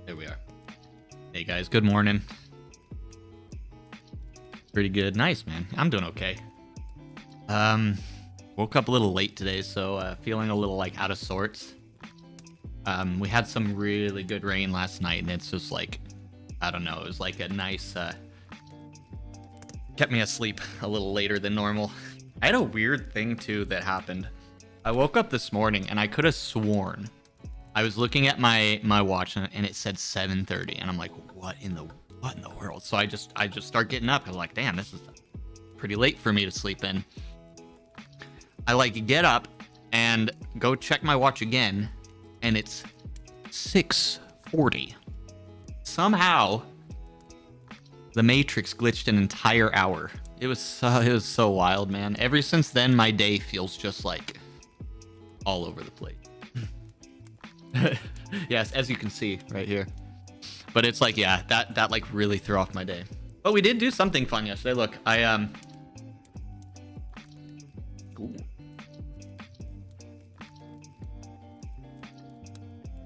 There we are. Hey guys, good morning. Pretty good. Nice, man. I'm doing okay. Woke up a little late today, so feeling a little like out of sorts. We had some really good rain last night, and it's just like, I don't know, it was like a nice kept me asleep a little later than normal. I had a weird thing too that happened. I woke up this morning and I could have sworn I was looking at my watch and it said 7:30, and I'm like, what in the world? So I just start getting up. I was like, damn, this is pretty late for me to sleep in. I like get up and go check my watch again, and it's 6:40. Somehow the Matrix glitched an entire hour. It was so wild, man. Ever since then, my day feels just like all over the place. Yes, as you can see right here. But it's like, yeah, that like really threw off my day. But we did do something fun yesterday. Look, Ooh.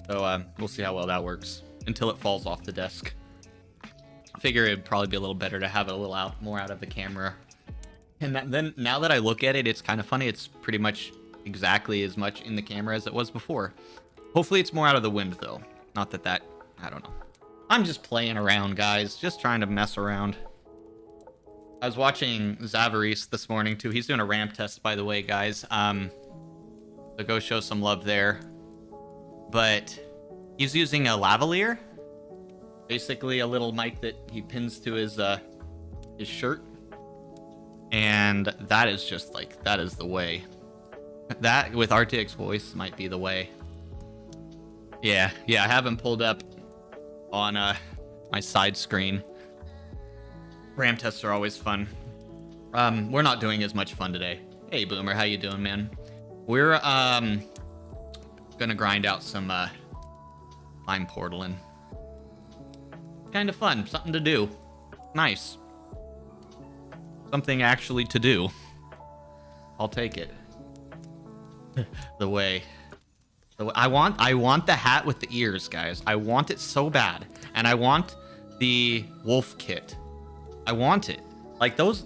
So we'll see how well that works until it falls off the desk. I figure it'd probably be a little better to have it a little more out of the camera. And then now that I look at it, it's kind of funny. It's pretty much exactly as much in the camera as it was before. Hopefully it's more out of the wind though. Not that I don't know. I'm just playing around, guys. Just trying to mess around. I was watching Zavaris this morning too. He's doing a ramp test, by the way, guys. So go show some love there. But he's using a lavalier. Basically a little mic that he pins to his shirt. And that is just like, that is the way. That with RTX voice might be the way. Yeah, I haven't pulled up on my side screen. Ram tests are always fun. We're not doing as much fun today. Hey Boomer, how you doing, man? We're gonna grind out some lime portaling. Kind of fun, something to do. Nice. Something actually to do. I'll take it. The way I want the hat with the ears, guys. I want it so bad, and I want the wolf kit. I want it. Like those.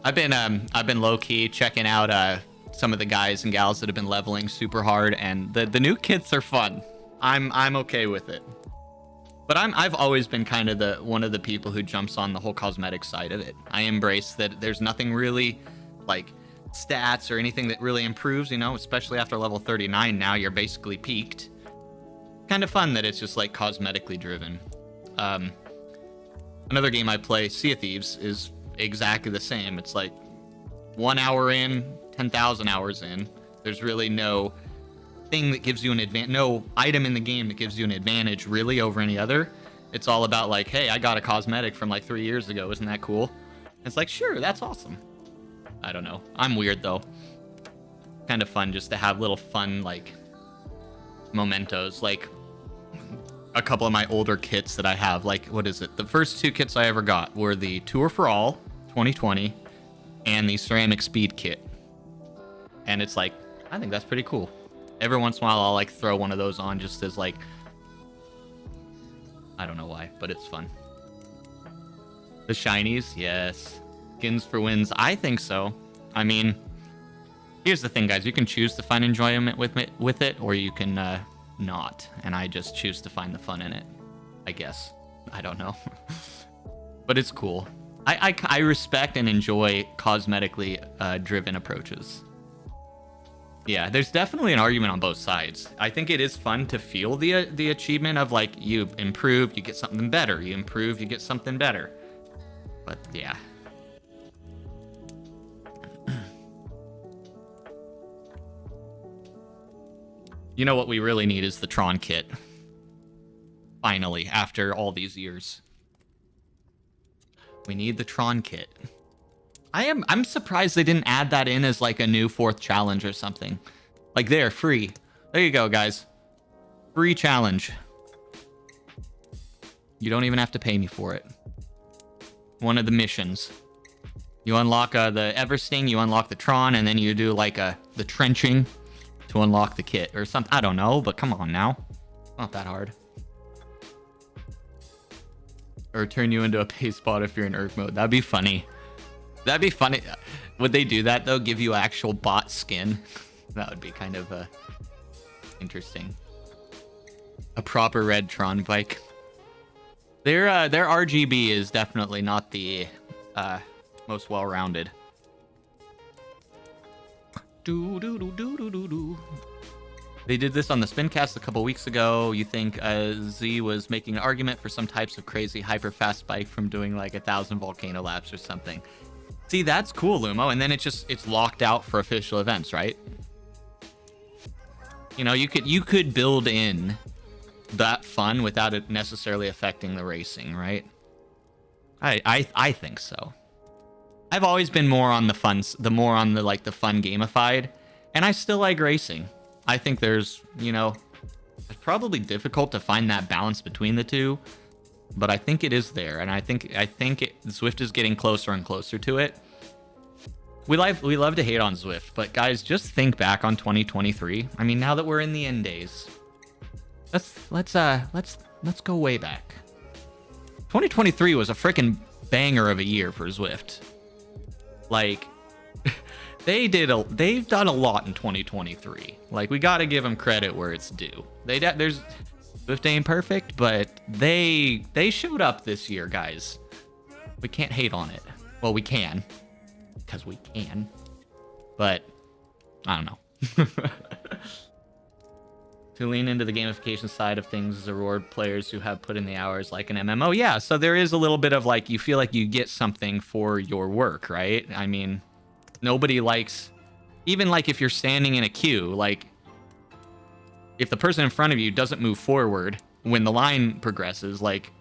I've been low key checking out some of the guys and gals that have been leveling super hard, and the new kits are fun. I'm okay with it. But I've always been kind of one of the people who jumps on the whole cosmetic side of it. I embrace that there's nothing really like stats or anything that really improves, you know, especially after level 39 now you're basically peaked. Kind of fun that it's just like cosmetically driven. Another game I play, Sea of Thieves, is exactly the same. It's like 1 hour in, 10,000 hours in. There's really no thing that gives you an advantage, no item in the game that gives you an advantage really over any other. It's all about like, hey, I got a cosmetic from like 3 years ago. Isn't that cool? It's like, sure, that's awesome. I don't know. I'm weird though. Kind of fun just to have little fun like mementos. Like a couple of my older kits that I have. Like, what is it? The first two kits I ever got were the Tour for All 2020 and the Ceramic Speed kit. And it's like, I think that's pretty cool. Every once in a while I'll like throw one of those on just as like, I don't know why, but it's fun. The shinies, yes. Skins for wins, I think so. I mean, here's the thing, guys. You can choose to find enjoyment with it, or you can not. And I just choose to find the fun in it, I guess. I don't know. But it's cool. I respect and enjoy cosmetically driven approaches. Yeah, there's definitely an argument on both sides. I think it is fun to feel the achievement of like, you improve, you get something better. You improve, you get something better. But yeah. You know what we really need is the Tron kit. Finally, after all these years. We need the Tron kit. I'm surprised they didn't add that in as like a new 4th challenge or something. Like there, free. There you go, guys. Free challenge. You don't even have to pay me for it. One of the missions. You unlock the Eversting, you unlock the Tron, and then you do like the trenching to unlock the kit or something. I don't know, but come on now. Not that hard. or turn you into a pace bot if you're in Erg mode. That'd be funny. That'd be funny. Would they do that though? Give you actual bot skin? That would be kind of interesting. A proper red Tron bike. Their RGB is definitely not the most well-rounded. They did this on the Spincast a couple weeks ago. You think Z was making an argument for some types of crazy hyper-fast bike from doing like 1,000 volcano laps or something. See, that's cool, Lumo. And then it's locked out for official events, right? You know, you could build in that fun without it necessarily affecting the racing, right? I think so. I've always been more on the fun, the fun gamified, and I still like racing. I think there's, you know, it's probably difficult to find that balance between the two, but I think it is there, and I think Zwift is getting closer and closer to it. We love to hate on Zwift, but guys, just think back on 2023. I mean, now that we're in the end days, let's go way back. 2023 was a freaking banger of a year for Zwift. Like, they've done a lot in 2023. Like, we got to give them credit where it's due. Zwift ain't perfect, but they showed up this year, guys. We can't hate on it. Well, we can, because we can, but I don't know. To lean into the gamification side of things is reward players who have put in the hours like an MMO. Yeah, so there is a little bit of like, you feel like you get something for your work, right? I mean, nobody likes, even like if you're standing in a queue, like if the person in front of you doesn't move forward when the line progresses, like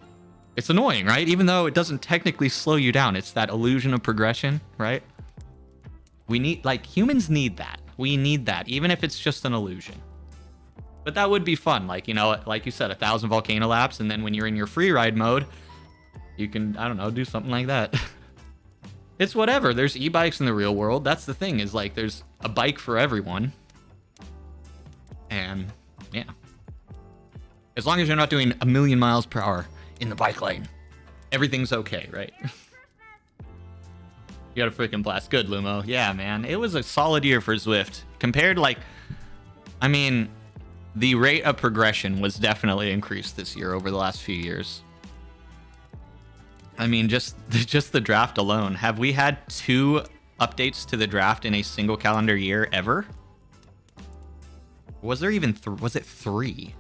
it's annoying, right? Even though it doesn't technically slow you down, it's that illusion of progression, right? We need, like, humans need that. We need that, even if it's just an illusion. But that would be fun. Like, you know, like you said, 1,000 volcano laps, and then when you're in your free ride mode, you can, I don't know, do something like that. It's whatever. There's e-bikes in the real world. That's the thing, is like there's a bike for everyone. And yeah. As long as you're not doing 1,000,000 miles per hour in the bike lane, everything's okay, right? You got a freaking blast. Good, Lumo. Yeah, man. It was a solid year for Zwift. Compared, like, I mean, the rate of progression was definitely increased this year over the last few years. I mean, just the draft alone. Have we had 2 updates to the draft in a single calendar year ever? Was there even was it 3?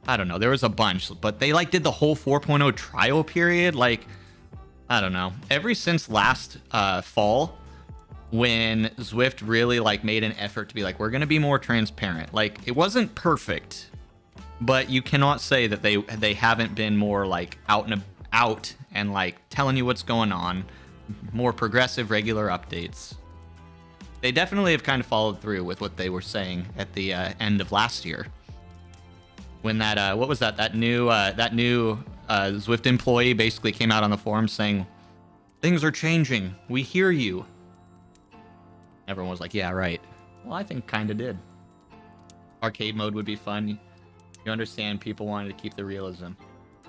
I don't know. There was a bunch, but they like did the whole 4.0 trial period. Like, I don't know. Ever since last fall, when Zwift really like made an effort to be like, we're going to be more transparent. Like, it wasn't perfect, but you cannot say that they haven't been more like out and like telling you what's going on, more progressive, regular updates. They definitely have kind of followed through with what they were saying at the end of last year. When that, what was that? That new Zwift employee basically came out on the forum saying, things are changing. We hear you. Everyone was like, yeah, right. Well, I think kind of did. Arcade mode would be fun. You understand people wanted to keep the realism.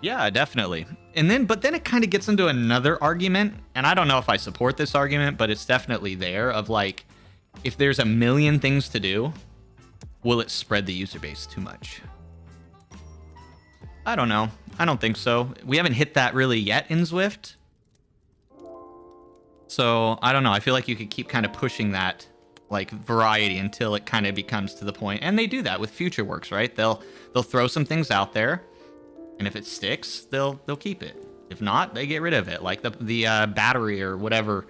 Yeah, definitely. But then it kind of gets into another argument, and I don't know if I support this argument, but it's definitely there, of like, if there's 1,000,000 things to do, will it spread the user base too much? I don't know. I don't think so. We haven't hit that really yet in Zwift. So, I don't know. I feel like you could keep kind of pushing that, like, variety until it kind of becomes to the point. And they do that with future works, right? They'll throw some things out there, and if it sticks, they'll keep it. If not, they get rid of it. Like the battery or whatever,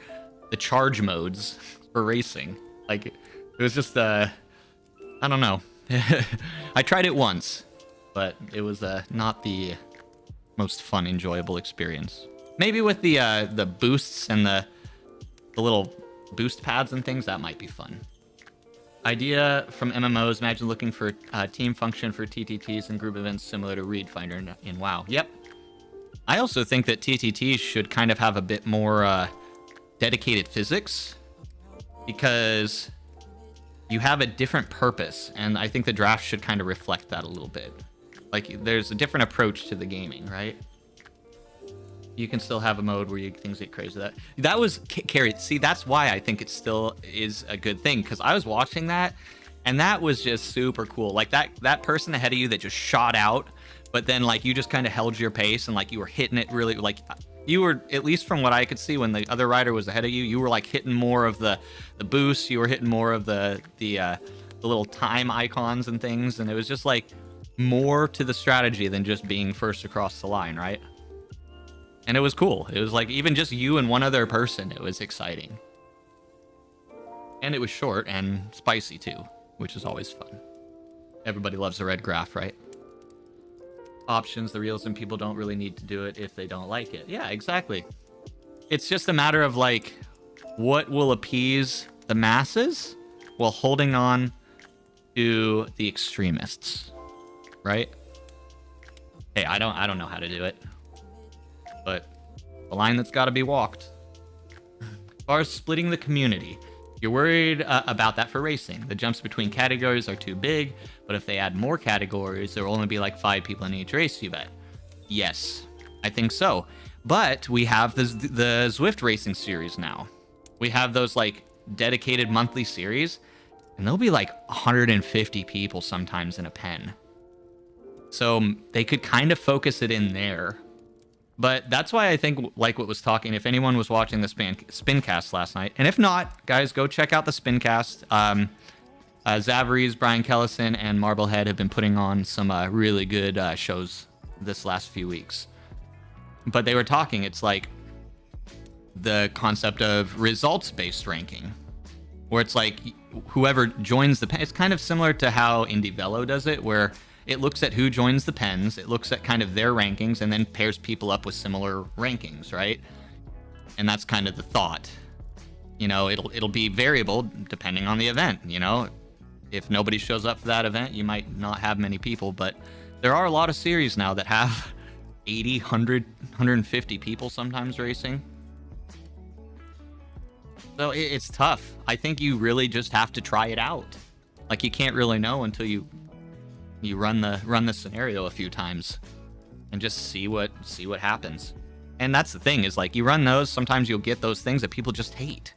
the charge modes for racing. Like, it was just, I don't know. I tried it once, but it was not the most fun, enjoyable experience. Maybe with the boosts and the little boost pads and things, that might be fun. Idea from MMOs, imagine looking for team function for TTTs and group events similar to Read Finder in WoW. Yep. I also think that TTTs should kind of have a bit more dedicated physics, because you have a different purpose, and I think the draft should kind of reflect that a little bit. Like, there's a different approach to the gaming, right? You can still have a mode where things get crazy. That was Carrie. See, that's why I think it still is a good thing, because I was watching that, and that was just super cool. Like that person ahead of you that just shot out, but then like you just kind of held your pace and like you were hitting it really, like you were, at least from what I could see when the other rider was ahead of you, you were like hitting more of the boost. You were hitting more of the little time icons and things, and it was just like more to the strategy than just being first across the line, right? And it was cool. It was like even just you and one other person. It was exciting. And it was short and spicy too, which is always fun. Everybody loves a red graph, right? Options, the realism, people don't really need to do it if they don't like it. Yeah, exactly. It's just a matter of like what will appease the masses while holding on to the extremists, right? Hey, I don't know how to do it. But the line that's got to be walked. As far as splitting the community, you're worried about that for racing. The jumps between categories are too big, but if they add more categories, there will only be like 5 people in each race, you bet. Yes, I think so. But we have the Zwift racing series now. We have those like dedicated monthly series, and there'll be like 150 people sometimes in a pen. So they could kind of focus it in there. But that's why I think, like what was talking, if anyone was watching the Spincast last night, and if not, guys, go check out the Spincast. Zavries, Brian Kellison, and Marblehead have been putting on some really good shows this last few weeks. But they were talking, it's like the concept of results-based ranking, where it's like whoever joins the pen, it's kind of similar to how Indie Velo does it, where it looks at who joins the pens, it looks at kind of their rankings, and then pairs people up with similar rankings, right? And that's kind of the thought. You know, it'll be variable depending on the event, you know? If nobody shows up for that event, you might not have many people, but there are a lot of series now that have 80, 100, 150 people sometimes racing. So it's tough. I think you really just have to try it out. Like, you can't really know until you run the scenario a few times and just see what happens. And that's the thing, is like you run those, sometimes you'll get those things that people just hate.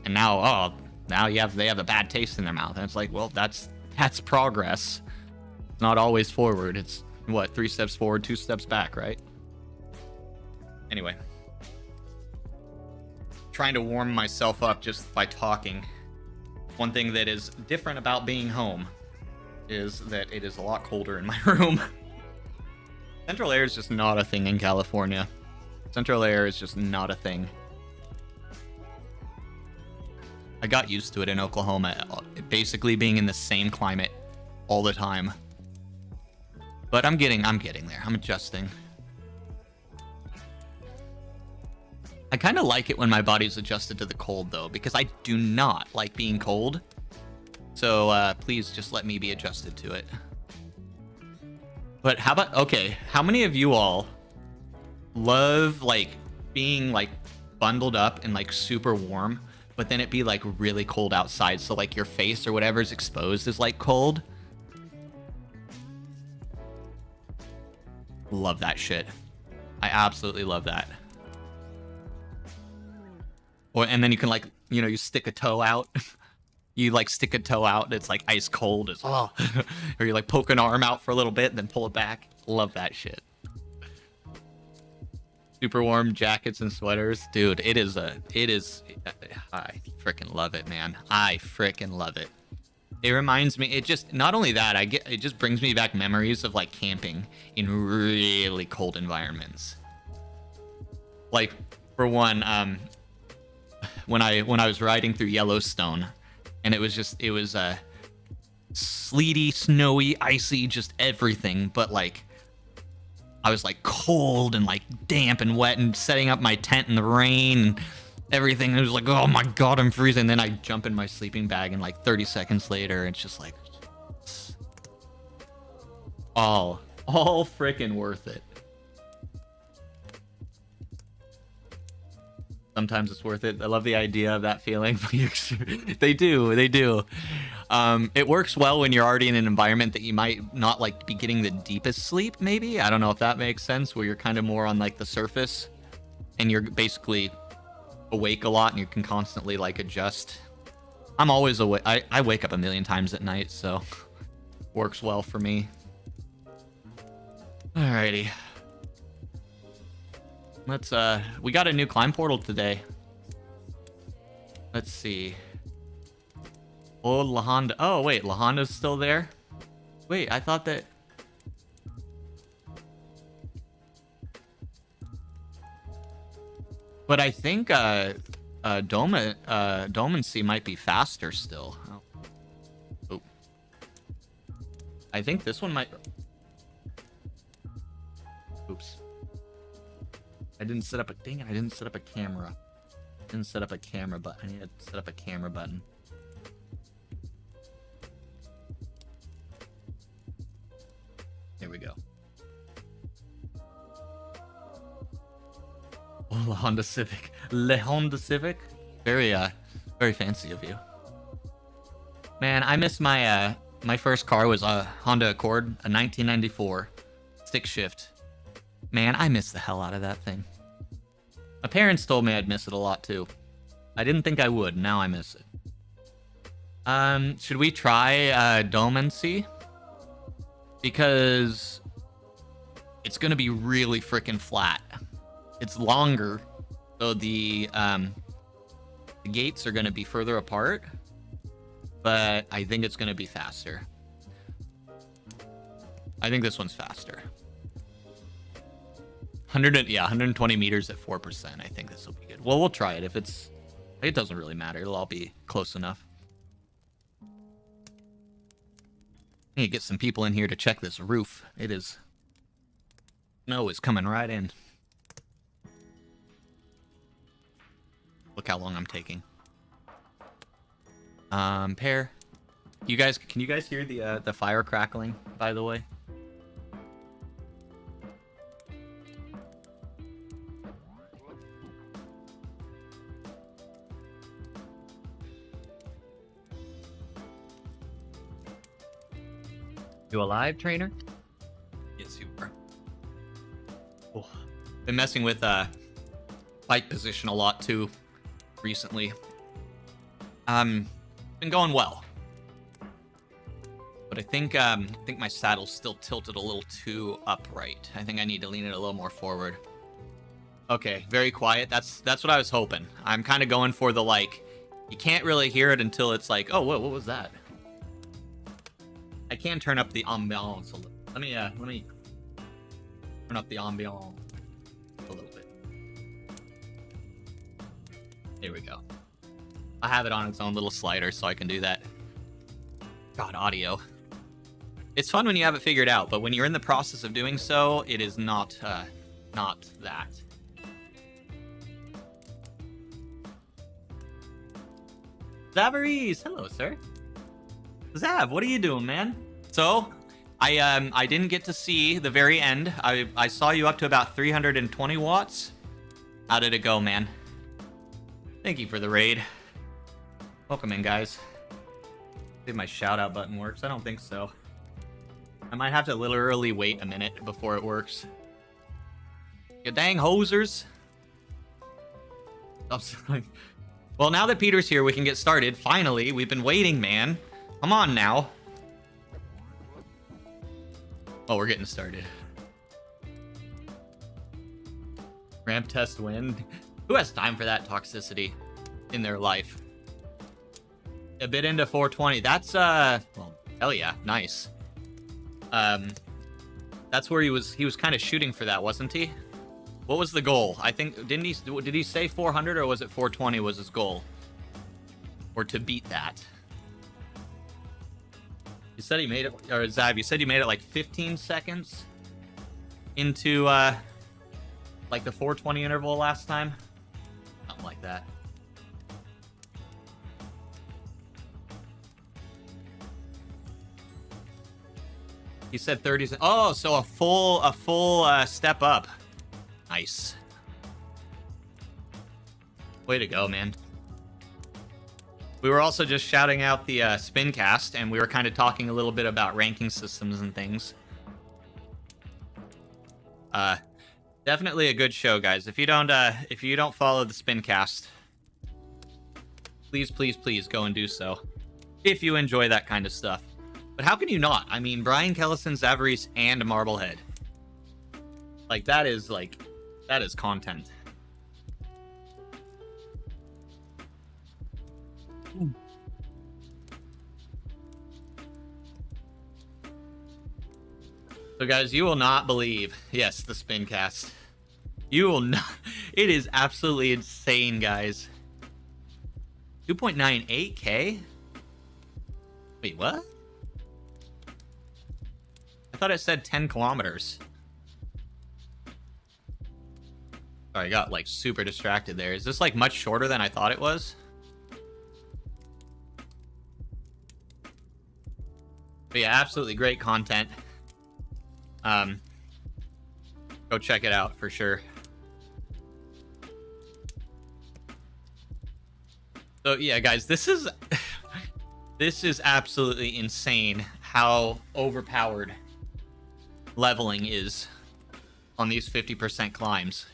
And now they have a bad taste in their mouth. And it's like, well, that's progress. It's not always forward. It's what, 3 steps forward, 2 steps back, right? Anyway. Trying to warm myself up just by talking. One thing that is different about being home is that it is a lot colder in my room. Central air is just not a thing in California. Central air is just not a thing. I got used to it in Oklahoma, basically being in the same climate all the time. But I'm getting there. I'm adjusting. I kind of like it when my body's adjusted to the cold, though, because I do not like being cold. So please just let me be adjusted to it. But how about, okay, how many of you all love like being like bundled up and like super warm, but then it be like really cold outside, so like your face or whatever is exposed is like cold? Love that shit. I absolutely love that. And then you can like, you know, you stick a toe out. You like stick a toe out and it's like ice cold. It's, oh. Or you like poke an arm out for a little bit and then pull it back. Love that shit. Super warm jackets and sweaters. Dude, I freaking love it, man. I freaking love it. It reminds me, it just, not only that, it just brings me back memories of like camping in really cold environments. Like, for one, when I was riding through Yellowstone, and it was sleety, snowy, icy, just everything. But like, I was like cold and like damp and wet and setting up my tent in the rain and everything. It was like, oh my God, I'm freezing. Then I jump in my sleeping bag and like 30 seconds later, it's just like, all freaking worth it. Sometimes it's worth it. I love the idea of that feeling. They do. It works well when you're already in an environment that you might not like be getting the deepest sleep, maybe. I don't know if that makes sense, where you're kind of more on like the surface. and you're basically awake a lot and you can constantly like adjust. I'm always awake. I wake up a million times at night, so works well for me. Alrighty. Let's we got a new climb portal today. Let's see. Oh, La Honda. Oh wait, La Honda's still there? Wait, I thought that. But I think Domancy might be faster still. Oh. I think this one might. Oops. I didn't set up a dang it, I didn't set up a camera. Didn't set up a camera button. I need to set up a camera button. Here we go. Oh, the Honda Civic. Le Honda Civic. Very fancy of you. Man, I miss my my first car was a Honda Accord, a 1994 stick shift. Man, I miss the hell out of that thing. My parents told me I'd miss it a lot too. I didn't think I would. Now I miss it. Should we try Domancy? Because it's gonna be really freaking flat. It's longer, so the gates are gonna be further apart. But I think it's gonna be faster. I think this one's faster. 120 meters at 4%. I think this will be good. Well, we'll try it. If it doesn't really matter. It'll all be close enough. I need to get some people in here to check this roof. Snow is coming right in. Look how long I'm taking. Pear. Can you guys hear the fire crackling, by the way? You alive, trainer? Yes, you are. Oh. Been messing with bike position a lot too recently. Been going well, but I think my saddle's still tilted a little too upright. I think I need to lean it a little more forward. Okay, very quiet. That's what I was hoping. I'm kind of going for the like, you can't really hear it until it's like, oh, what was that? I can turn up the ambiance a little. Let me turn up the ambiance a little bit. There we go. I have it on its own little slider, so I can do that. God, audio. It's fun when you have it figured out, but when you're in the process of doing so, it is not that. Zavaries, hello, sir. Zav, what are you doing, man? So, I didn't get to see the very end. I saw you up to about 320 watts. How did it go, man? Thank you for the raid. Welcome in, guys. See if my shout out button works. I don't think so. I might have to literally wait a minute before it works. You dang hosers. Well, now that Peter's here, we can get started. Finally, we've been waiting, man. Come on now. Oh, we're getting started. Ramp test win. Who has time for that toxicity in their life? A bit into 420. That's well, hell yeah, nice. That's where he was kind of shooting for that, wasn't he? What was the goal? I think did he say 400 or was it 420 was his goal? Or to beat that? You said he made it, or Zav, you said you made it like 15 seconds into like the 420 interval last time? Something like that. He said 30. Oh, so a full step up. Nice. Way to go, man. We were also just shouting out the Spincast, and we were kind of talking a little bit about ranking systems and things. Definitely a good show, guys. If you don't follow the Spincast, please, please, please go and do so. If you enjoy that kind of stuff. But how can you not? I mean, Brian Kellison, Zavarice, and Marblehead. Like, that is content. So, guys, you will not believe, yes, the Spincast. You will not. It is absolutely insane, guys. 2.98K? Wait, what? I thought it said 10 kilometers. Sorry, I got, like, super distracted there. Is this, like, much shorter than I thought it was? But yeah, absolutely great content. Go check it out for sure. So yeah, guys, this is absolutely insane how overpowered leveling is on these 50% climbs.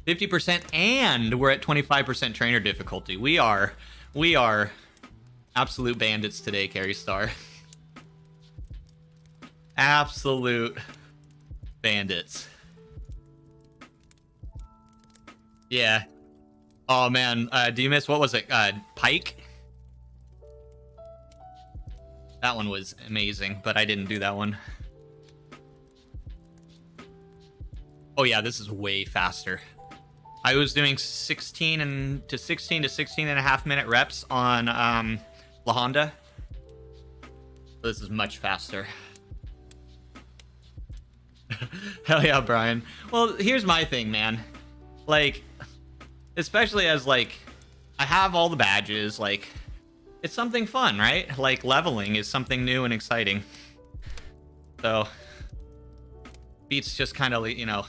50%, and we're at 25% trainer difficulty. We are absolute bandits today, Carrie Star. Absolute bandits. Yeah. Oh man, do you miss, what was it? Pike? That one was amazing, but I didn't do that one. Oh yeah, this is way faster. I was doing 16 to 16 and a half minute reps on La Honda. So this is much faster. Hell yeah, Brian. Well, here's my thing, man. Like, especially as, like, I have all the badges, like, it's something fun, right? Like, leveling is something new and exciting. So, beats just kind of, you know,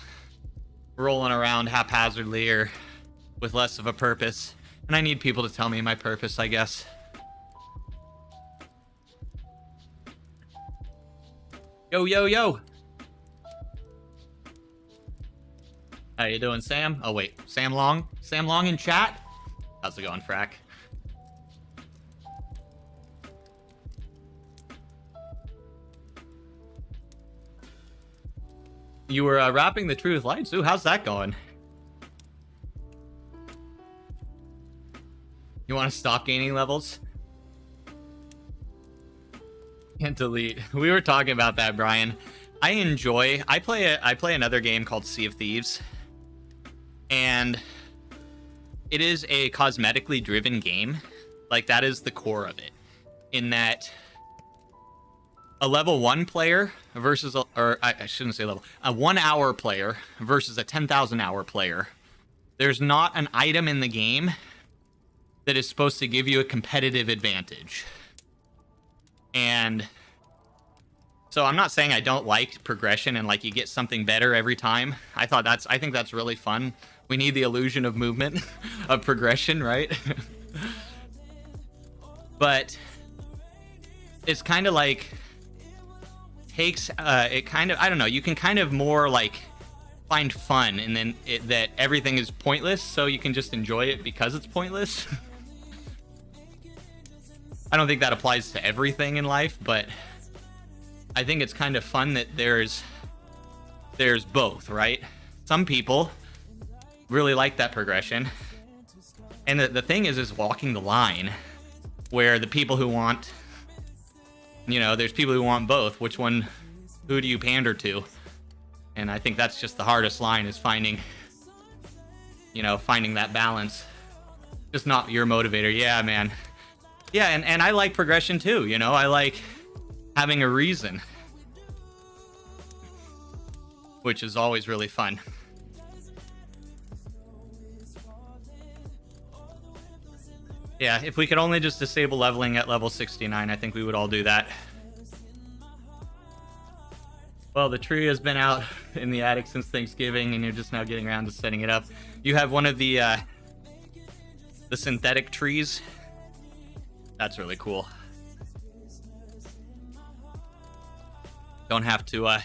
rolling around haphazardly or with less of a purpose. And I need people to tell me my purpose, I guess. Yo, yo, yo. How you doing, Sam? Oh, wait. Sam Long? Sam Long in chat? How's it going, Frack? You were rapping the truth lights. Ooh, how's that going? You want to stop gaining levels? Can't delete. We were talking about that, Brian. I play another game called Sea of Thieves. And it is a cosmetically driven game. Like, that is the core of it. In that a level 1 player versus I shouldn't say level, a 1 hour player versus a 10,000 hour player. There's not an item in the game that is supposed to give you a competitive advantage. And so I'm not saying I don't like progression and, like, you get something better every time. I think that's really fun. We need the illusion of movement, of progression, right? But it's kind of like takes it kind of, I don't know, you can kind of more like find fun, and then that everything is pointless, so you can just enjoy it because it's pointless. I don't think that applies to everything in life, but I think it's kind of fun that there's both, right? Some people really like that progression, and the thing is walking the line where the people who want, you know, there's people who want both. Who do you pander to? And I think that's just the hardest line, is finding that balance. Just not your motivator. Yeah, man. Yeah, and I like progression too, you know? I like having a reason, which is always really fun. Yeah, if we could only just disable leveling at level 69, I think we would all do that. Well, the tree has been out in the attic since Thanksgiving, and you're just now getting around to setting it up. You have one of the synthetic trees. That's really cool. Don't have to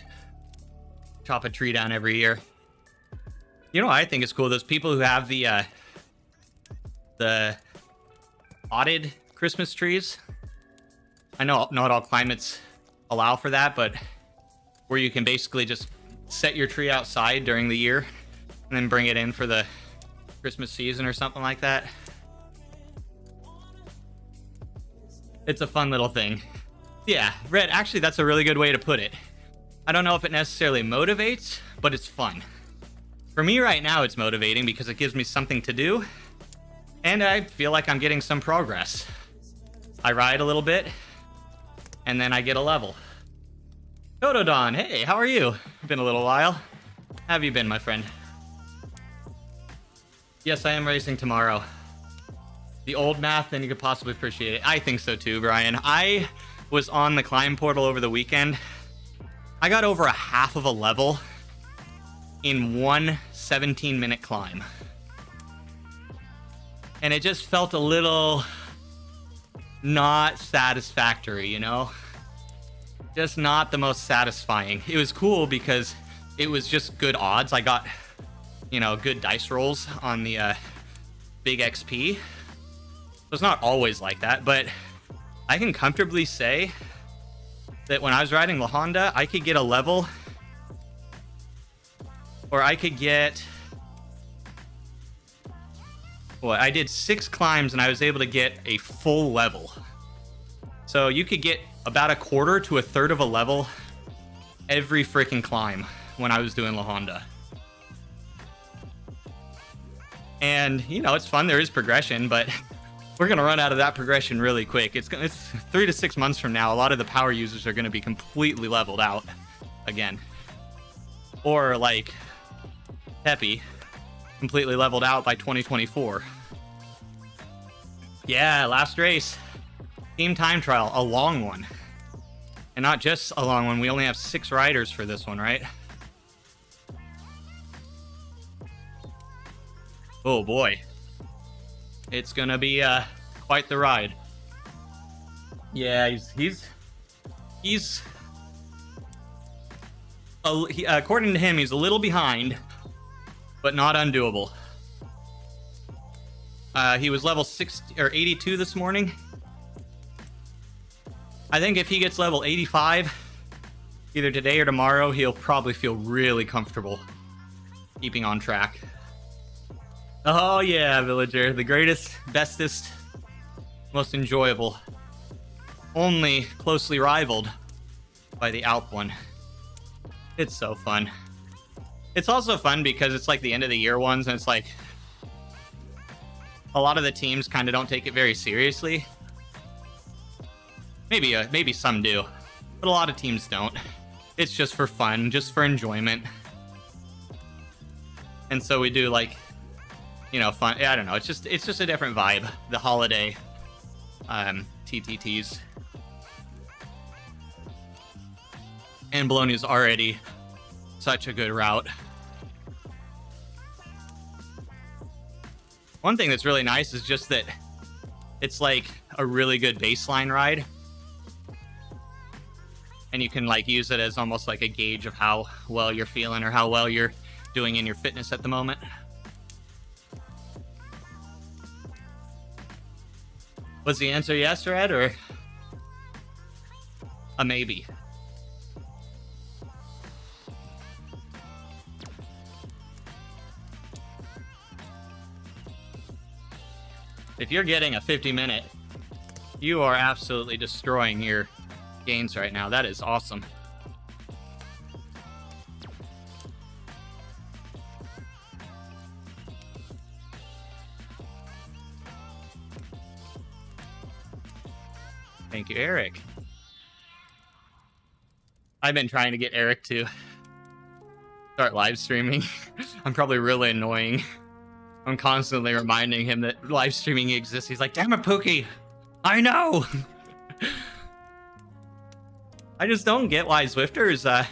chop a tree down every year. You know what I think is cool? Those people who have the potted Christmas trees. I know not all climates allow for that, but where you can basically just set your tree outside during the year and then bring it in for the Christmas season or something like that. It's a fun little thing. Yeah, Red, actually that's a really good way to put it. I don't know if it necessarily motivates, but it's fun. For me right now, it's motivating because it gives me something to do, and I feel like I'm getting some progress. I ride a little bit, and then I get a level. Totodon, hey, how are you? Been a little while. How have you been, my friend? Yes, I am racing tomorrow. The old math, then you could possibly appreciate it. I think so too, Brian. I was on the climb portal over the weekend. I got over a half of a level in one 17-minute climb. And it just felt a little not satisfactory, you know? Just not the most satisfying. It was cool because it was just good odds. I got, you know, good dice rolls on the big XP. So it's not always like that, but I can comfortably say that when I was riding La Honda, I could get a level, or I could get, well, I did 6 climbs and I was able to get a full level. So you could get about a quarter to a third of a level every freaking climb when I was doing La Honda. And, you know, it's fun. There is progression, but we're going to run out of that progression really quick. It's 3 to 6 months from now. A lot of the power users are going to be completely leveled out again. Or like Peppy, completely leveled out by 2024. Yeah, last race. Team time trial, a long one. And not just a long one. We only have 6 riders for this one, right? Oh boy. It's gonna be quite the ride. Yeah, according to him, he's a little behind, but not undoable. He was level 60 or 82 this morning. I think if he gets level 85, either today or tomorrow, he'll probably feel really comfortable keeping on track. Oh yeah, Villager. The greatest, bestest, most enjoyable. Only closely rivaled by the Alp one. It's so fun. It's also fun because it's like the end of the year ones, and it's like a lot of the teams kind of don't take it very seriously. Maybe some do, but a lot of teams don't. It's just for fun, just for enjoyment. And so we do like, you know, fun. I don't know. It's just a different vibe. The holiday TTTs. And Bologna's already such a good route. One thing that's really nice is just that it's like a really good baseline ride. And you can like use it as almost like a gauge of how well you're feeling or how well you're doing in your fitness at the moment. Was the answer yes, Red, or a maybe? If you're getting a 50-minute, you are absolutely destroying your gains right now. That is awesome. Thank you, Eric. I've been trying to get Eric to start live streaming. I'm probably really annoying. I'm constantly reminding him that live streaming exists. He's like, damn it, Pookie. I know. I just don't get why Zwifters, I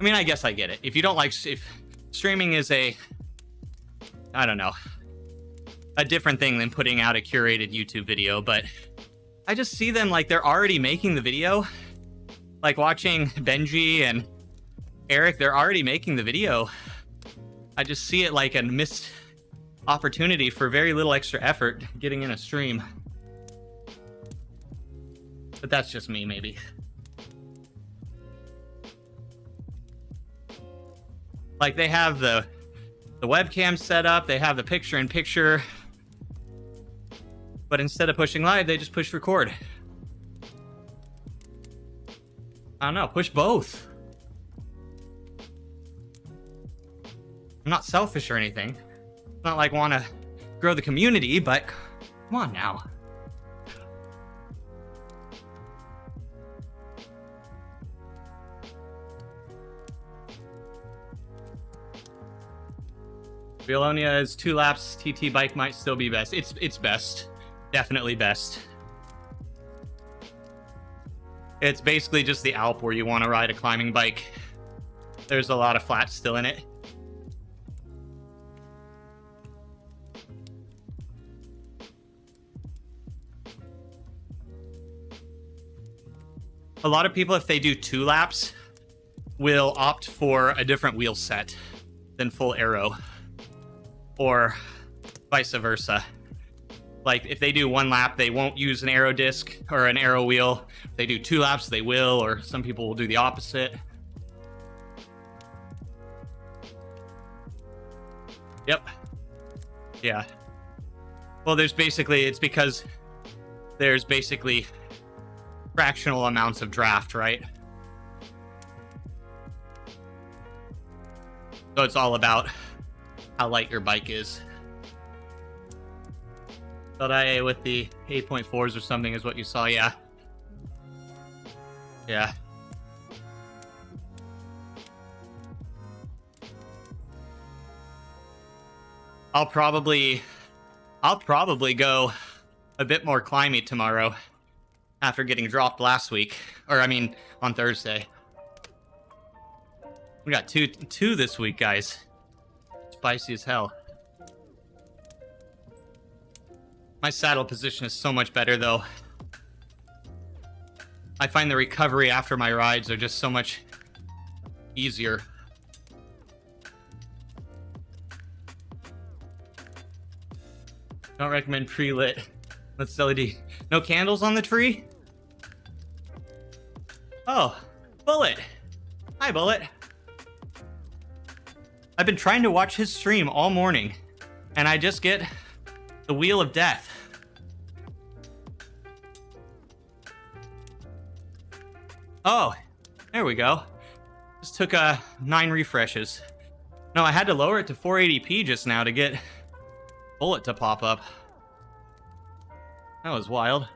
mean, I guess I get it. If you don't like, if streaming is I don't know, a different thing than putting out a curated YouTube video, but I just see them like they're already making the video Like watching Benji and Eric, they're already making the video. I just see it like a missed opportunity for very little extra effort getting in a stream. But that's just me, maybe. Like they have the webcam set up, they have the picture-in-picture, but instead of pushing live, they just push record. I don't know, push both. I'm not selfish or anything. It's not like want to grow the community, but come on now. Violonia's 2 laps TT bike might still be best. It's best. Definitely best. It's basically just the Alp where you want to ride a climbing bike. There's a lot of flat still in it. A lot of people, if they do 2 laps, will opt for a different wheel set than full aero, or vice versa. Like if they do 1 lap, they won't use an aero disc or an aero wheel. If they do 2 laps, they will, or some people will do the opposite. Yep. Yeah. Well, it's because there's basically fractional amounts of draft, right? So it's all about how light your bike is. Thought I with the 8.4s or something is what you saw, yeah. Yeah. I'll probably go a bit more climby tomorrow after getting dropped last week, or I mean on Thursday. We got two this week, guys. Spicy as hell. My saddle position is so much better though. I find the recovery after my rides are just so much easier. Don't recommend pre-lit. Let's LED. No candles on the tree? Oh, Bullet. Hi, Bullet. I've been trying to watch his stream all morning, and I just get the Wheel of Death. Oh, there we go. Just took 9 refreshes. No, I had to lower it to 480p just now to get Bullet to pop up. That was wild.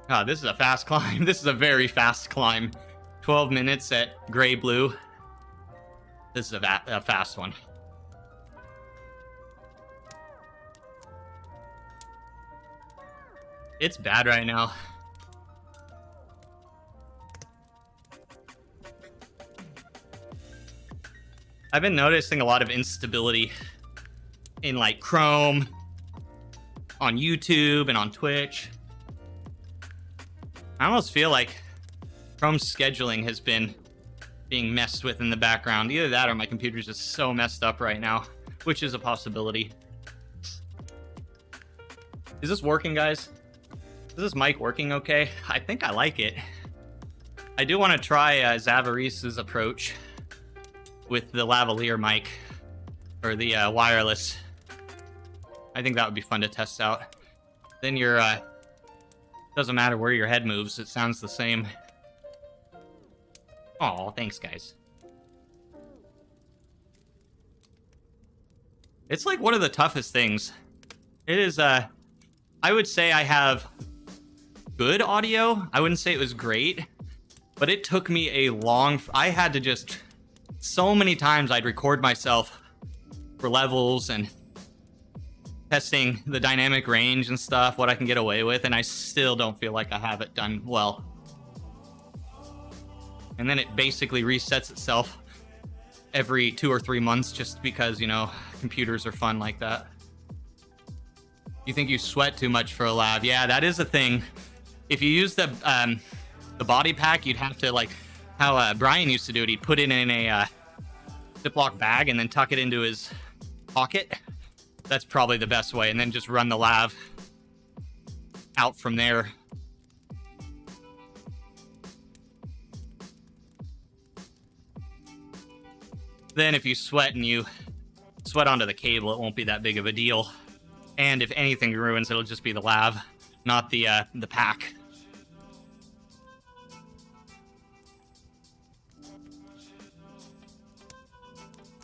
Ah, this is a fast climb. This is a very fast climb. 12 minutes at gray blue. This is a fast one. It's bad right now. I've been noticing a lot of instability in like Chrome, on YouTube, and on Twitch. I almost feel like Chrome's scheduling has been being messed with in the background. Either that or my computer's just so messed up right now, which is a possibility. Is this working, guys? Is this mic working okay? I think I like it. I do want to try Zavaris's approach with the lavalier mic, or the wireless. I think that would be fun to test out. Then your doesn't matter where your head moves, it sounds the same. Oh, thanks, guys. It's like one of the toughest things. It is, I would say I have good audio. I wouldn't say it was great, but it took me a long... I had to just... So many times I'd record myself for levels and testing the dynamic range and stuff, what I can get away with, and I still don't feel like I have it done well. And then it basically resets itself every 2 or 3 months just because, you know, computers are fun like that. You think you sweat too much for a lav. Yeah, that is a thing. If you use the body pack, you'd have to, like, how Brian used to do it. He'd put it in a Ziploc bag and then tuck it into his pocket. That's probably the best way. And then just run the lav out from there. Then if you sweat and you sweat onto the cable, it won't be that big of a deal. And if anything ruins, it'll just be the lav, not the pack.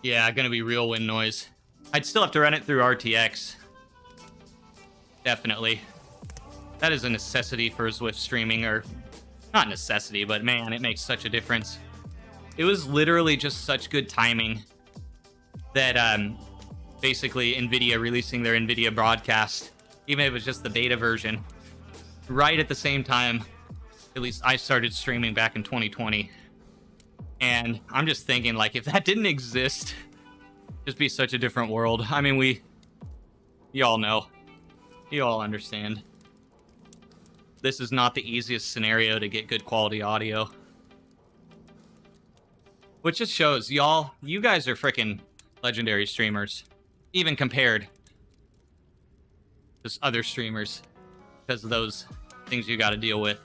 Yeah, gonna be real wind noise. I'd still have to run it through RTX. Definitely. That is a necessity for Zwift streaming, or not necessity, but man, it makes such a difference. It was literally just such good timing that basically NVIDIA releasing their NVIDIA broadcast, even if it was just the beta version, right at the same time, at least I started streaming back in 2020. And I'm just thinking, like, if that didn't exist, it'd just be such a different world. I mean, you all know. You all understand. This is not the easiest scenario to get good quality audio. Which just shows, you guys are freaking legendary streamers. Even compared to other streamers. Because of those things you gotta deal with.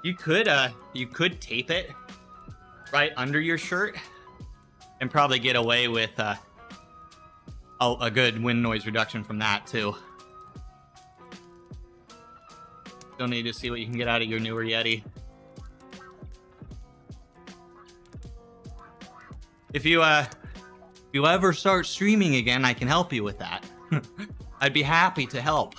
You could tape it right under your shirt and probably get away with a good wind noise reduction from that too. Still need to see what you can get out of your newer Yeti. If you ever start streaming again, I can help you with that. I'd be happy to help.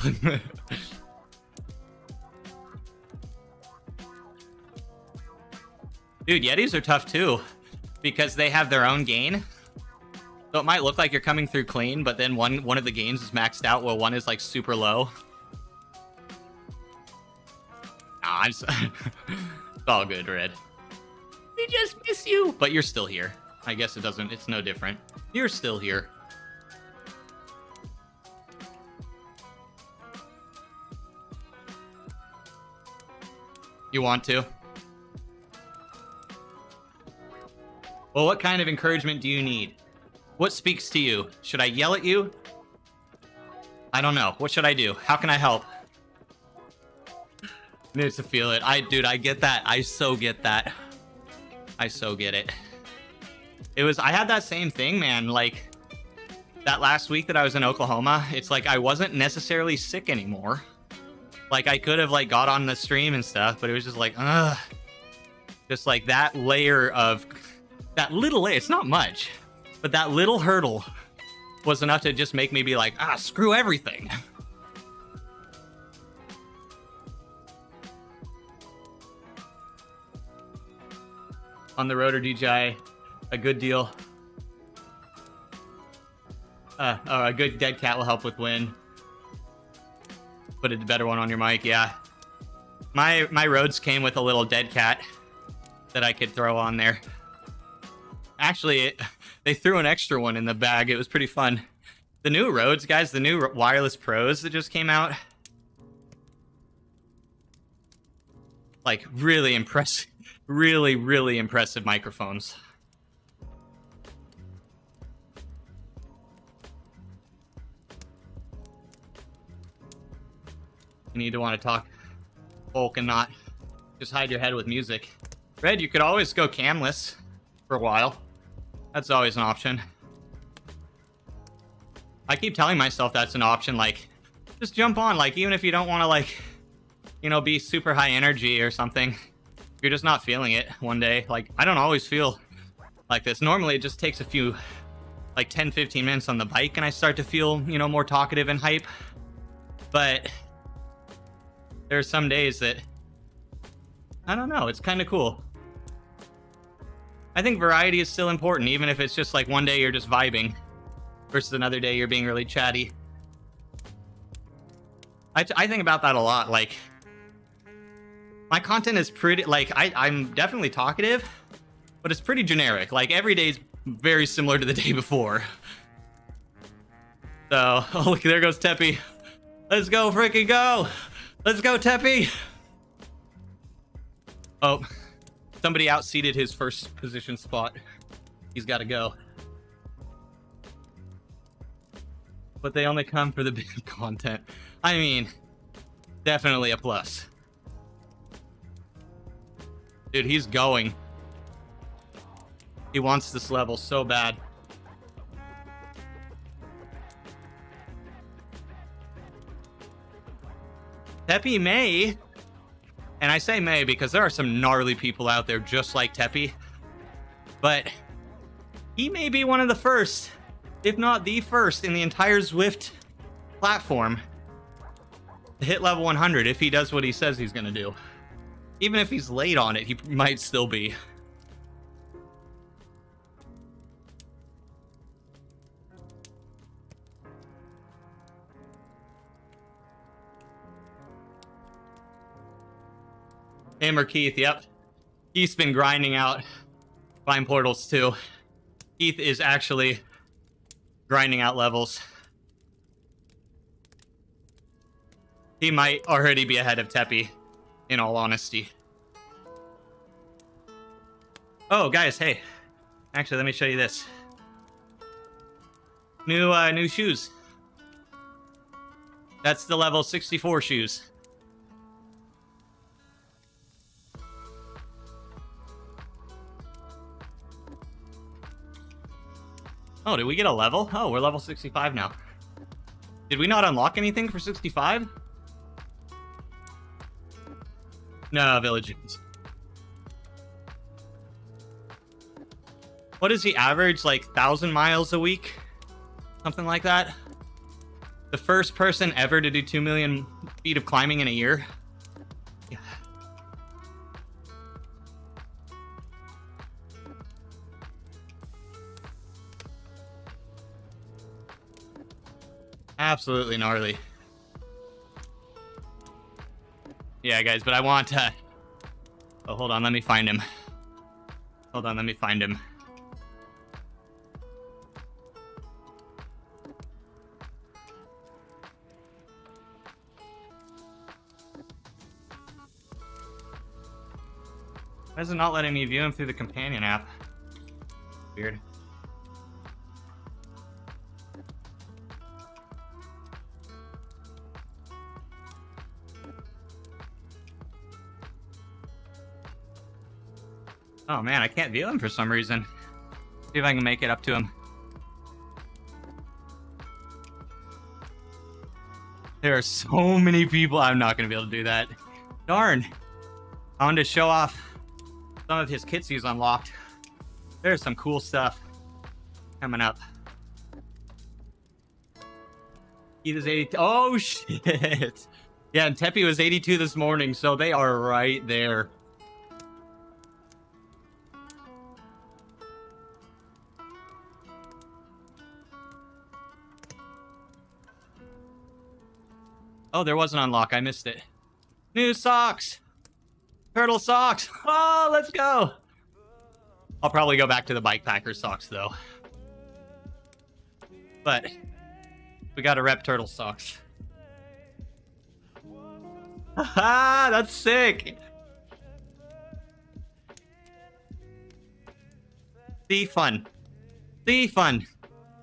Dude, Yetis are tough too, because they have their own gain. So it might look like you're coming through clean, but then one of the gains is maxed out while one is like super low. Nah, it's all good, Red. We just miss you. But you're still here. I guess it's no different. You're still here. You want to? Well, what kind of encouragement do you need? What speaks to you? Should I yell at you? I don't know. What should I do? How can I help? Need to feel it. Dude, I get that. I so get that. I so get it. I had that same thing, man. Like, that last week that I was in Oklahoma, it's like I wasn't necessarily sick anymore. Like, I could have, like, got on the stream and stuff, but it was just like, ugh. Just like that layer of... That little layer, it's not much, but that little hurdle was enough to just make me be like, screw everything. On the rotor DJI, a good deal. A good dead cat will help with wind. Put a better one on your mic, yeah. My Rhodes came with a little dead cat that I could throw on there. Actually, they threw an extra one in the bag. It was pretty fun. The new Rhodes, guys, the new wireless pros that just came out. Like, really impressive. Really, really impressive microphones. You need to want to talk folk and not just hide your head with music. Red, you could always go camless for a while. That's always an option. I keep telling myself that's an option, like, just jump on, like, even if you don't want to, like, you know, be super high energy or something. If you're just not feeling it one day, like, I don't always feel like this. Normally, it just takes a few, like, 10, 15 minutes on the bike, and I start to feel, you know, more talkative and hype. But there are some days that, I don't know, it's kind of cool. I think variety is still important, even if it's just like one day you're just vibing versus another day you're being really chatty. I think about that a lot. Like, My content is pretty, like, I'm definitely talkative, but it's pretty generic. Like, every day's very similar to the day before. So, oh, look, there goes Teppy. Let's go, freaking go. Let's go, Teppy. Oh, somebody outseated his first position spot. He's got to go. But they only come for the big content. I mean, definitely a plus. Dude, he's going. He wants this level so bad. Teppy may, and I say may because there are some gnarly people out there just like Teppy, but he may be one of the first, if not the first, in the entire Zwift platform to hit level 100 if he does what he says he's going to do. Even if he's late on it, he might still be. Him or Keith, yep. Keith's been grinding out climb portals too. Keith is actually grinding out levels. He might already be ahead of Teppy, in all honesty. Oh, guys, hey. Actually, let me show you this. New shoes. That's the level 64 shoes. Oh, did we get a level? Oh, we're level 65 now. Did we not unlock anything for 65? No, villages. What is the average? Like 1,000 miles a week? Something like that? The first person ever to do 2 million feet of climbing in a year? Yeah. Absolutely gnarly. Yeah, guys, but I want to... Oh, hold on, let me find him. Hold on, let me find him. Why is it not letting me view him through the companion app? Weird. Oh man, I can't view him for some reason. See if I can make it up to him. There are so many people. I'm not going to be able to do that. Darn. I wanted to show off some of his kits he's unlocked. There's some cool stuff coming up. He was 82. Oh, shit. Yeah, and Teppy was 82 this morning, so they are right there. Oh, there was an unlock. I missed it. New socks. Turtle socks. Oh, let's go. I'll probably go back to the bike packer socks, though. But we got to rep turtle socks. Haha, that's sick. The fun. The fun.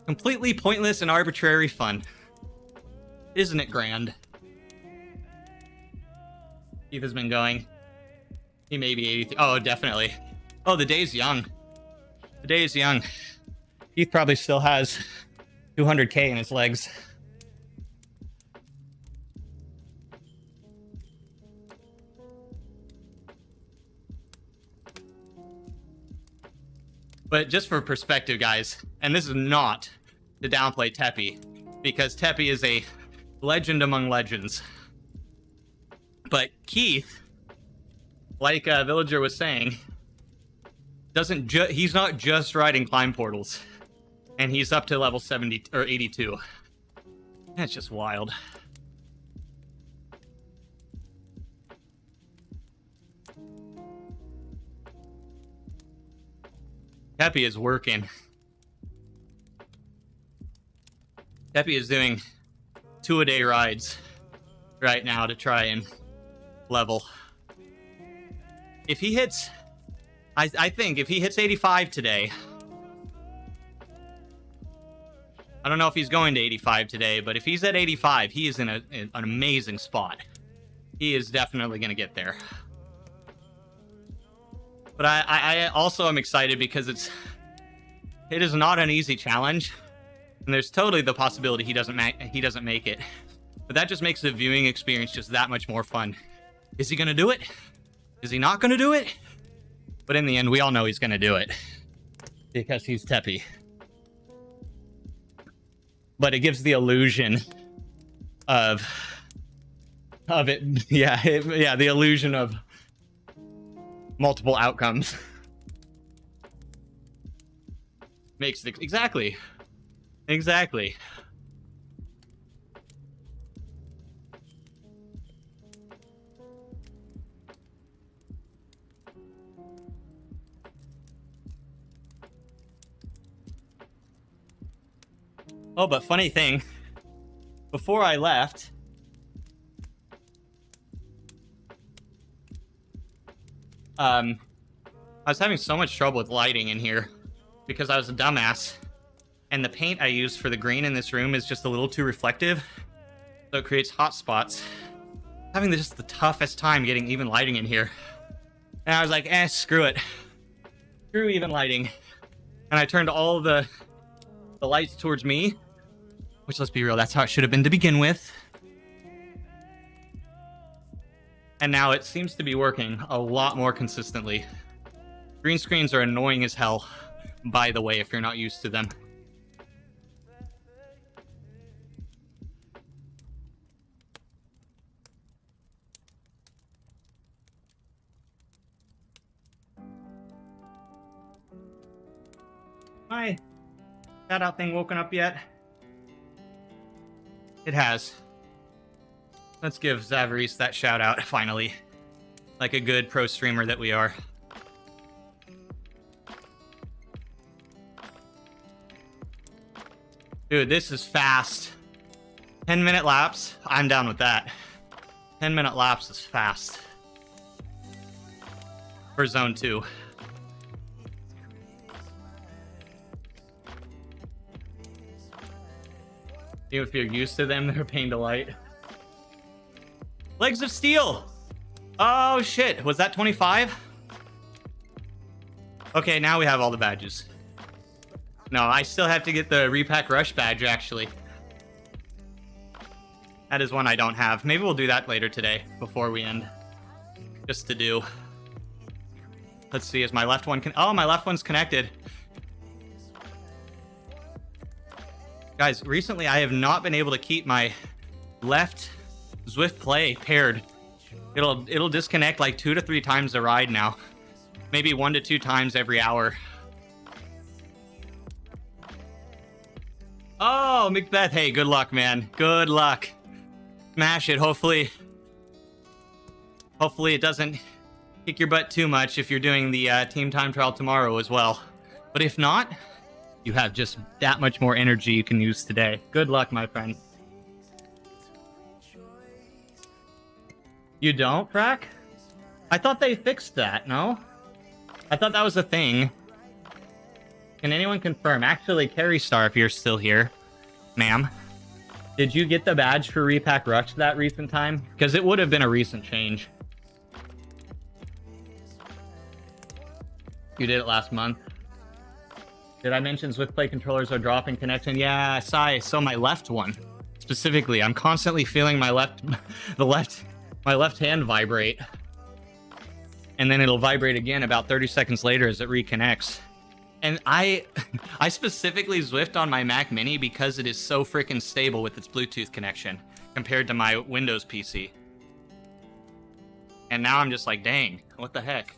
Completely pointless and arbitrary fun. Isn't it grand? Keith has been going. He may be 83. Oh, definitely. Oh, the day's young. The day is young. Keith probably still has 200K in his legs. But just for perspective, guys, and this is not to downplay Teppy, because Teppy is a legend among legends. But Keith, like Villager was saying, he's not just riding climb portals, and he's up to level 70 or 82. That's just wild. Teppy is working. Teppy is doing 2-a-day rides right now to try and level. If he hits, I think if he hits 85 today, I don't know if he's going to 85 today, but if he's at 85, he is in an amazing spot. He is definitely going to get there. But I also am excited because it is not an easy challenge, and there's totally the possibility he doesn't make it. But that just makes the viewing experience just that much more fun. Is he going to do it? Is he not going to do it? But in the end, we all know he's going to do it because he's Teppy. But it gives the illusion of it. Yeah, the illusion of multiple outcomes. Makes it exactly. Oh, but funny thing, before I left, I was having so much trouble with lighting in here because I was a dumbass, and the paint I used for the green in this room is just a little too reflective, so it creates hot spots. Having just the toughest time getting even lighting in here, and I was like, screw it, screw even lighting, and I turned all the lights towards me, which, let's be real, that's how it should have been to begin with. And now it seems to be working a lot more consistently. Green screens are annoying as hell, by the way, if you're not used to them. My shout out thing woken up yet? It has. Let's give Zavarice that shout out, finally. Like a good pro streamer that we are. Dude, this is fast. 10-minute laps, I'm down with that. 10-minute laps is fast. For zone 2. Even if you're used to them, they're a pain to light. Legs of Steel! Oh shit, was that 25? Okay, now we have all the badges. No, I still have to get the Repack Rush badge, actually. That is one I don't have. Maybe we'll do that later today, before we end. Just to do. Let's see, is my left one... Oh, my left one's connected. Guys, recently I have not been able to keep my left Zwift Play paired. It'll disconnect like 2 to 3 times a ride now. Maybe 1 to 2 times every hour. Oh, Macbeth, hey, good luck, man. Good luck. Smash it, hopefully it doesn't kick your butt too much if you're doing the team time trial tomorrow as well. But if not, you have just that much more energy you can use today. Good luck, my friend. You don't, Frack? I thought they fixed that, no? I thought that was a thing. Can anyone confirm? Actually, Carrie Star, if you're still here, ma'am, did you get the badge for Repack Rush that recent time? Because it would have been a recent change. You did it last month. Did I mention Zwift Play controllers are dropping connection? Yeah, I saw my left one. Specifically, I'm constantly feeling my left hand vibrate. And then it'll vibrate again about 30 seconds later as it reconnects. And I specifically Zwift on my Mac Mini because it is so freaking stable with its Bluetooth connection compared to my Windows PC. And now I'm just like, dang, what the heck?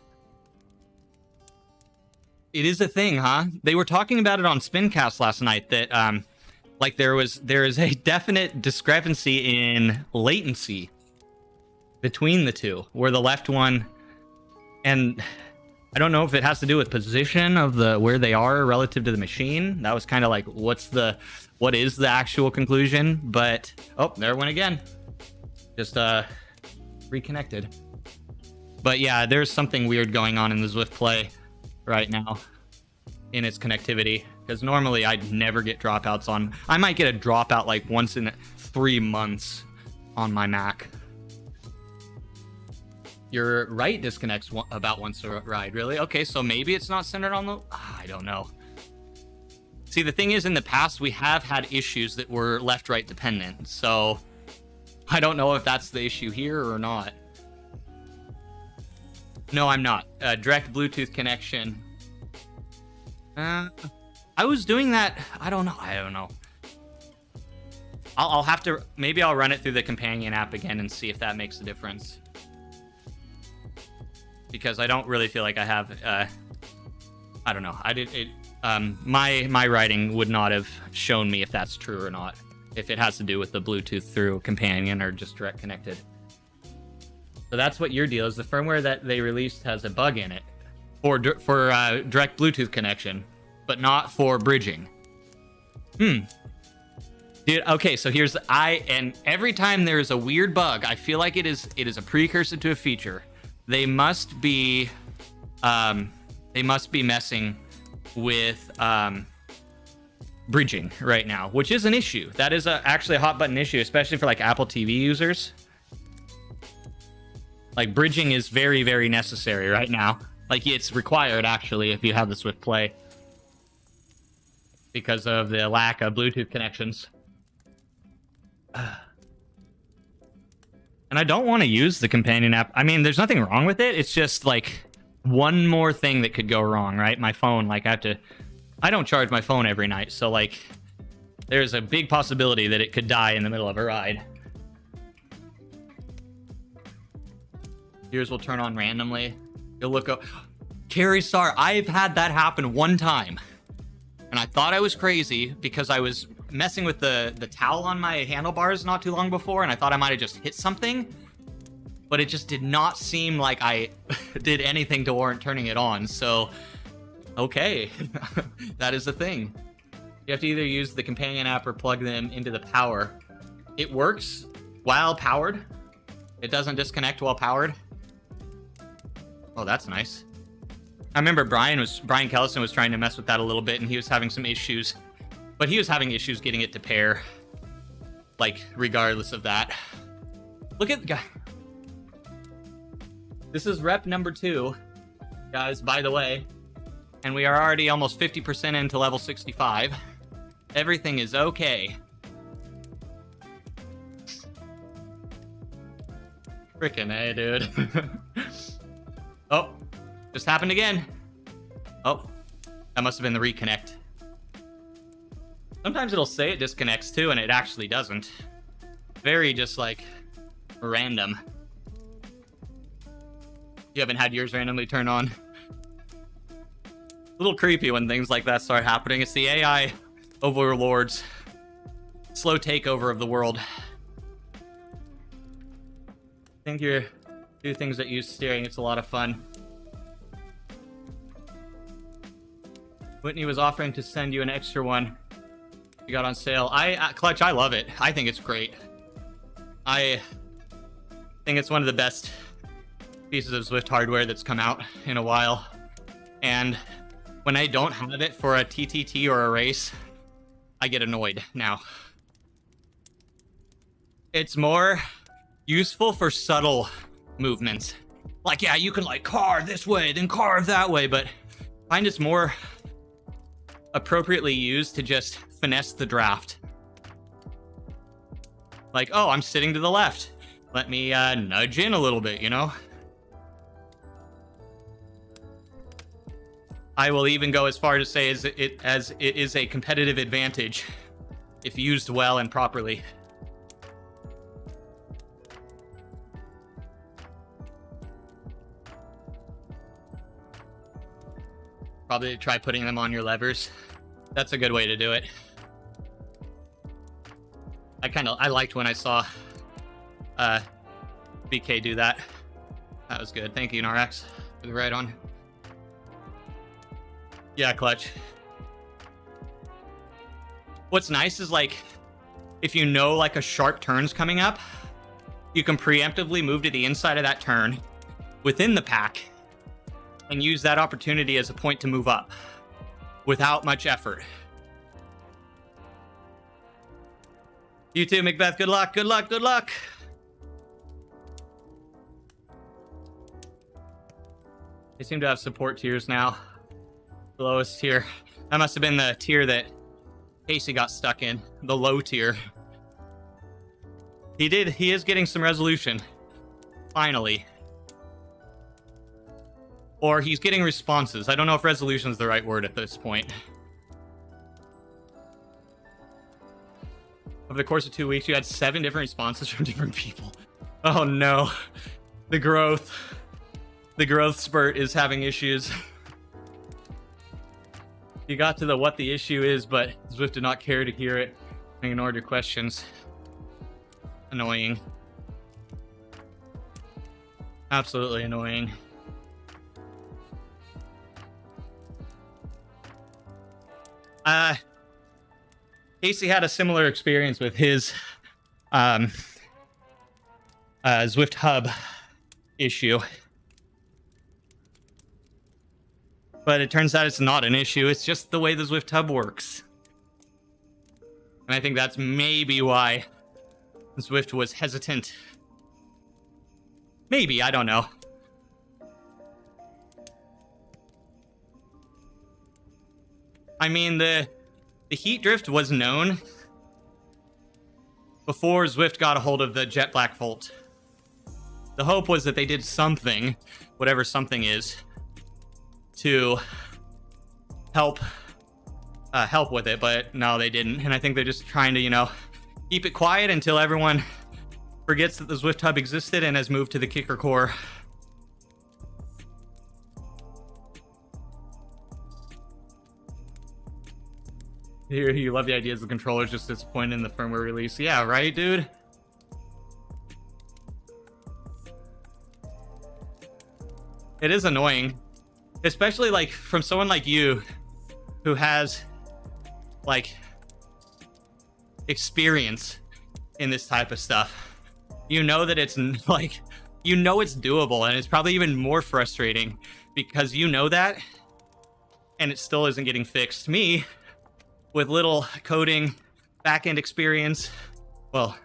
It is a thing, huh? They were talking about it on Spincast last night that like there is a definite discrepancy in latency between the two, where the left one, and I don't know if it has to do with position of the where they are relative to the machine. That was kind of like, what is the actual conclusion? But oh, there it went again. Just reconnected. But yeah, there's something weird going on in the Zwift Play right now in its connectivity, because normally I'd never get dropouts on. I might get a dropout like once in 3 months on my Mac. Your right disconnects about once a ride. Really? Okay, so maybe it's not centered on the... I don't know. See, the thing is, in the past, we have had issues that were left-right dependent. So I don't know if that's the issue here or not. No, I'm not. Direct Bluetooth connection. I was doing that. I don't know. I'll have to... Maybe I'll run it through the companion app again and see if that makes a difference. Because I don't really feel like I have... I don't know. My writing would not have shown me if that's true or not. If it has to do with the Bluetooth through companion or just direct connected. So that's what your deal is. The firmware that they released has a bug in it for direct Bluetooth connection, but not for bridging. Dude, okay, so here's and every time there's a weird bug, I feel like it is a precursor to a feature. They must be messing with bridging right now, which is an issue. That is actually a hot button issue, especially for like Apple TV users. Like, bridging is very, very necessary right now. Like, it's required, actually, if you have the Zwift Play, because of the lack of Bluetooth connections. And I don't want to use the companion app. I mean, there's nothing wrong with it. It's just, like, one more thing that could go wrong, right? My phone, like, I don't charge my phone every night, so, like, there's a big possibility that it could die in the middle of a ride. Yours will turn on randomly. You'll look up. Carrie Star, I've had that happen one time. And I thought I was crazy because I was messing with the towel on my handlebars not too long before, and I thought I might have just hit something. But it just did not seem like I did anything to warrant turning it on. So, okay. That is the thing. You have to either use the companion app or plug them into the power. It works while powered. It doesn't disconnect while powered. Oh, that's nice. I remember Brian Kellison was trying to mess with that a little bit, and he was having some issues. But he was having issues getting it to pair. Like, regardless of that. Look at the guy. This is rep number 2, guys, by the way. And we are already almost 50% into level 65. Everything is okay. Frickin' A, dude. Oh, just happened again. Oh, that must have been the reconnect. Sometimes it'll say it disconnects too, and it actually doesn't. Very just like random. You haven't had yours randomly turn on. A little creepy when things like that start happening. It's the AI overlords. Slow takeover of the world. I think you're do things that use steering. It's a lot of fun. Whitney was offering to send you an extra one. You got on sale. Clutch, I love it. I think it's great. I think it's one of the best pieces of Zwift hardware that's come out in a while. And when I don't have it for a TTT or a race, I get annoyed now. It's more useful for subtle movements. Like, yeah, you can like carve this way, then carve that way, but I find it's more appropriately used to just finesse the draft. Like, oh, I'm sitting to the left. Let me nudge in a little bit, you know? I will even go as far to say as it is a competitive advantage if used well and properly. Probably try putting them on your levers. That's a good way to do it. I liked when I saw BK do that. That was good. Thank you, Narex, for the ride on. Yeah, clutch. What's nice is like, if you know like a sharp turn's coming up, you can preemptively move to the inside of that turn within the pack and use that opportunity as a point to move up without much effort. You too, Macbeth. Good luck, good luck, good luck. They seem to have support tiers now. The lowest tier. That must have been the tier that Casey got stuck in. The low tier. He is getting some resolution. Finally. Or he's getting responses. I don't know if resolution is the right word at this point. Over the course of 2 weeks, you had 7 different responses from different people. Oh no. The growth spurt is having issues. You got to the what the issue is, but Zwift did not care to hear it and ignored your questions. Annoying. Absolutely annoying. Casey had a similar experience with his Zwift hub issue. But it turns out it's not an issue. It's just the way the Zwift hub works. And I think that's maybe why Zwift was hesitant. Maybe, I don't know. I mean, the heat drift was known before Zwift got a hold of the Jet Black Volt. The hope was that they did something, whatever something is, to help with it, but no, they didn't. And I think they're just trying to, you know, keep it quiet until everyone forgets that the Zwift hub existed and has moved to the kicker core. You love the ideas of the controllers, just disappointed in the firmware release. Yeah, right, dude? It is annoying. Especially, like, from someone like you, who has, like, experience in this type of stuff. You know that it's, like, you know it's doable, and it's probably even more frustrating because you know that, and it still isn't getting fixed. Me, with little coding, back-end experience, well,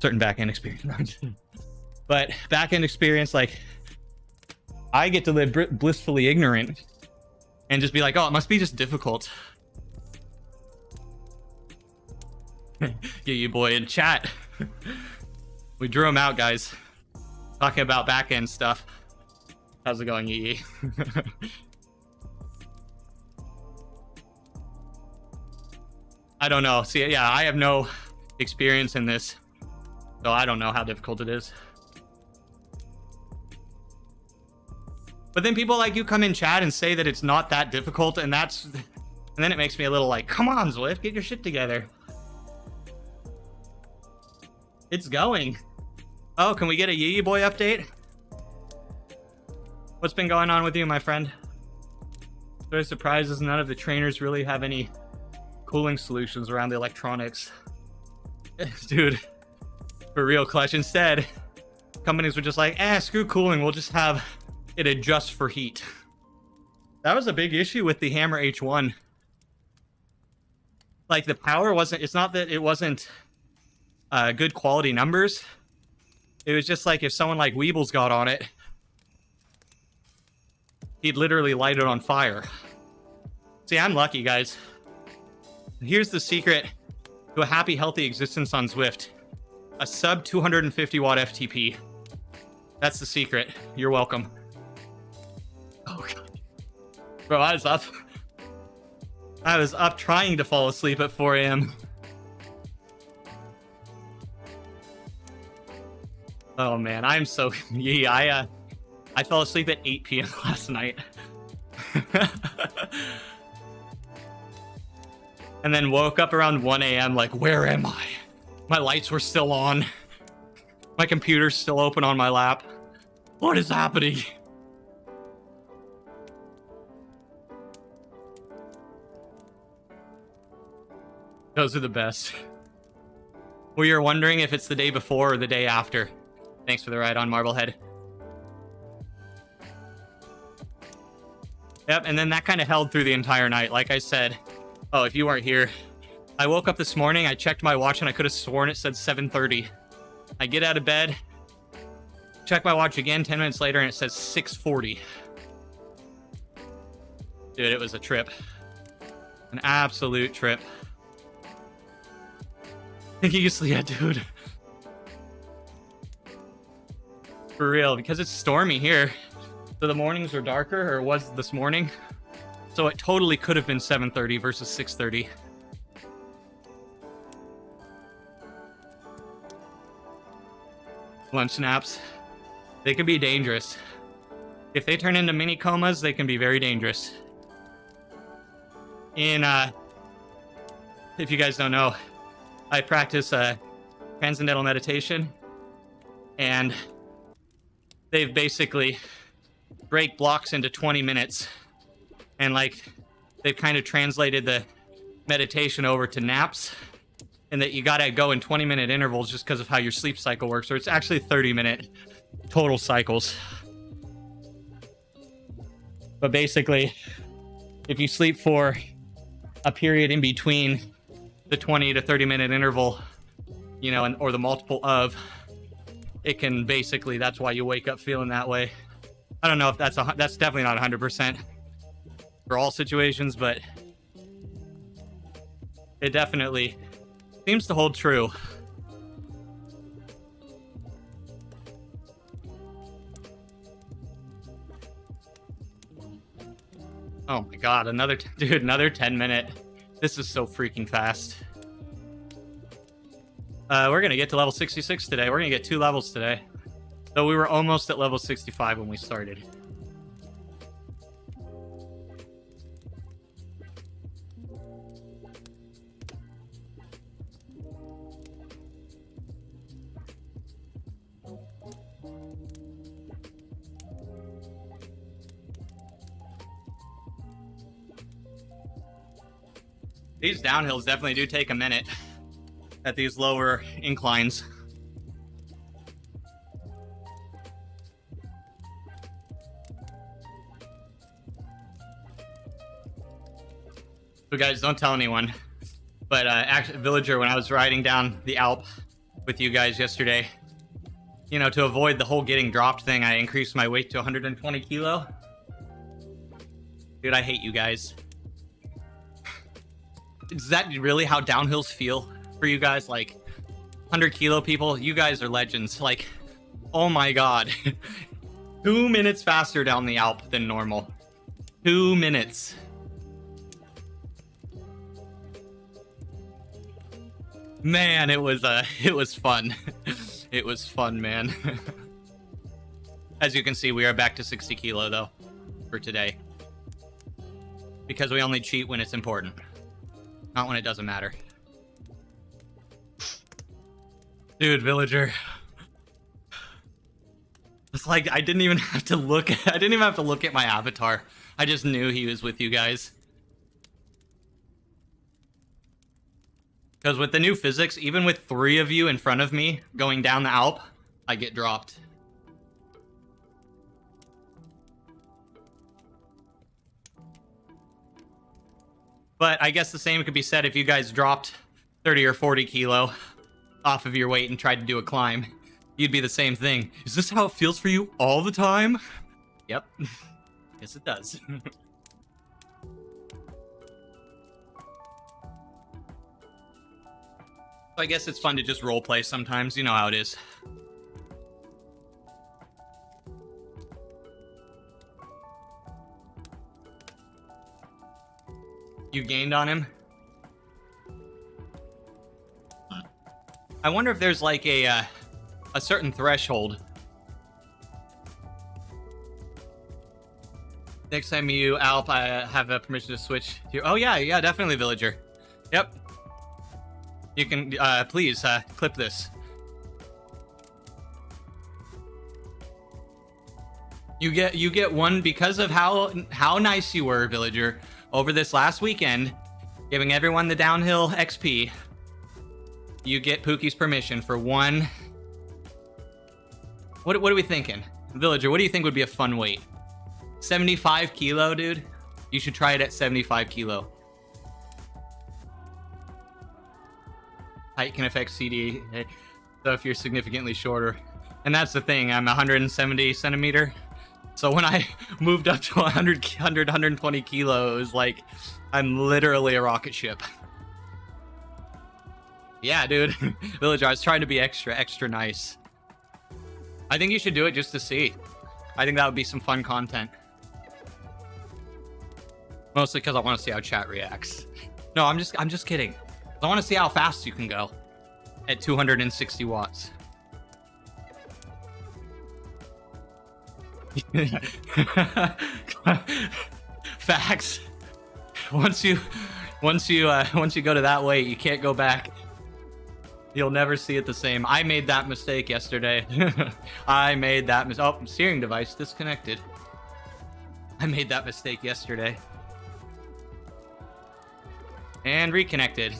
certain back-end experience, but back-end experience, like, I get to live blissfully ignorant and just be like, oh, it must be just difficult. Yeah, you boy in chat. We drew him out, guys. Talking about back-end stuff. How's it going, Yee? I don't know. See, yeah, I have no experience in this, so I don't know how difficult it is. But then people like you come in chat and say that it's not that difficult, and then it makes me a little like, come on, Zwift, get your shit together. It's going. Oh, can we get a Yee Boy update? What's been going on with you, my friend? Very surprised as none of the trainers really have any cooling solutions around the electronics. Dude, for real, clutch. Instead, companies were just like, screw cooling, we'll just have it adjust for heat. That was a big issue with the Hammer H1. Like, the power wasn't, it's not that it wasn't good quality numbers. It was just like if someone like Weebles got on it, he'd literally light it on fire. See, I'm lucky, guys. Here's the secret to a happy, healthy existence on Zwift. A sub 250 watt FTP. That's the secret. You're welcome. Oh, God. Bro, I was up trying to fall asleep at 4 a.m. Oh, man, I'm so... Yeah, I fell asleep at 8 p.m. last night. And then woke up around 1 a.m. like, where am I? My lights were still on. My computer's still open on my lap. What is happening? Those are the best. We are wondering if it's the day before or the day after. Thanks for the ride on Marblehead. Yep, and then that kind of held through the entire night. Like I said, oh, if you weren't here, I woke up this morning, I checked my watch, and I could have sworn it said 7:30. I get out of bed, check my watch again 10 minutes later, and it says 6:40. Dude, it was a trip. An absolute trip. Yeah, dude. For real, because it's stormy here. So the mornings are darker, or was this morning. So it totally could have been 7:30 versus 6:30. Lunch naps. They can be dangerous. If they turn into mini comas, they can be very dangerous. If you guys don't know, I practice transcendental meditation, and they've basically break blocks into 20 minutes, and like they've kind of translated the meditation over to naps, and that you gotta go in 20-minute intervals just because of how your sleep cycle works, or it's actually 30-minute total cycles. But basically, if you sleep for a period in between the 20 to 30-minute interval, you know, or the multiple of, it can basically, that's why you wake up feeling that way. I don't know if that's definitely not 100% for all situations, but it definitely seems to hold true. Oh my god, another 10-minute. This is so freaking fast. We're gonna get to level 66 today. We're gonna get 2 levels today. So we were almost at level 65 when we started. These downhills definitely do take a minute at these lower inclines. So guys, don't tell anyone, but actually, Villager, when I was riding down the Alp with you guys yesterday, you know, to avoid the whole getting dropped thing, I increased my weight to 120 kilo. Dude, I hate you guys. Is that really how downhills feel for you guys? Like 100 kilo people, you guys are legends. Like, oh my god. 2 minutes faster down the Alp than normal. 2 minutes. Man, it was fun. It was fun, man. As you can see, we are back to 60 kilo though for today, because we only cheat when it's important, not when it doesn't matter. Dude, Villager. It's like I didn't even have to look at my avatar. I just knew he was with you guys. Because with the new physics, even with 3 of you in front of me going down the Alp, I get dropped. But I guess the same could be said if you guys dropped 30 or 40 kilo off of your weight and tried to do a climb. You'd be the same thing. Is this how it feels for you all the time? Yep. Yes, it does. I guess it's fun to just roleplay sometimes. You know how it is. You gained on him? I wonder if there's like a certain threshold. Next time you Alp, I have permission to switch to. Oh yeah, definitely, Villager. Yep. You can please clip this. You get one because of how nice you were, Villager, over this last weekend. Giving everyone the downhill XP. You get Pookie's permission for one. What are we thinking? Villager, what do you think would be a fun weight? 75 kilo, dude? You should try it at 75 kilo. Height can affect CD, so if you're significantly shorter. And that's the thing, I'm 170 centimeter. So when I moved up to 120 kilo, it was like, I'm literally a rocket ship. Yeah, dude. Villager, I was trying to be extra nice. I think you should do it just to see. I think that would be some fun content. Mostly because I want to see how chat reacts. No, I'm just kidding. I want to see how fast you can go at 260 watts. Facts. Once you go to that weight, you can't go back. You'll never see it the same. I made that mistake yesterday. I made that oh, steering device disconnected. I made that mistake yesterday. And reconnected.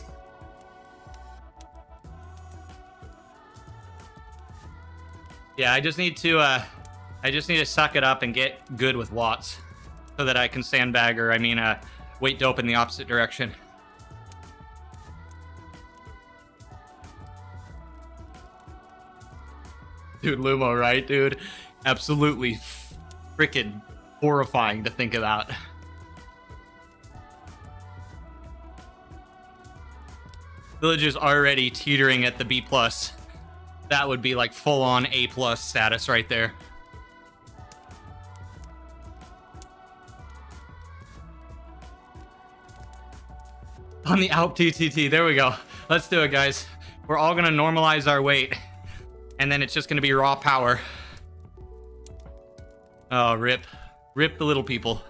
Yeah, I just need to suck it up and get good with watts so that I can sandbag, or weight dope in the opposite direction. Dude, Lumo, right, dude? Absolutely freaking horrifying to think about. Villager's already teetering at the B+. That would be like full-on A+ status right there. On the Alp TTT, there we go. Let's do it, guys. We're all gonna normalize our weight, and then it's just gonna be raw power. Oh, rip the little people.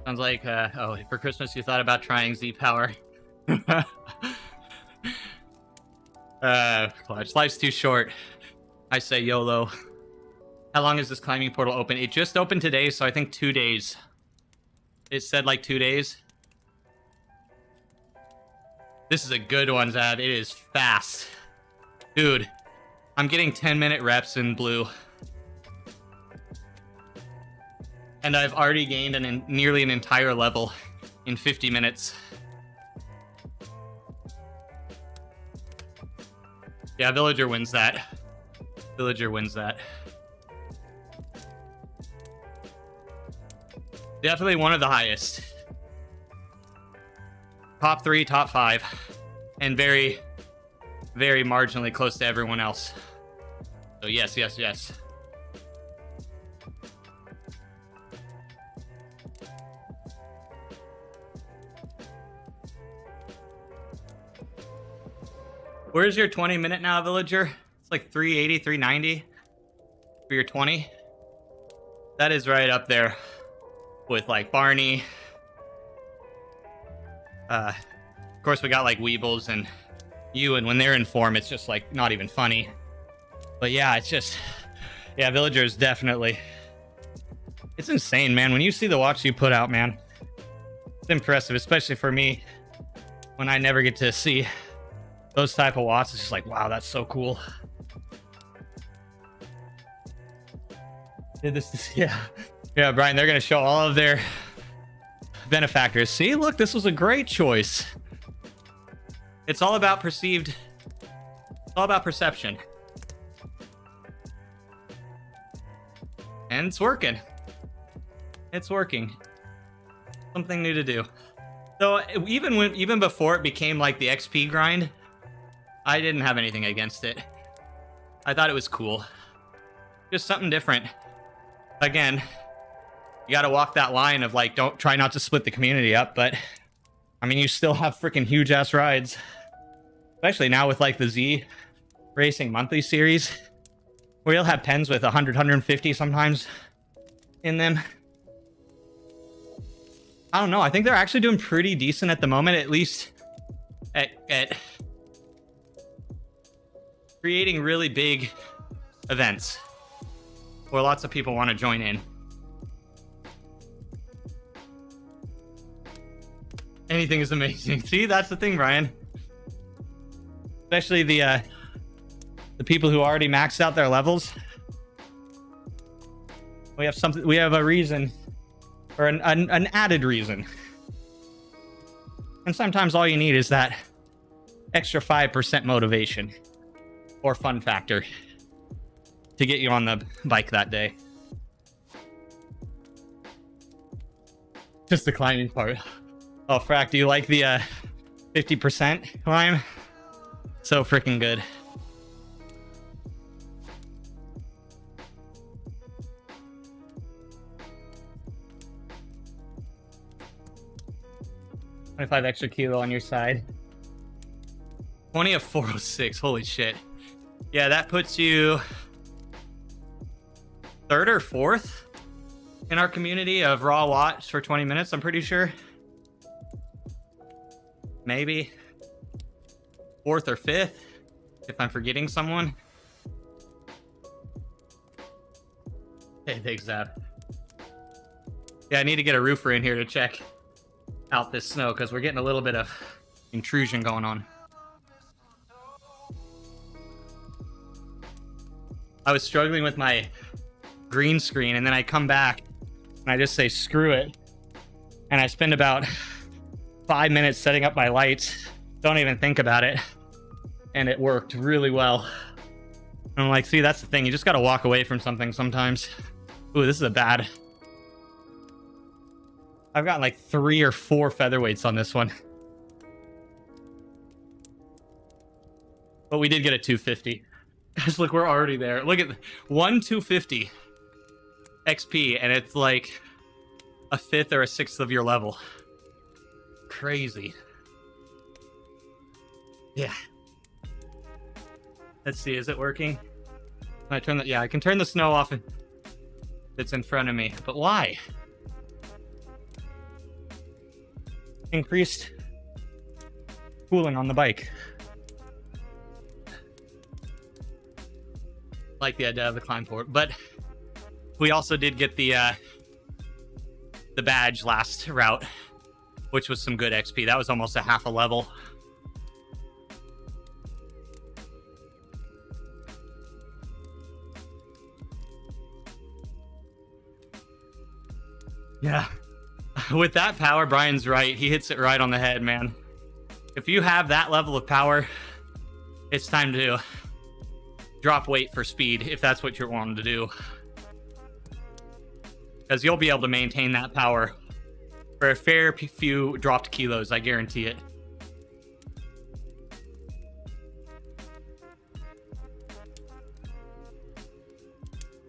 Sounds like, oh, for Christmas you thought about trying Z-Power. Clutch. Life's too short. I say YOLO. How long is this climbing portal open? It just opened today, so I think 2 days. It said like 2 days. This is a good one, Zab. It is fast. Dude, I'm getting 10-minute reps in blue. And I've already gained nearly an entire level in 50 minutes. Yeah, Villager wins that. Villager wins that. Definitely one of the highest. Top 3, top 5. And very, very marginally close to everyone else. So yes, yes, yes. Where's your 20-minute now, Villager? It's like 380, 390 for your 20. That is right up there with like Barney. Of course, we got like Weebles and you, and when they're in form, it's just like not even funny. But yeah, it's just, yeah, Villager is definitely, it's insane, man. When you see the watch you put out, man, it's impressive, especially for me when I never get to see those type of watts. It's just like, wow, that's so cool. Did this, yeah, Brian, they're gonna show all of their benefactors. See, look, this was a great choice. It's all about perceived, it's all about perception. And it's working. It's working. Something new to do. So even before it became like the XP grind, I didn't have anything against it. I thought it was cool. Just something different. Again, you gotta walk that line of like, don't try not to split the community up, but I mean, you still have freaking huge ass rides. Especially now with like the Z Racing monthly series, where you'll have 10s with 100, 150 sometimes in them. I don't know. I think they're actually doing pretty decent at the moment, at least at creating really big events. where lots of people want to join in. Anything is amazing. See, that's the thing, Brian. Especially the people who already maxed out their levels. We have something. We have a reason, or an added reason. And sometimes all you need is that extra 5% motivation or fun factor to get you on the bike that day. Just the climbing part. Oh, frack, do you like the 50% climb? So freaking good. $25 extra kilo on your side. 20 of 406. Holy shit. Yeah, that puts you third or fourth in our community of raw watts for 20 minutes, I'm pretty sure. Maybe fourth or fifth, if I'm forgetting someone. Hey, thanks, Zap. Yeah, I need to get a roofer in here to check out this snow because we're getting a little bit of intrusion going on. I was struggling with my green screen, and then I come back and I just say screw it, and I spend about 5 minutes setting up my lights, don't even think about it, and it worked really well. And I'm like, see, that's the thing, you just got to walk away from something sometimes. Ooh, this is a bad. I've got like 3 or 4 featherweights on this one, but we did get a 250. Just look, we're already there. Look at 250 XP, and it's like a 5th or a 6th of your level. Crazy. Yeah. Let's see, is it working? Can I turn the, yeah, I can turn the snow off if it's in front of me, but why? Increased cooling on the bike. Like the idea of the climb port, but we also did get the badge last route, which was some good XP. That was almost a half a level. Yeah. With that power, Brian's right. He hits it right on the head, man. If you have that level of power, it's time to drop weight for speed, if that's what you're wanting to do. Because you'll be able to maintain that power for a fair few dropped kilos, I guarantee it.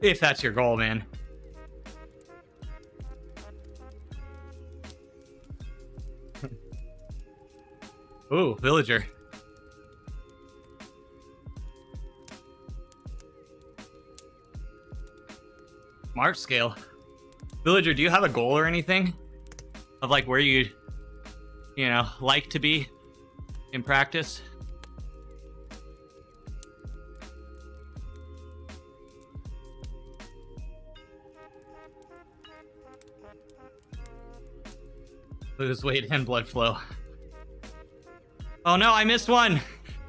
If that's your goal, man. Ooh, villager. Smart scale. Villager, do you have a goal or anything? Of like where you know, like to be in practice? Lose weight and blood flow. Oh no, I missed one.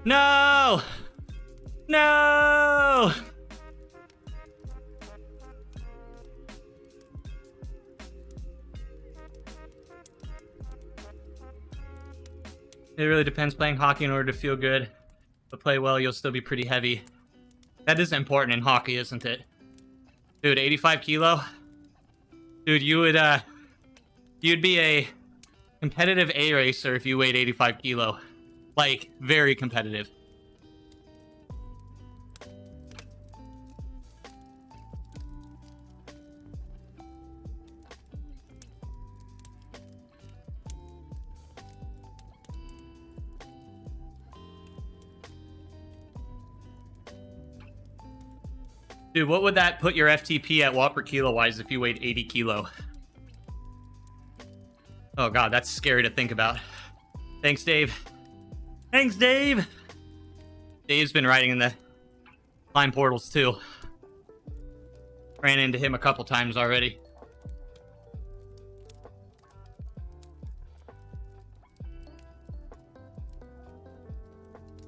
No! No! It really depends. Playing hockey in order to feel good, but play well, you'll still be pretty heavy. That is important in hockey, isn't it? Dude, 85 kilo? Dude, you'd be a competitive A racer if you weighed 85 kilo. Like, very competitive. Dude, what would that put your FTP at watt per kilo wise if you weighed 80 kilo? Oh god, that's scary to think about. Thanks, Dave. Thanks, Dave! Dave's been riding in the climb portals too. Ran into him a couple times already.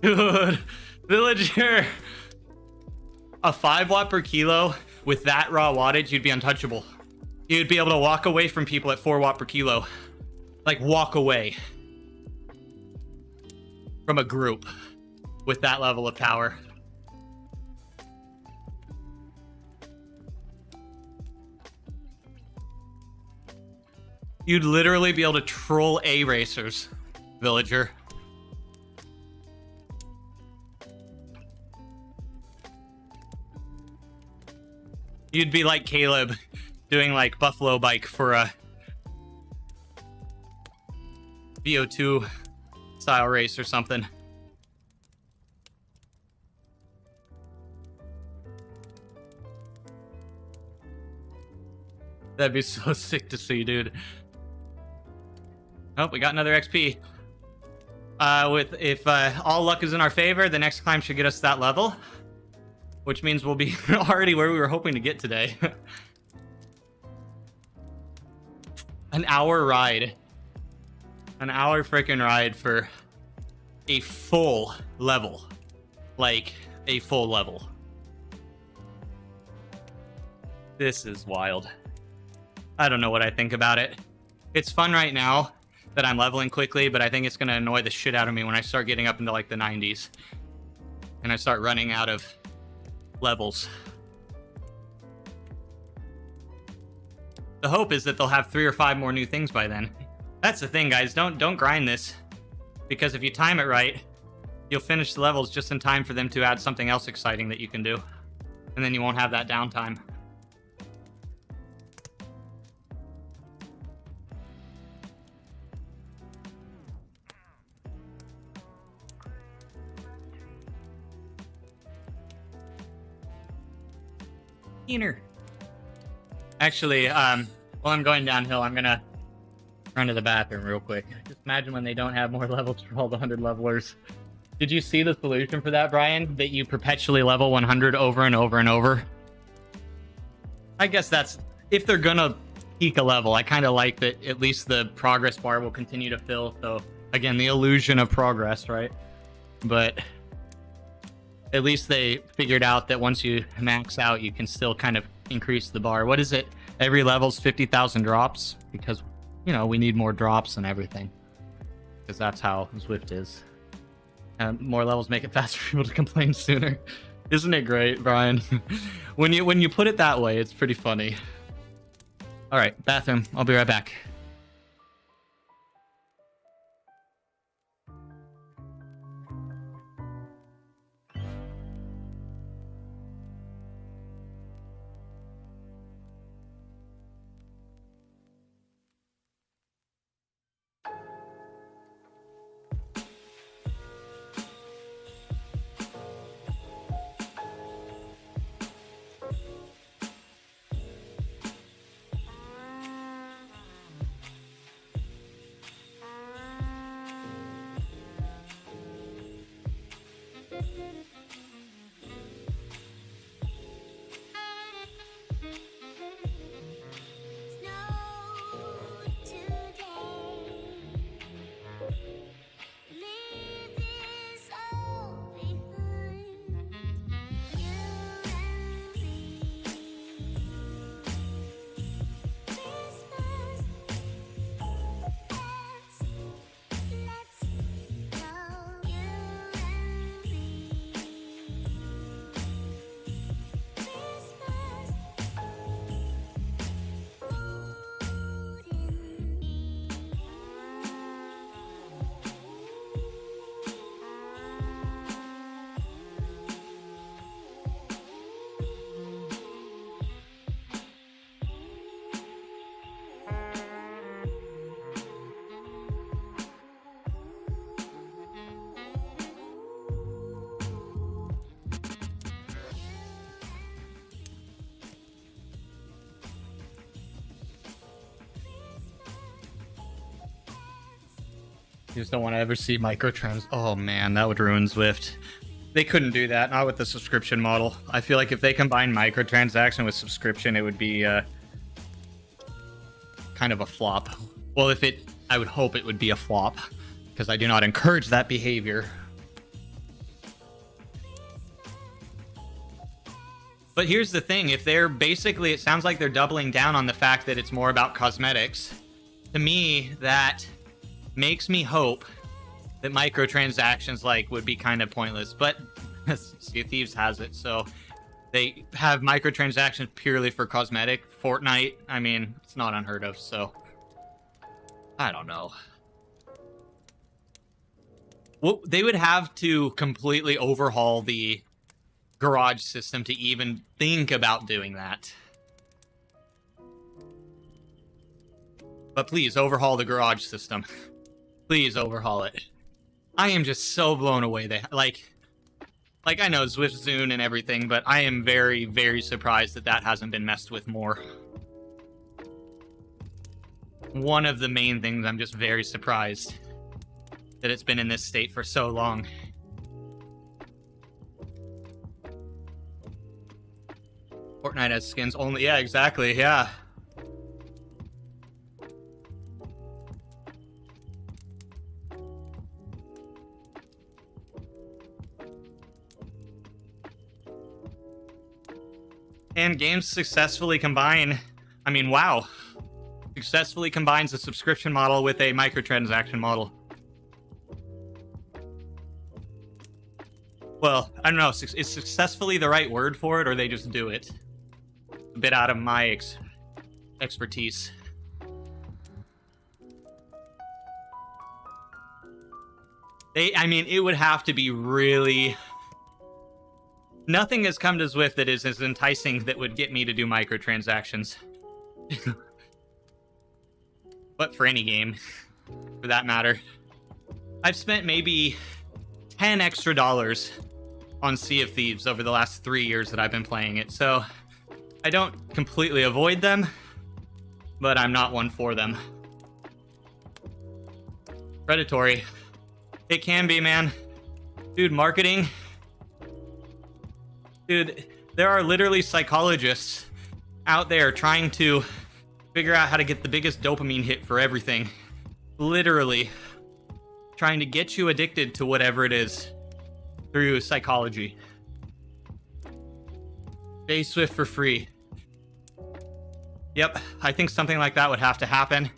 Dude, villager. A 5 watt per kilo with that raw wattage, you'd be untouchable. You'd be able to walk away from people at 4 watt per kilo. Like, walk away from a group with that level of power. You'd literally be able to troll A racers, villager. You'd be like Caleb doing like Buffalo Bike for a VO2 style race or something. That'd be so sick to see, dude. Oh, we got another XP. If all luck is in our favor, the next climb should get us that level, which means we'll be already where we were hoping to get today. An hour ride. An hour freaking ride for a full level. Like, a full level. This is wild. I don't know what I think about it. It's fun right now that I'm leveling quickly, but I think it's going to annoy the shit out of me when I start getting up into like the 90s. And I start running out of levels. The hope is that they'll have 3 or 5 more new things by then. That's the thing, guys. Don't grind this, because if you time it right, you'll finish the levels just in time for them to add something else exciting that you can do, and then you won't have that downtime. Keener. Actually, while I'm going downhill, I'm gonna run to the bathroom real quick. Just imagine when they don't have more levels for all the 100 levelers. Did you see the solution for that, Brian? That you perpetually level 100 over and over and over? I guess that's... if they're gonna peak a level, I kind of like that at least the progress bar will continue to fill. So, again, the illusion of progress, right? But at least they figured out that once you max out, you can still kind of increase the bar. What is it? Every level's 50,000 drops, because, you know, we need more drops and everything, because that's how Zwift is. More levels make it faster for people to complain sooner. Isn't it great, Brian? when you put it that way, it's pretty funny. All right, bathroom. I'll be right back. You just don't want to ever see microtrans. Oh man, that would ruin Zwift. They couldn't do that, not with the subscription model. I feel like if they combine microtransaction with subscription, it would be kind of a flop. Well, I would hope it would be a flop, because I do not encourage that behavior. But here's the thing, if they're basically, it sounds like they're doubling down on the fact that it's more about cosmetics. To me, that makes me hope that microtransactions would be kind of pointless. But Sea of Thieves has it, so they have microtransactions purely for cosmetic. Fortnite, I mean, it's not unheard of, so I don't know. Well, they would have to completely overhaul the garage system to even think about doing that. But please overhaul the garage system. Please overhaul it. I am just so blown away. Like I know Zwift Zune and everything, but I am very, very surprised that hasn't been messed with more. One of the main things, I'm just very surprised that it's been in this state for so long. Fortnite has skins only. Yeah, exactly. Yeah. And games successfully combine. I mean, wow. Successfully combines a subscription model with a microtransaction model. Well, I don't know. Is successfully the right word for it, or they just do it? A bit out of my expertise. I mean, it would have to be really... Nothing has come to Zwift that is as enticing that would get me to do microtransactions. But for any game, for that matter. I've spent maybe $10 extra on Sea of Thieves over the last 3 years that I've been playing it, so I don't completely avoid them, but I'm not one for them. Predatory. It can be, man. Dude, marketing... Dude, there are literally psychologists out there trying to figure out how to get the biggest dopamine hit for everything. Literally trying to get you addicted to whatever it is through psychology. Pay Zwift for free. Yep, I think something like that would have to happen.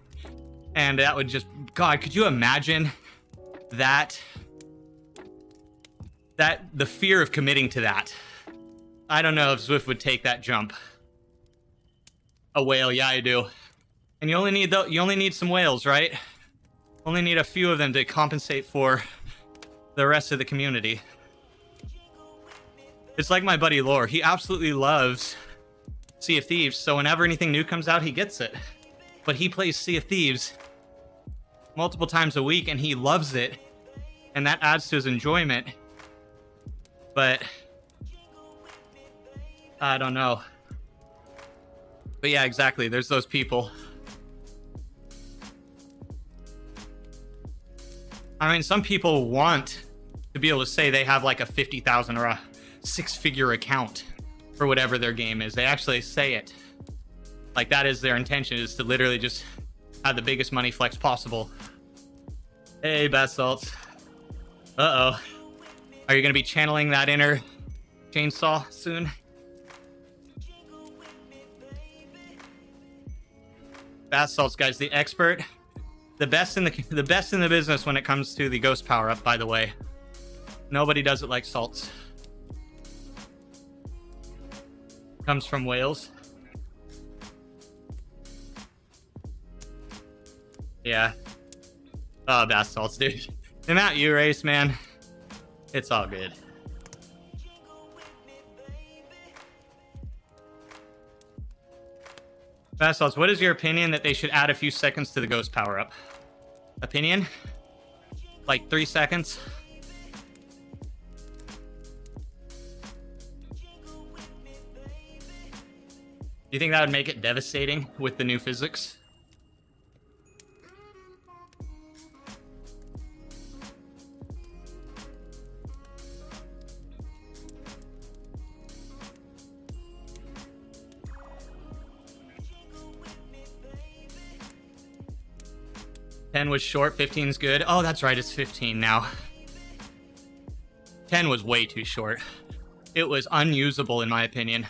And that would just... God, could you imagine that? The fear of committing to that. I don't know if Zwift would take that jump. A whale, yeah, I do. And you only need some whales, right? Only need a few of them to compensate for the rest of the community. It's like my buddy Lore. He absolutely loves Sea of Thieves, so whenever anything new comes out, he gets it. But he plays Sea of Thieves multiple times a week, and he loves it. And that adds to his enjoyment. But... I don't know. But yeah, exactly. There's those people. I mean, some people want to be able to say they have like a 50,000 or a 6-figure account for whatever their game is. They actually say it. Like that is their intention, is to literally just have the biggest money flex possible. Hey, bath salts. Uh-oh. Are you going to be channeling that inner chainsaw soon? Bath salts, guys, the expert, the best in the business when it comes to the ghost power up. By the way, nobody does it like salts. Comes from Wales. Yeah. Oh, bath salts, dude. The amount you race, man. It's all good. Vassal's, what is your opinion that they should add a few seconds to the ghost power up? Opinion? Like 3 seconds? Do you think that would make it devastating with the new physics? 10 was short, 15's good. Oh, that's right, it's 15 now. 10 was way too short. It was unusable in my opinion.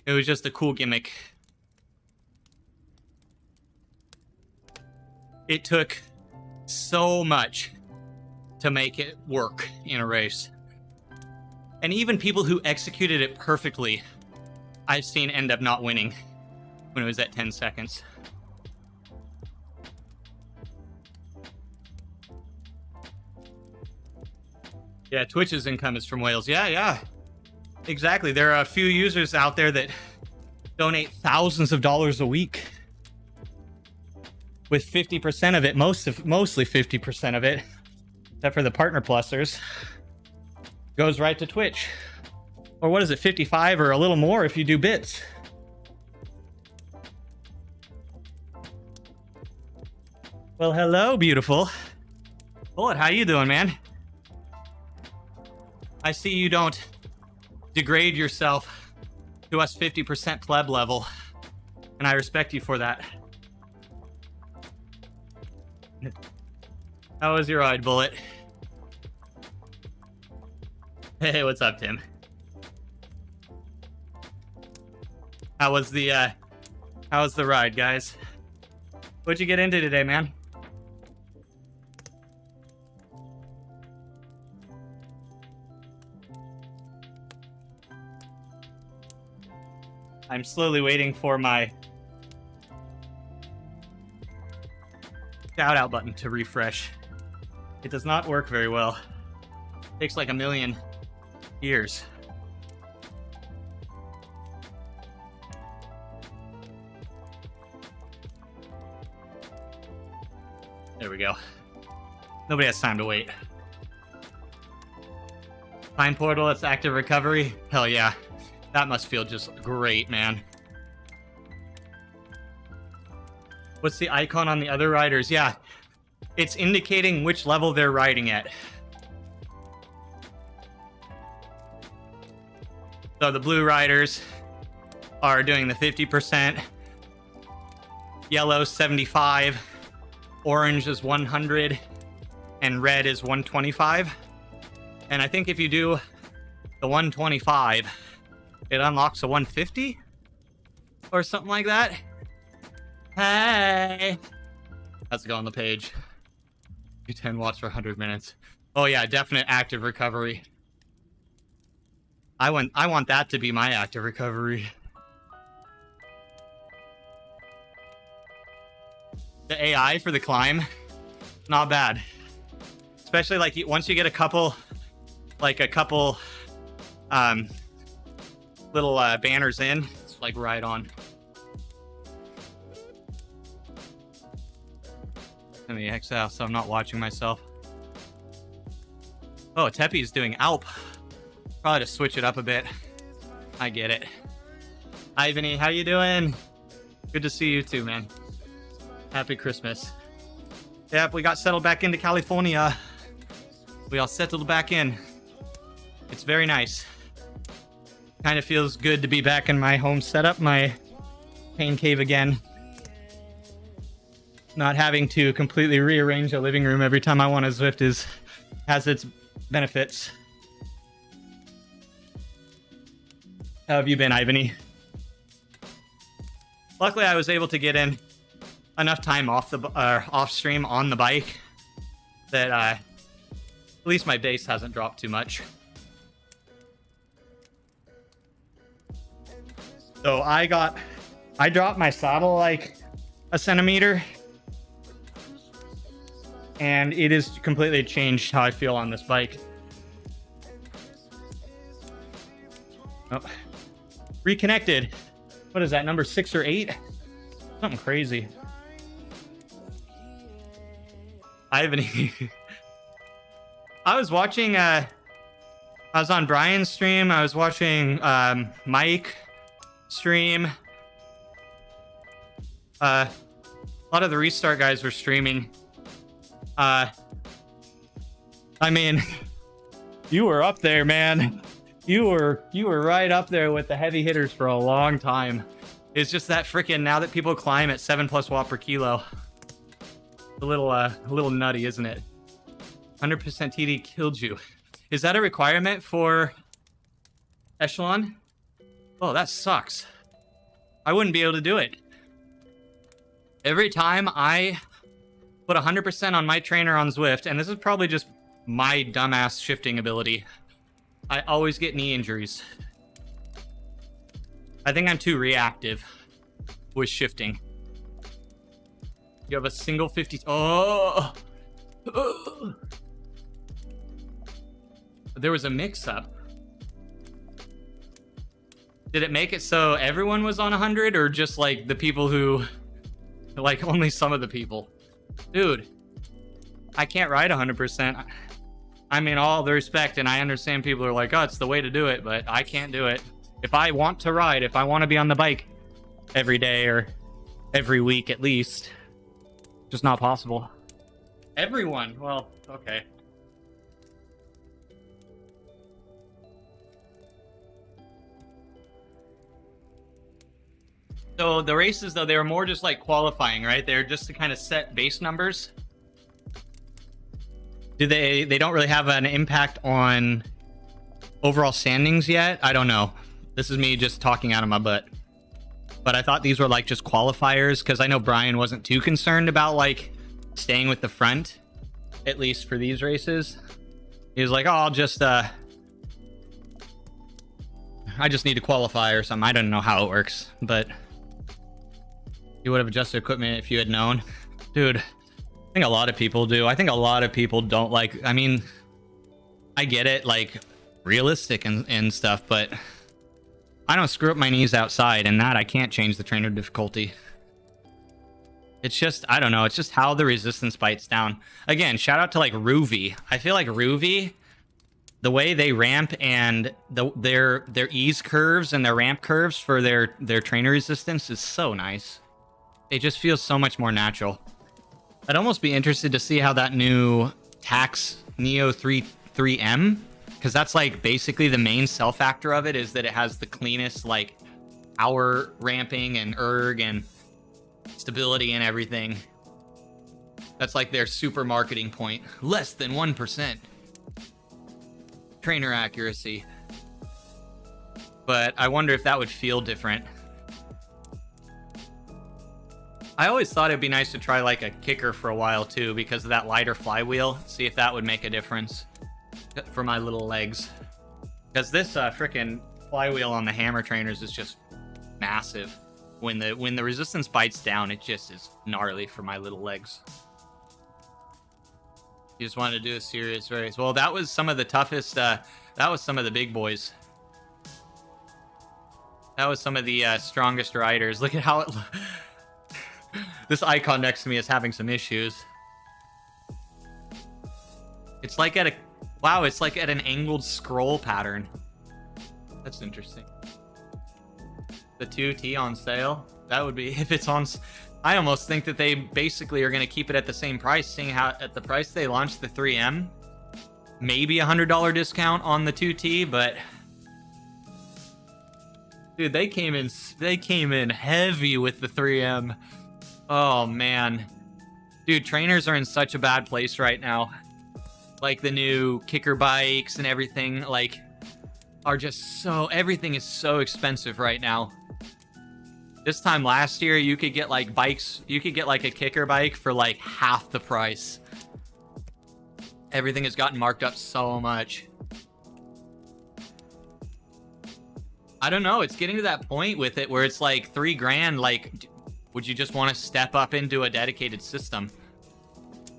It was just a cool gimmick. It took so much to make it work in a race. And even people who executed it perfectly, I've seen end up not winning when it was at 10 seconds. Yeah, Twitch's income is from whales. Yeah. Exactly. There are a few users out there that donate thousands of dollars a week. With 50% of it, mostly 50% of it, except for the partner plusers, goes right to Twitch. Or what is it, 55 or a little more if you do bits. Well, hello, beautiful. Bullet, how you doing, man? I see you don't degrade yourself to us 50% pleb level, and I respect you for that. How was your ride, Bullet? Hey, what's up, Tim? How was the ride, guys? What'd you get into today, man? I'm slowly waiting for my shout out button to refresh. It does not work very well. It takes like a million years. There we go. Nobody has time to wait. Time portal, that's active recovery. Hell yeah. That must feel just great, man. What's the icon on the other riders? Yeah, it's indicating which level they're riding at. So the blue riders are doing the 50%, yellow 75, orange is 100, and red is 125. And I think if you do the 125, it unlocks a 150 or something like that. Hey, how's it go on the page? 10 watts for 100 minutes. Oh yeah, definite active recovery. I want that to be my active recovery. The AI for the climb, not bad. Especially like once you get a couple little banners in, it's like right on. Let me X out so I'm not watching myself. Oh, Tepe's doing Alp. Probably to switch it up a bit. I get it. Ivany, how you doing? Good to see you too, man. Happy Christmas. Yep, we got settled back into California. We all settled back in. It's very nice. Kind of feels good to be back in my home setup, my pain cave again. Not having to completely rearrange a living room every time I want a Zwift has its benefits. How have you been, Ivany? Luckily, I was able to get in enough time off stream on the bike that at least my base hasn't dropped too much. So I dropped my saddle like a centimeter, and it has completely changed how I feel on this bike. Oh. Reconnected. What is that, number 6 or 8? Something crazy. I was watching, I was on Brian's stream. I was watching Mike stream. A lot of the restart guys were streaming. I mean, you were up there, man. You were right up there with the heavy hitters for a long time. It's just that freaking now that people climb at 7+ watt per kilo. a little nutty, isn't it? 100% TD killed you. Is that a requirement for Echelon? Oh, that sucks. I wouldn't be able to do it. Every time I put 100% on my trainer on Zwift, and this is probably just my dumbass shifting ability, I always get knee injuries. I think I'm too reactive with shifting. You have a single 50. Oh! There was a mix-up. Did it make it so everyone was on 100, or just like the people who, like only some of the people? Dude, I can't ride 100%. I mean, all the respect, and I understand people are like, oh, it's the way to do it, but I can't do it. If I want to ride, if I want to be on the bike every day or every week at least, just not possible. Everyone, well, okay. So the races, though, they were more just like qualifying, right? They're just to kind of set base numbers. Do they don't really have an impact on overall standings yet? I don't know. This is me just talking out of my butt. But I thought these were like just qualifiers, because I know Brian wasn't too concerned about like staying with the front, at least for these races. He was like, oh, I just need to qualify or something. I don't know how it works, but you would have adjusted equipment if you had known. Dude, I think a lot of people do. I think a lot of people don't like, I mean, I get it, like realistic and stuff, but I don't screw up my knees outside, and that I can't change the trainer difficulty. It's just, I don't know, it's just how the resistance bites down. Again, shout out to like Ruvi. I feel like Ruvi, the way they ramp and their ease curves and their ramp curves for their trainer resistance is so nice. It just feels so much more natural. I'd almost be interested to see how that new Tax Neo 3M, because that's like basically the main sell factor of it, is that it has the cleanest like power ramping and erg and stability and everything. That's like their super marketing point. Less than 1% trainer accuracy. But I wonder if that would feel different. I always thought it'd be nice to try like a kicker for a while too, because of that lighter flywheel. See if that would make a difference for my little legs. Because this freaking flywheel on the hammer trainers is just massive. When the resistance bites down, it just is gnarly for my little legs. You just wanted to do a serious race. Well, that was some of the toughest. That was some of the big boys. That was some of the strongest riders. Look at how it. This icon next to me is having some issues. It's like at a... Wow, it's like at an angled scroll pattern. That's interesting. The 2T on sale? That would be... If it's on... I almost think that they basically are going to keep it at the same price, seeing how at the price they launched the 3M. Maybe $100 discount on the 2T, but... Dude, they came in heavy with the 3M. Oh, man. Dude, trainers are in such a bad place right now. Like, the new kicker bikes and everything, like, are just so... Everything is so expensive right now. This time last year, you could get, like, bikes... You could get, like, a kicker bike for, like, half the price. Everything has gotten marked up so much. I don't know. It's getting to that point with it where it's, like, $3,000, like... Would you just want to step up into a dedicated system?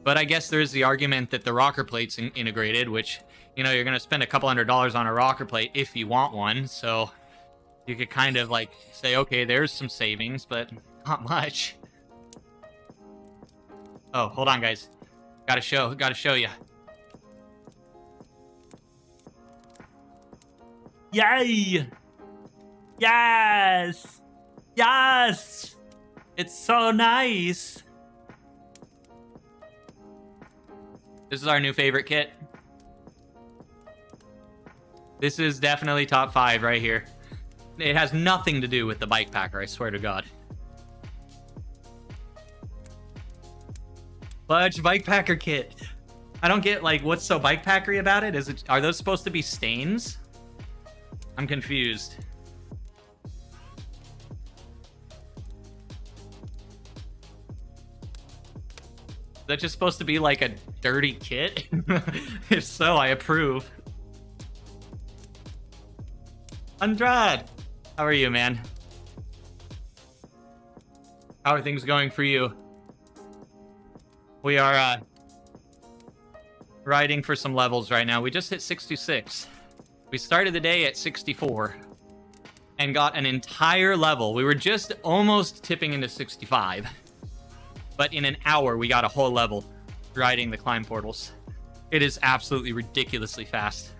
But I guess there's the argument that the rocker plate's integrated, which, you know, you're going to spend a couple $100s on a rocker plate if you want one. So you could kind of like say, okay, there's some savings, but not much. Oh, hold on, guys. Gotta show you. Yay! Yes! Yes! It's so nice. This is our new favorite kit. This is definitely top 5 right here. It has nothing to do with the bike packer, I swear to God. Fudge bike packer kit. I don't get, like, what's so bike packery about it? Are those supposed to be stains? I'm confused. Is that just supposed to be like a dirty kit? If so, I approve. Andrade, how are you, man? How are things going for you? We are riding for some levels right now. We just hit 66. We started the day at 64 and got an entire level. We were just almost tipping into 65. But in an hour, we got a whole level riding the climb portals. It is absolutely ridiculously fast.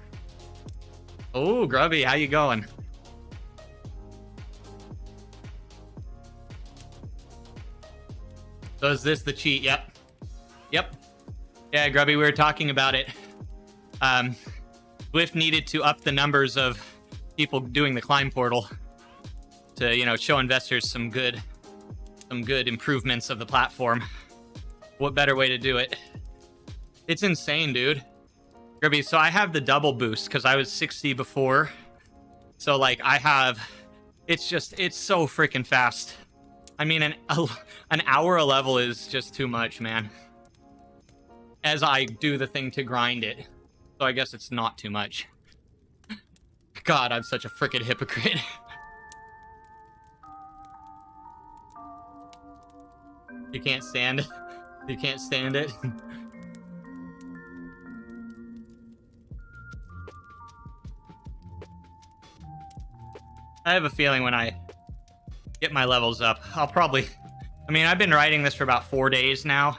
Oh, Grubby, how you going? So is this the cheat? Yep. Yep. Yeah, Grubby, we were talking about it. Zwift needed to up the numbers of people doing the climb portal to, you know, show investors some good improvements of the platform. What better way to do it? It's insane, dude. Grubby, so I have the double boost because I was 60 before. So, like, it's so freaking fast. I mean, an hour a level is just too much, man. As I do the thing to grind it. So I guess it's not too much. God, I'm such a freaking hypocrite. You can't stand it. You can't stand it. I have a feeling when I get my levels up, I'll probably... I mean, I've been riding this for about 4 days now.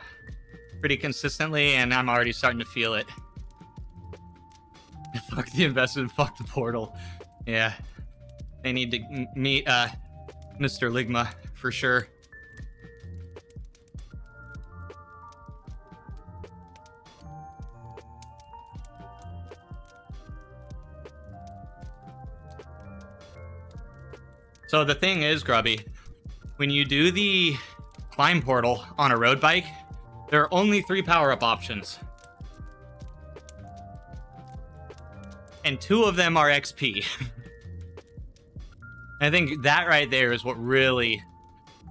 Pretty consistently, and I'm already starting to feel it. Fuck the investment, fuck the portal. Yeah. They need to meet Mr. Ligma, for sure. So the thing is, Grubby, when you do the climb portal on a road bike, there are only 3 power-up options. And 2 of them are XP. I think that right there is what really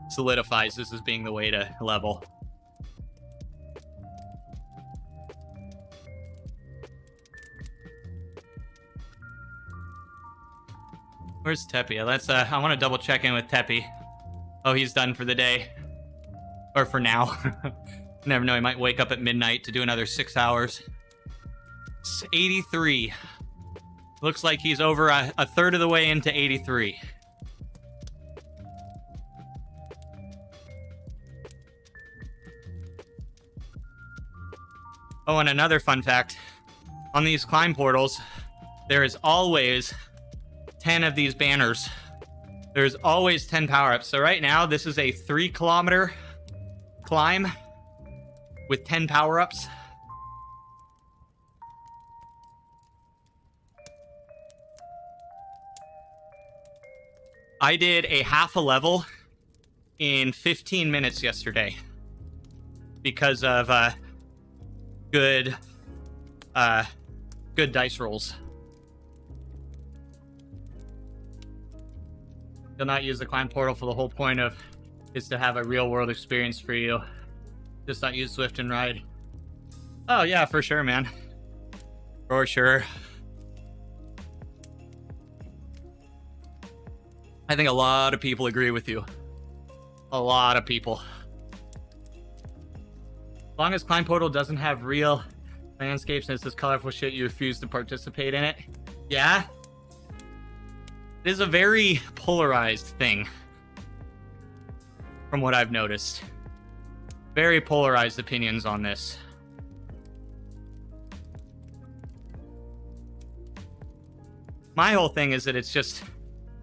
solidifies this as being the way to level. Where's Teppy? I want to double check in with Teppy. Oh, he's done for the day. Or for now. Never know, he might wake up at midnight to do another 6 hours. It's 83. Looks like he's over a third of the way into 83. Oh, and another fun fact. On these climb portals, there is always 10 of these banners. There's always 10 power-ups. So right now, this is a 3-kilometer climb with 10 power-ups. I did a half a level in 15 minutes yesterday because of good dice rolls. You'll not use the climb portal for the whole point of is to have a real world experience for you. Just not use Zwift and ride. Oh yeah, for sure, man. For sure. I think a lot of people agree with you. A lot of people. As long as climb portal doesn't have real landscapes and it's this colorful shit, you refuse to participate in it. Yeah? It is a very polarized thing, from what I've noticed. Very polarized opinions on this. My whole thing is that it's just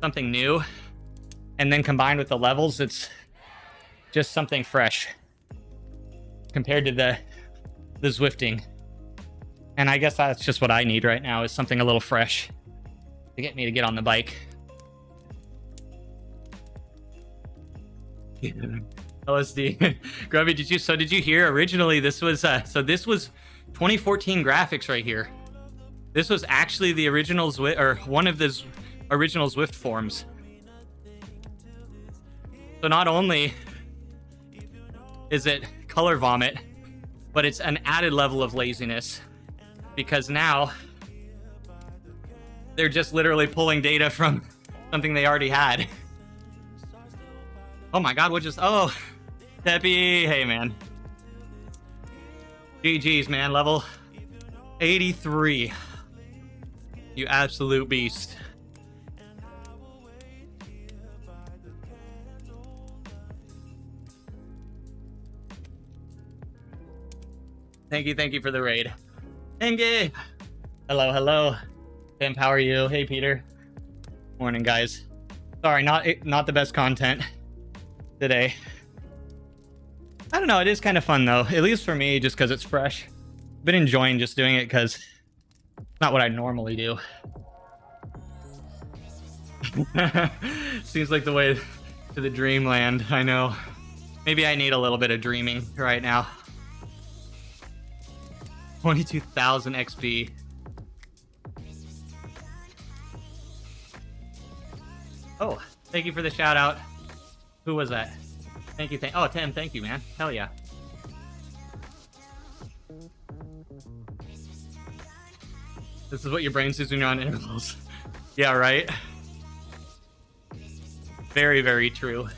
something new, and then combined with the levels, it's just something fresh compared to the Zwifting. And I guess that's just what I need right now, is something a little fresh to get me to get on the bike. LSD. Grubby, did you hear originally this was 2014 graphics right here. This was actually the original Zwift, or one of the original Zwift forms. So not only is it color vomit, but it's an added level of laziness, because now they're just literally pulling data from something they already had. Oh my god, oh, Teppy, hey man. GG's, man, level 83. You absolute beast. Thank you for the raid. Enge! Hello. Pimp, how are you? Hey, Peter. Morning, guys. Sorry, not the best content today. I don't know, it is kind of fun though, at least for me, just because it's fresh. Been enjoying just doing it because it's not what I normally do. Seems like the way to the dreamland. I know. Maybe I need a little bit of dreaming right now. 22,000 XP. Oh, thank you for the shout out. Who was that? Thank you. Oh, Tim, thank you, man. Hell yeah. This is what your brain sees when you're on intervals. Yeah, right? Very, very true.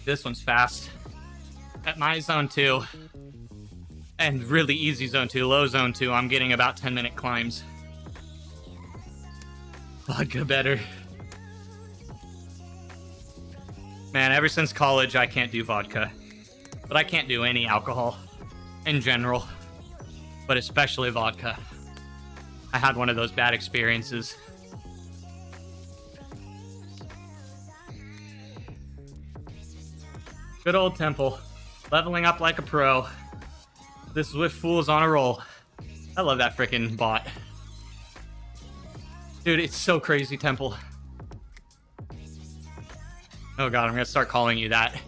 This one's fast. At my zone 2, and really easy zone 2, low zone 2, I'm getting about 10-minute climbs. Vodka better. Man, ever since college, I can't do vodka. But I can't do any alcohol in general, but especially vodka. I had one of those bad experiences. Good old Temple. Leveling up like a pro. This Zwift fool is on a roll. I love that freaking bot. Dude, it's so crazy, Temple. Oh god, I'm gonna start calling you that.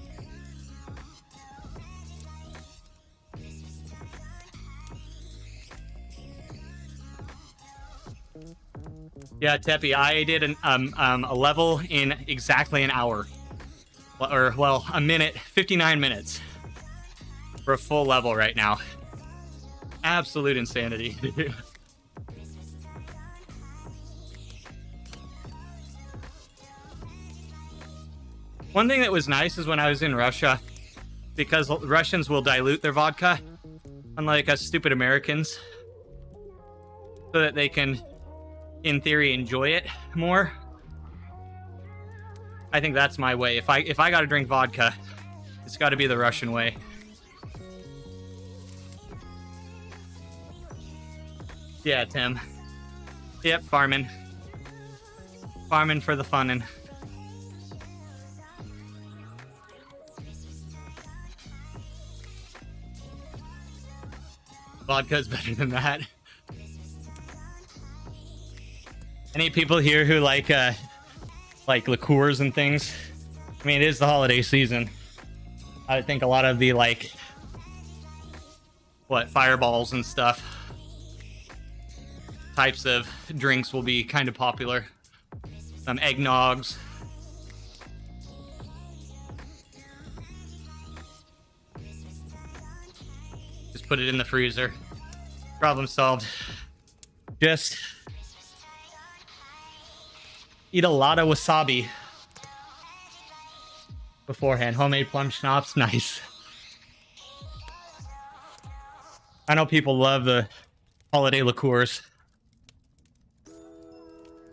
Yeah, Teppy, I did a level in exactly an hour. Or, well, a minute, 59 minutes. For a full level right now. Absolute insanity. One thing that was nice is when I was in Russia, because Russians will dilute their vodka, unlike us stupid Americans, so that they can, in theory, enjoy it more. I think that's my way. If I gotta drink vodka, it's gotta be the Russian way. Yeah, Tim. Yep, farming. Farming for the funnin'. Vodka's better than that. Any people here who like liqueurs and things? I mean, it is the holiday season. I think a lot of the fireballs and stuff types of drinks will be kind of popular. Some eggnogs. Just put it in the freezer. Problem solved. Just eat a lot of wasabi beforehand. Homemade plum schnapps, nice. I know people love the holiday liqueurs.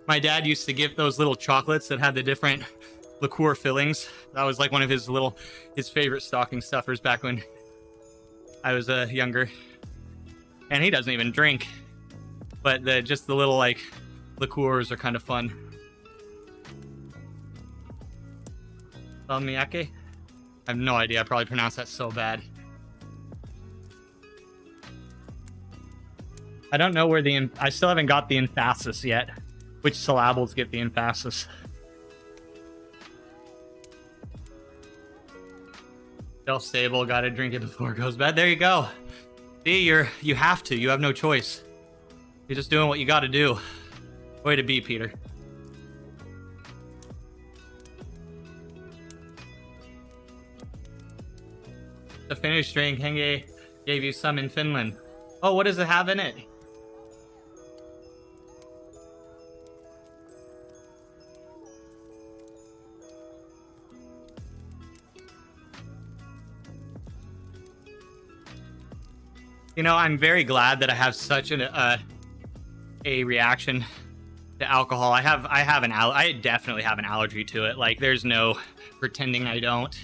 My dad used to give those little chocolates that had the different liqueur fillings. That was like one of his favorite stocking stuffers back when I was younger. And he doesn't even drink, but just the little liqueurs are kind of fun. Salmiake? I have no idea. I probably pronounced that so bad. I don't know where I still haven't got the emphasis yet. Which syllables get the emphasis? Self-stable, gotta drink it before it goes bad. There you go. See, you have to. You have no choice. You're just doing what you gotta do. Way to be, Peter. The Finnish drink Henge gave you some in Finland. Oh, what does it have in it? You know, I'm very glad that I have such a reaction to alcohol. I definitely have an allergy to it. Like, there's no pretending I don't.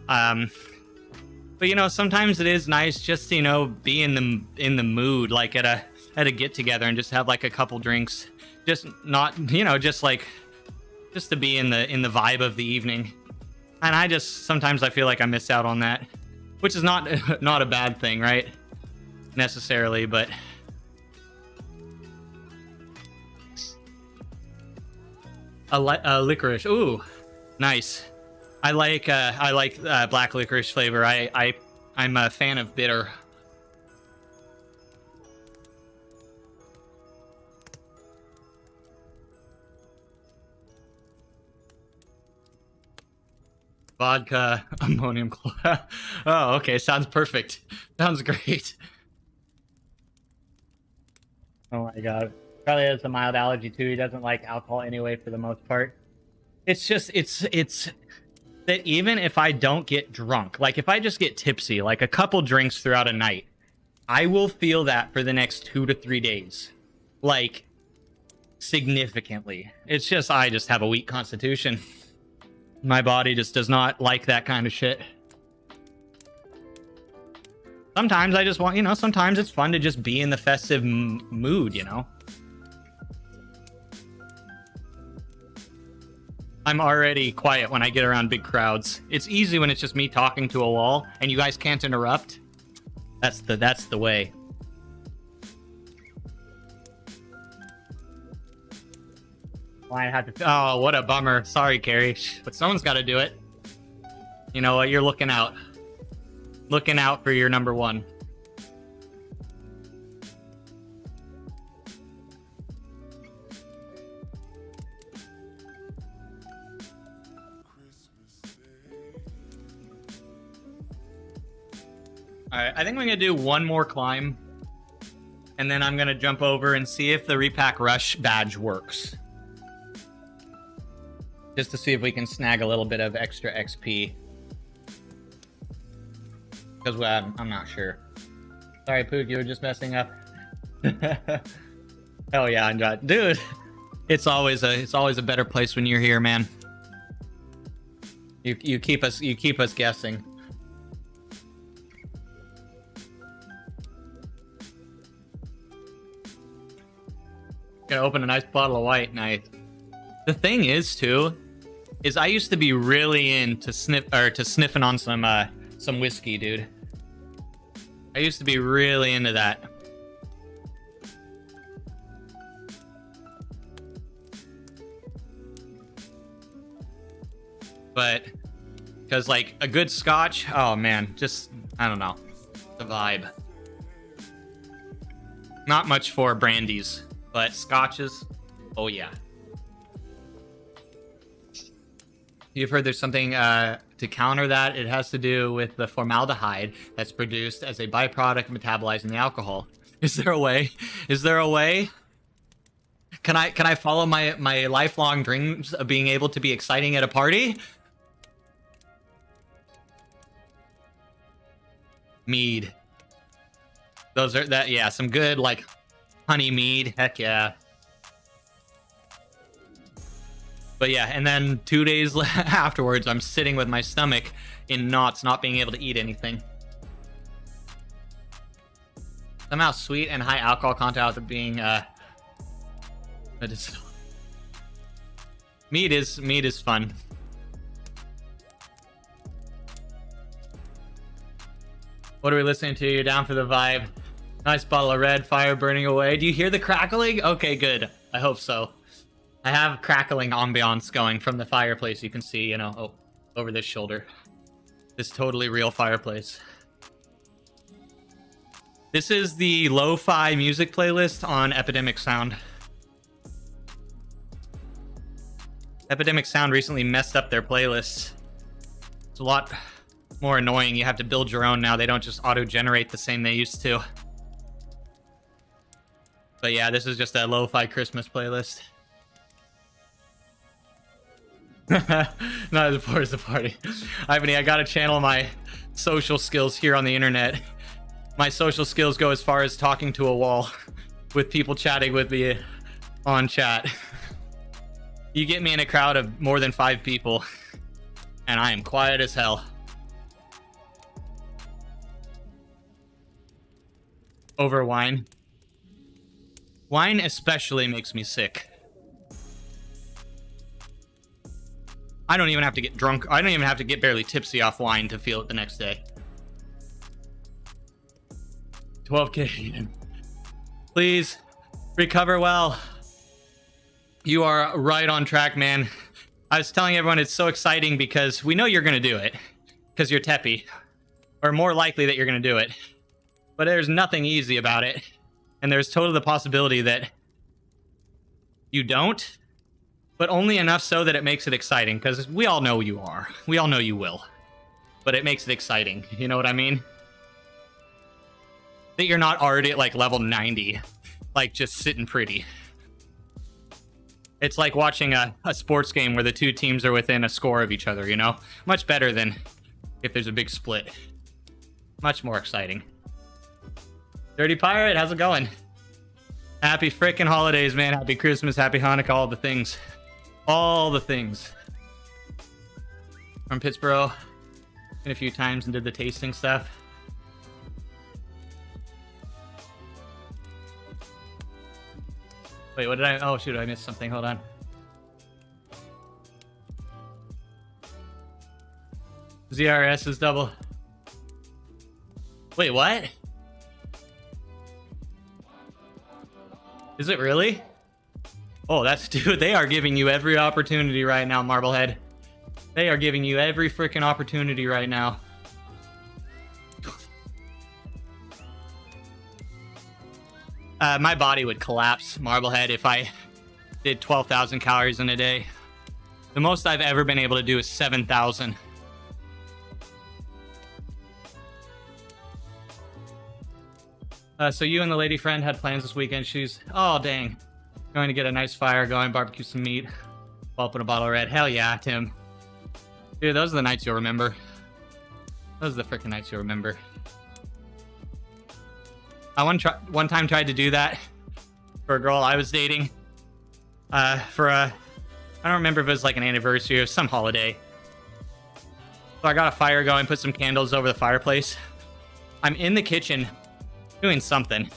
But you know, sometimes it is nice just to, you know, be in the mood, like at a get together and just have like a couple drinks, just not, you know, just to be in the vibe of the evening. And sometimes I feel like I miss out on that, which is not a bad thing, right? Necessarily, but a licorice. Ooh, nice. I like black licorice flavor. I'm a fan of bitter. Vodka, ammonium chloride. Oh, okay. Sounds perfect. Sounds great. Oh my god. Probably has a mild allergy too. He doesn't like alcohol anyway for the most part. It's just, it's that even if I don't get drunk, like if I just get tipsy, like a couple drinks throughout a night, I will feel that for the next 2 to 3 days. Like, significantly. It's just, I just have a weak constitution. My body just does not like that kind of shit. Sometimes I just want, you know, sometimes it's fun to just be in the festive mood, you know? I'm already quiet when I get around big crowds. It's easy when it's just me talking to a wall and you guys can't interrupt. That's the way. Well, I had to. Oh, what a bummer. Sorry, Carrie. But someone's got to do it. You know what? You're looking out. Looking out for your number one. All right, I think I'm gonna do one more climb, and then I'm gonna jump over and see if the repack rush badge works, just to see if we can snag a little bit of extra XP. Because I'm not sure. Sorry, Pook, you were just messing up. Hell yeah, Anjot. Dude, it's always a better place when you're here, man. You keep us guessing. Gonna open a nice bottle of white. Nice. The thing is, too, is I used to be really into sniffing on some whiskey, dude. I used to be really into that. But because like a good scotch, oh man, just I don't know, the vibe. Not much for brandies, but scotches, oh yeah. You've heard there's something to counter that. It has to do with the formaldehyde that's produced as a byproduct of metabolizing the alcohol. Is there a way? Is there a way? Can I follow my lifelong dreams of being able to be exciting at a party? Mead. Those are that, yeah, some good like honey mead. Heck yeah. But yeah, and then 2 days afterwards, I'm sitting with my stomach in knots, not being able to eat anything. Somehow sweet and high alcohol content without being medicinal. Mead is fun. What are we listening to? You're down for the vibe. Nice bottle of red, fire burning away. Do you hear the crackling? Okay, good. I hope so. I have crackling ambiance going from the fireplace. You can see, you know, oh, over this shoulder. This totally real fireplace. This is the lo-fi music playlist on Epidemic Sound. Epidemic Sound recently messed up their playlists. It's a lot more annoying. You have to build your own now. They don't just auto-generate the same they used to. But yeah, this is just a lo-fi Christmas playlist. Not as poor as the party. Ivany, I gotta channel my social skills here on the internet. My social skills go as far as talking to a wall with people chatting with me on chat. You get me in a crowd of more than 5 people, and I am quiet as hell. Over wine. Wine especially makes me sick. I don't even have to get drunk. I don't even have to get barely tipsy off wine to feel it the next day. 12K. Please recover well. You are right on track, man. I was telling everyone it's so exciting because we know you're going to do it because you're Teppy, or more likely that you're going to do it. But there's nothing easy about it. And there's totally the possibility that you don't, but only enough so that it makes it exciting, because we all know you are. We all know you will. But it makes it exciting. You know what I mean? That you're not already at like level 90, like just sitting pretty. It's like watching a sports game where the 2 teams are within a score of each other, you know? Much better than if there's a big split. Much more exciting. Dirty Pirate, how's it going? Happy frickin' holidays, man. Happy Christmas, happy Hanukkah, all the things. All the things. From Pittsburgh. Been a few times and did the tasting stuff. Wait, what did I... Oh, shoot, I missed something. Hold on. ZRS is double. Wait, what? Is it really? Oh, that's... Dude, they are giving you every opportunity right now, Marblehead. They are giving you every freaking opportunity right now. My body would collapse, Marblehead, if I did 12,000 calories in a day. The most I've ever been able to do is 7,000. So you and the lady friend had plans this weekend. She's, oh dang, going to get a nice fire going, barbecue some meat, open a bottle of red. Hell yeah, Tim. Dude, those are the nights you'll remember. Those are the freaking nights you'll remember. I one time tried to do that for a girl I was dating. I don't remember if it was like an anniversary or some holiday. So I got a fire going, put some candles over the fireplace. I'm in the kitchen doing something.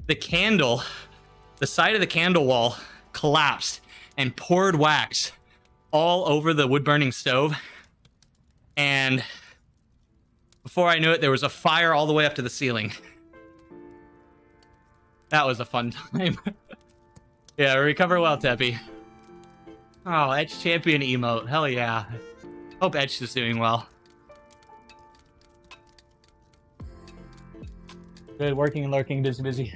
The candle, the side of the candle wall collapsed and poured wax all over the wood burning stove. And before I knew it, there was a fire all the way up to the ceiling. That was a fun time. Yeah, recover well, Teppy. Oh, Etch Champion emote. Hell yeah. Hope Etch is doing well. Good, working and lurking, busy.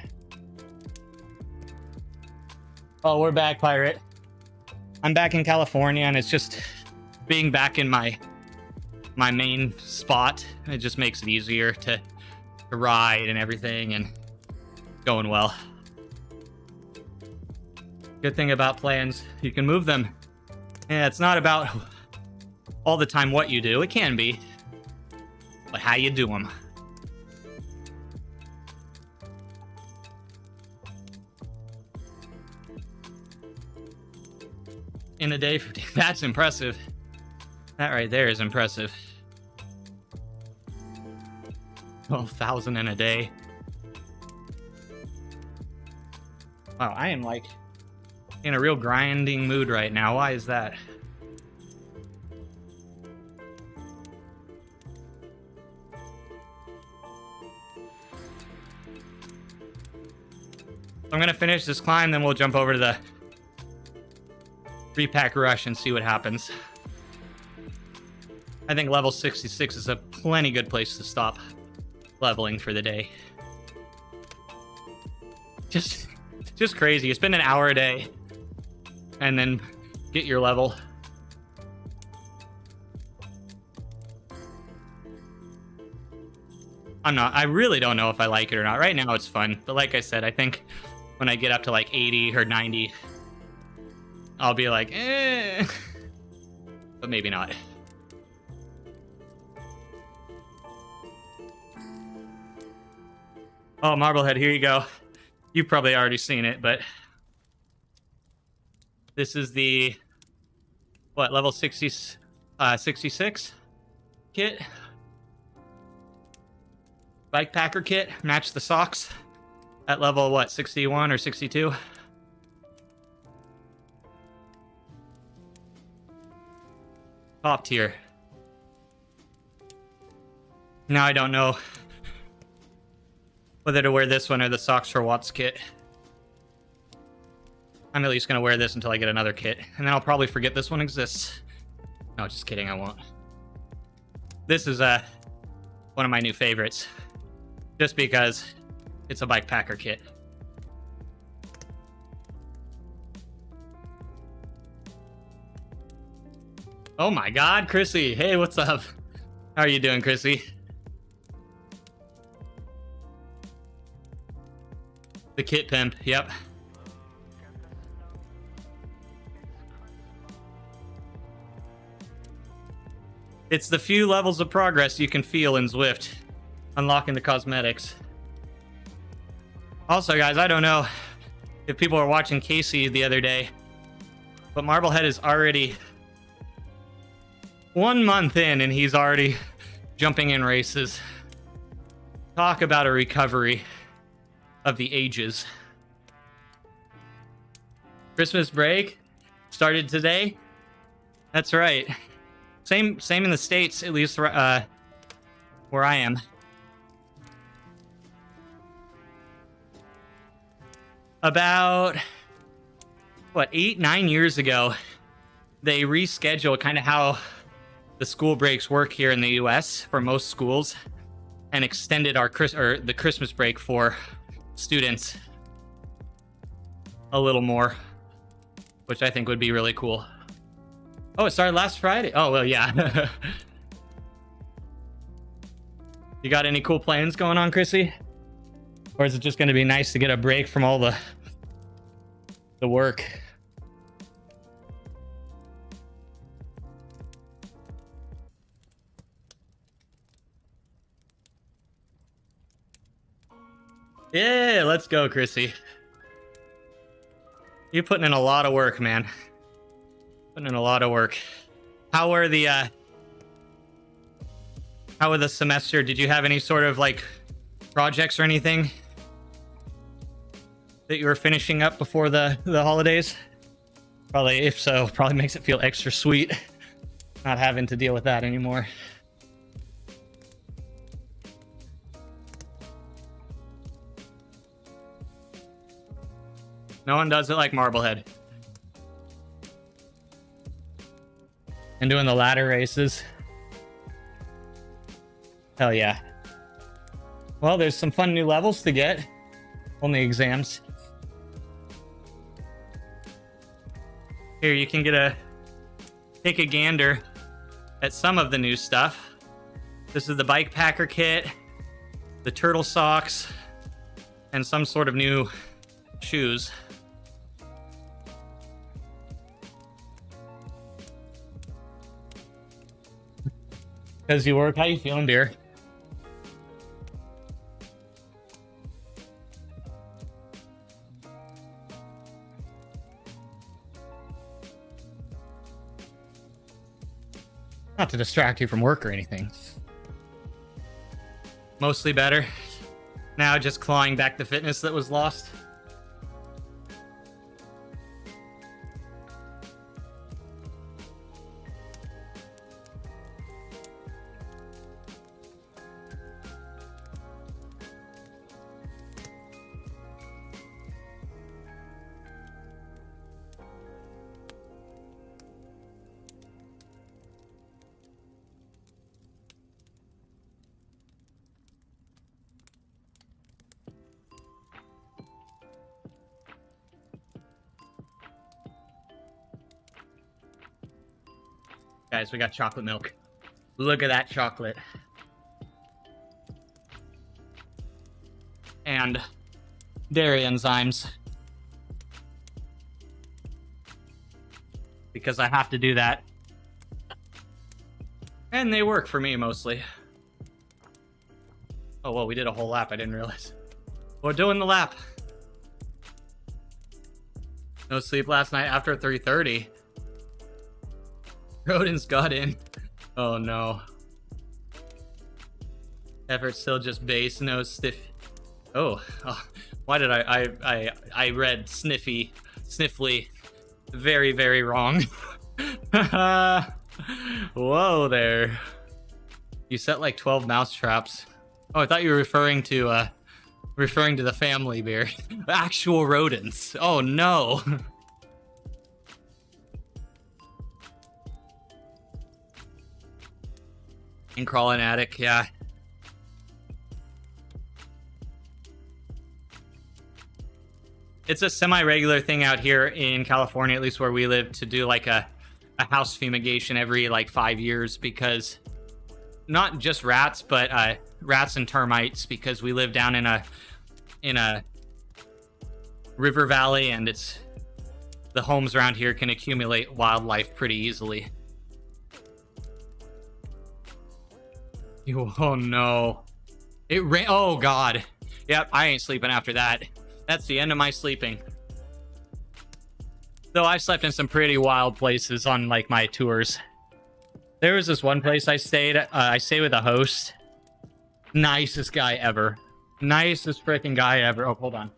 Oh, we're back, Pirate. I'm back in California, and it's just being back in my main spot. It just makes it easier to ride and everything, and going well. Good thing about plans, you can move them. Yeah, it's not about all the time what you do. It can be, but how you do them. In a day, that's impressive. That right there is impressive. 12,000 in a day. Wow, I am like in a real grinding mood right now. Why is that? I'm gonna finish this climb, then we'll jump over to the repack rush and see what happens. I think level 66 is a plenty good place to stop leveling for the day. Just crazy. You spend an hour a day and then get your level. I really don't know if I like it or not. Right now it's fun, but like I said, I think when I get up to like 80 or 90, I'll be like, eh, but maybe not. Oh, Marblehead, here you go. You've probably already seen it, but this is the, what, level 66 kit? Bike packer kit, match the socks at level, what, 61 or 62? Top tier. Now I don't know whether to wear this one or the socks for Watts kit. I'm at least going to wear this until I get another kit, and then I'll probably forget this one exists. No, just kidding, I won't. This is one of my new favorites, just because it's a bike packer kit. Oh my god, Chrissy. Hey, what's up? How are you doing, Chrissy? The kit pimp, yep. It's the few levels of progress you can feel in Zwift, unlocking the cosmetics. Also, guys, I don't know if people were watching Casey the other day, but Marblehead is already 1 month in and he's already jumping in races. Talk about a recovery of the ages. Christmas break started today. That's right. Same in the States, at least where I am. About, what, 8-9 years ago, they rescheduled kind of how the school breaks work here in the US for most schools and extended the Christmas break for students a little more, which I think would be really cool. Oh, it started last Friday? Oh, well, yeah. You got any cool plans going on, Chrissy? Or is it just going to be nice to get a break from all the work? Yeah, let's go, Chrissy. You're putting in a lot of work, man. Putting in a lot of work. How were the semester? Did you have any sort of like projects or anything that you were finishing up before the holidays? Probably, if so, probably makes it feel extra sweet not having to deal with that anymore. No one does it like Marblehead. And doing the ladder races. Hell yeah. Well, there's some fun new levels to get on the exams. Here, you can take a gander at some of the new stuff. This is the bike packer kit, the turtle socks, and some sort of new shoes. Because you work. How you feeling, dear? Not to distract you from work or anything. Mostly better. Now just clawing back the fitness that was lost. Guys, we got chocolate milk. Look at that chocolate. And dairy enzymes. Because I have to do that. And they work for me mostly. Oh, well, we did a whole lap. I didn't realize. We're doing the lap. No sleep last night after 3:30. Rodents got in. Oh, no. Effort still just base, no stiff. Oh, why did I read sniffly very, very wrong. Whoa there. You set like 12 mouse traps. Oh, I thought you were referring to the family bear. Actual rodents. Oh no. And crawling attic, yeah. It's a semi-regular thing out here in California, at least where we live, to do like a house fumigation every like 5 years, because not just rats, but rats and termites, because we live down in a river valley, and the homes around here can accumulate wildlife pretty easily. Oh no. It rain. Oh god. Yep, I ain't sleeping after that. That's the end of my sleeping. Though I slept in some pretty wild places on like my tours. There was this one place I stayed with a host. Nicest guy ever. Nicest freaking guy ever. Oh, hold on.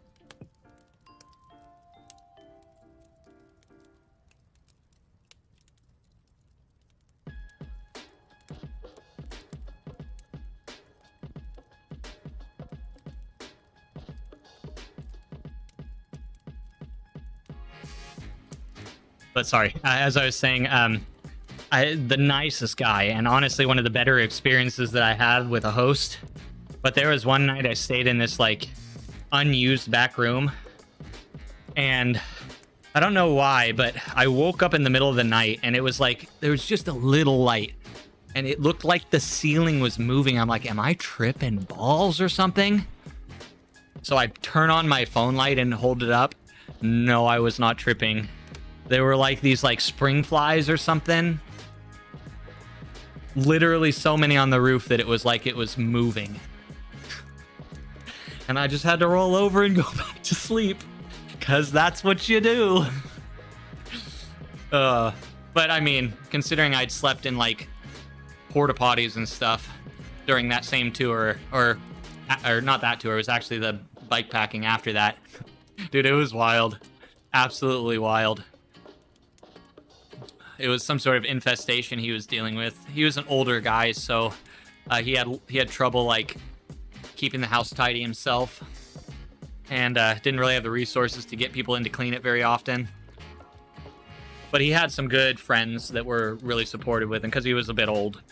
But sorry, as I was saying, the nicest guy, and honestly one of the better experiences that I had with a host. But there was one night I stayed in this like unused back room, and I don't know why, but I woke up in the middle of the night, and it was like there was just a little light, and it looked like the ceiling was moving. I'm like, am I tripping balls or something? So I turn on my phone light and hold it up. No, I was not tripping. There were like these like spring flies or something. Literally so many on the roof that it was like it was moving. And I just had to roll over and go back to sleep, because that's what you do. But I mean, considering I'd slept in like porta potties and stuff during that same tour, or not that tour, it was actually the bike packing after that. Dude, it was wild. Absolutely wild. It was some sort of infestation he was dealing with. He was an older guy, so he had trouble like keeping the house tidy himself, and didn't really have the resources to get people in to clean it very often. But he had some good friends that were really supportive with him, because he was a bit old.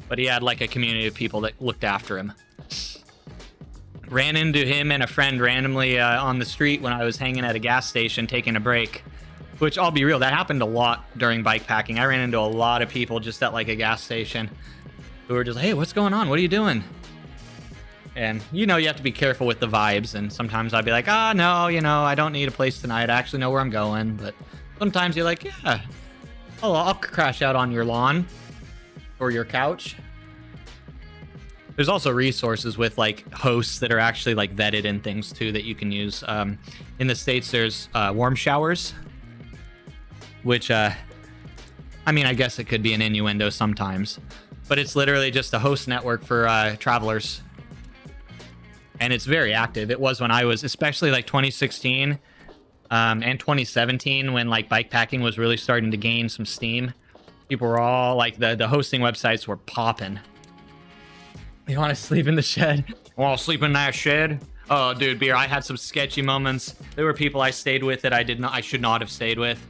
But he had like a community of people that looked after him. Ran into him and a friend randomly on the street when I was hanging at a gas station taking a break. Which, I'll be real, that happened a lot during bike packing. I ran into a lot of people just at like a gas station who were just like, hey, what's going on? What are you doing? And, you know, you have to be careful with the vibes. And sometimes I'd be like, no, you know, I don't need a place tonight. I actually know where I'm going. But sometimes you're like, yeah, I'll crash out on your lawn or your couch. There's also resources with like hosts that are actually like vetted and things too that you can use. In the States, there's warm showers. Which, I mean, I guess it could be an innuendo sometimes. But it's literally just a host network for travelers. And it's very active. It was when I was, especially like 2016 and 2017, when like bike packing was really starting to gain some steam. People were all like, the hosting websites were popping. You want to sleep in the shed? Want to sleep in that shed? Oh, dude, Beer, I had some sketchy moments. There were people I stayed with that I should not have stayed with.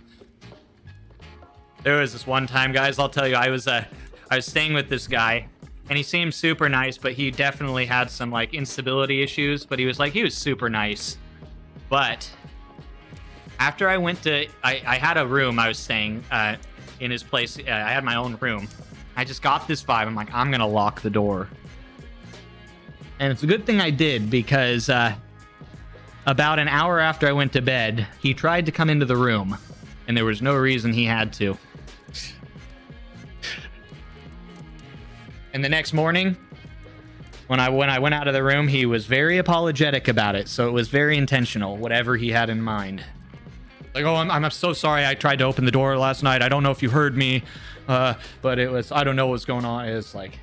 There was this one time, guys, I'll tell you, I was staying with this guy, and he seemed super nice, but he definitely had some like instability issues, but he was super nice. But after I went to, I had a room I was staying, in his place. I had my own room. I just got this vibe. I'm like, I'm gonna lock the door. And it's a good thing I did, because about an hour after I went to bed, he tried to come into the room, and there was no reason he had to. And the next morning, when I went out of the room, he was very apologetic about it. So it was very intentional, whatever he had in mind. Like, oh, I'm so sorry. I tried to open the door last night. I don't know if you heard me, but it was, I don't know what's going on. It's like,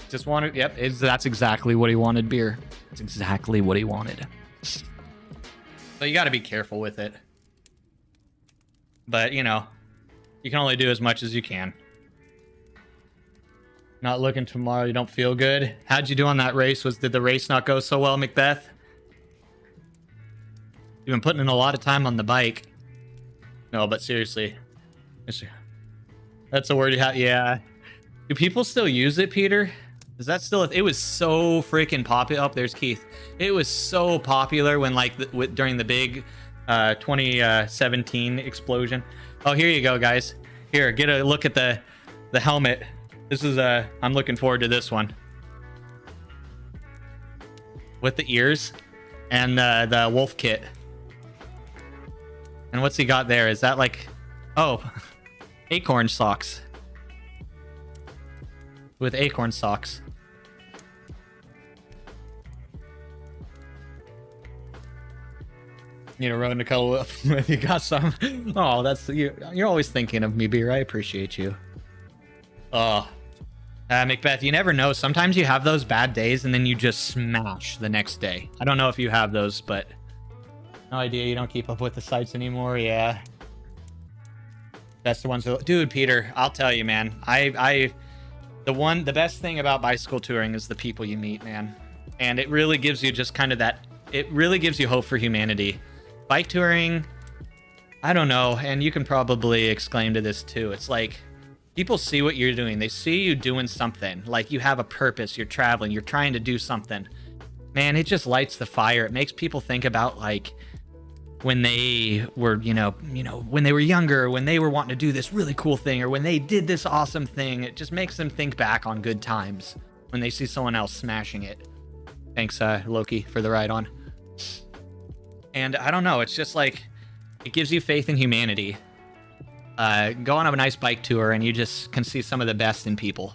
just wanted, yep, that's exactly what he wanted, beer. It's exactly what he wanted. So you got to be careful with it. But, you know, you can only do as much as you can. Not looking tomorrow, you don't feel good. How'd you do on that race? Did the race not go so well, Macbeth? You've been putting in a lot of time on the bike. No, but seriously. That's a word you have, yeah. Do people still use it, Peter? Is that still, it was so freaking popular. Oh, there's Keith. It was so popular when, like, during the big 2017 explosion. Oh, here you go, guys. Here, get a look at the helmet. This is I'm looking forward to this one. With the ears and the wolf kit. And what's he got there? Is that like, oh, acorn socks. With acorn socks. Need a road to cuddle with. You got some. Oh, that's, you're always thinking of me, Beer. I appreciate you. Oh, Macbeth, you never know. Sometimes you have those bad days and then you just smash the next day. I don't know if you have those, but no idea. You don't keep up with the sites anymore. Yeah. That's the ones who, dude, Peter, I'll tell you, man, the best thing about bicycle touring is the people you meet, man. And it really gives you just kind of that, it really gives you hope for humanity. Bike touring, I don't know. And you can probably exclaim to this too. It's like, people see what you're doing. They see you doing something. Like, you have a purpose. You're traveling. You're trying to do something. Man, it just lights the fire. It makes people think about, like, when they were, you know, when they were younger, when they were wanting to do this really cool thing, or when they did this awesome thing. It just makes them think back on good times when they see someone else smashing it. Thanks, Loki, for the ride on. And I don't know. It's just like, it gives you faith in humanity. Go on a nice bike tour and you just can see some of the best in people.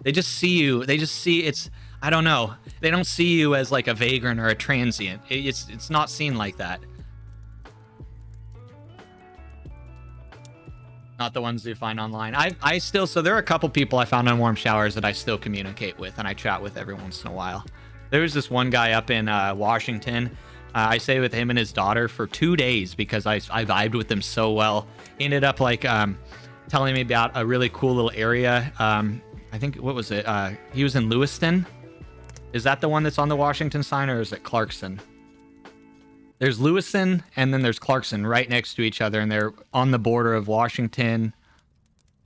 They just see you. They just see, it's, I don't know. They don't see you as like a vagrant or a transient. It's not seen like that. Not the ones you find online. I still, so there are a couple people I found on Warm Showers that I still communicate with and I chat with every once in a while. There was this one guy up in Washington. I stayed with him and his daughter for 2 days because I vibed with them so well. He ended up like telling me about a really cool little area. I think, what was it? He was in Lewiston. Is that the one that's on the Washington sign, or is it Clarkson? There's Lewiston and then there's Clarkson right next to each other, and they're on the border of Washington,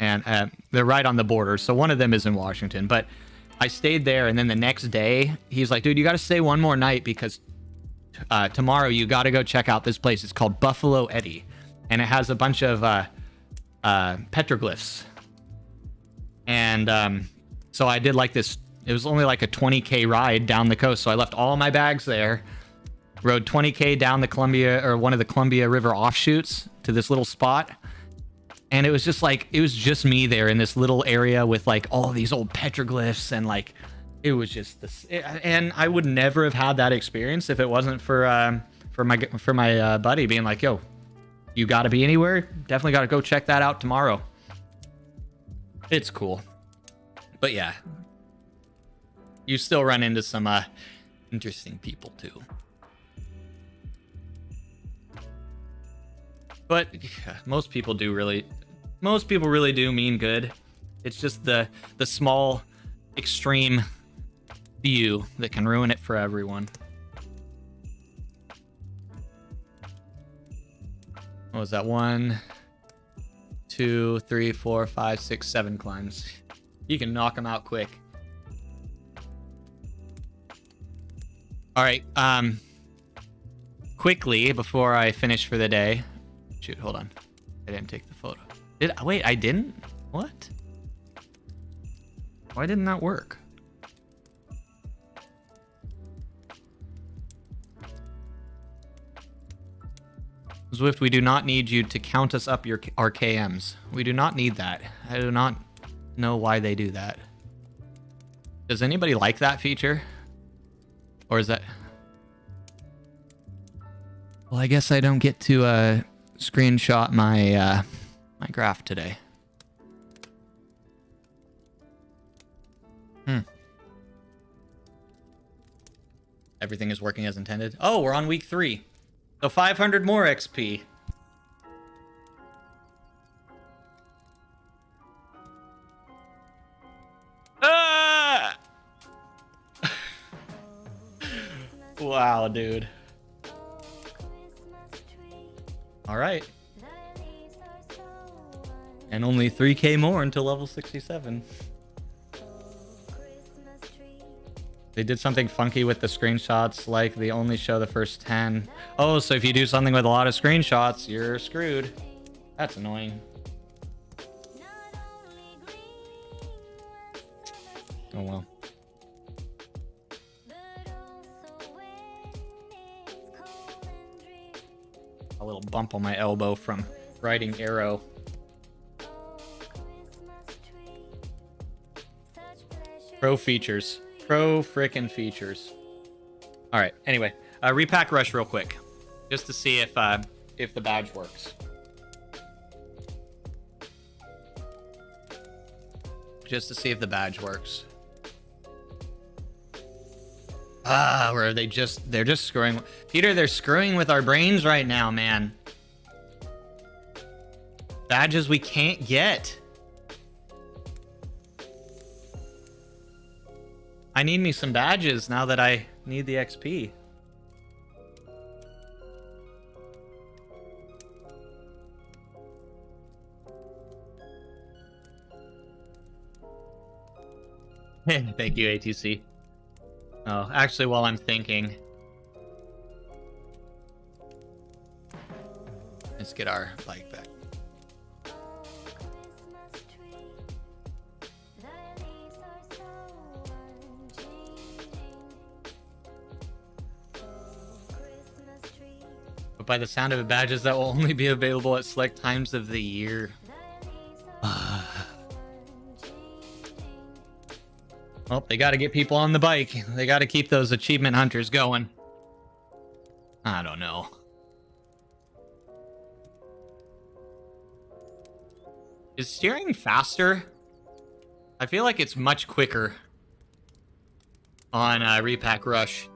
and they're right on the border. So one of them is in Washington, but I stayed there, and then the next day he's like, dude, you got to stay one more night because tomorrow you got to go check out this place. It's called Buffalo Eddie, and it has a bunch of petroglyphs. And so I did like this, it was only like a 20k ride down the coast, so I left all my bags there, rode 20k down the Columbia, or one of the Columbia River offshoots, to this little spot. And it was just like, it was just me there in this little area with like all these old petroglyphs, and like, it was just this, and I would never have had that experience if it wasn't for my buddy being like, yo, you got to be anywhere, definitely got to go check that out tomorrow. It's cool. But yeah, you still run into some interesting people too. But yeah, most people really do mean good. It's just the small extreme few that can ruin it for everyone. What was that? 1, 2, 3, 4, 5, 6, 7 climbs. You can knock them out quick. All right. Quickly before I finish for the day. Shoot, hold on. I didn't take the photo. Wait, I didn't? What? Why didn't that work? Zwift, we do not need you to count us up our KMs. We do not need that. I do not know why they do that. Does anybody like that feature? Or is that... Well, I guess I don't get to screenshot my my graph today. Everything is working as intended. Oh, we're on week 3. So 500 more XP. Ah! Wow, dude. All right. And only 3K more until level 67. They did something funky with the screenshots, like they only show the first 10. Oh, so if you do something with a lot of screenshots, you're screwed. That's annoying. Oh well. A little bump on my elbow from riding Arrow. Pro features. Pro frickin' features. All right. Anyway, repack rush real quick, just to see if the badge works. Just to see if the badge works. Where they're just screwing. Peter, they're screwing with our brains right now, man. Badges we can't get. I need me some badges now that I need the XP. Thank you, ATC. Oh, actually, while I'm thinking, let's get our bike back. But by the sound of it, badges that will only be available at select times of the year. Well, they got to get people on the bike. They got to keep those achievement hunters going. I don't know. Is steering faster? I feel like it's much quicker on Repack Rush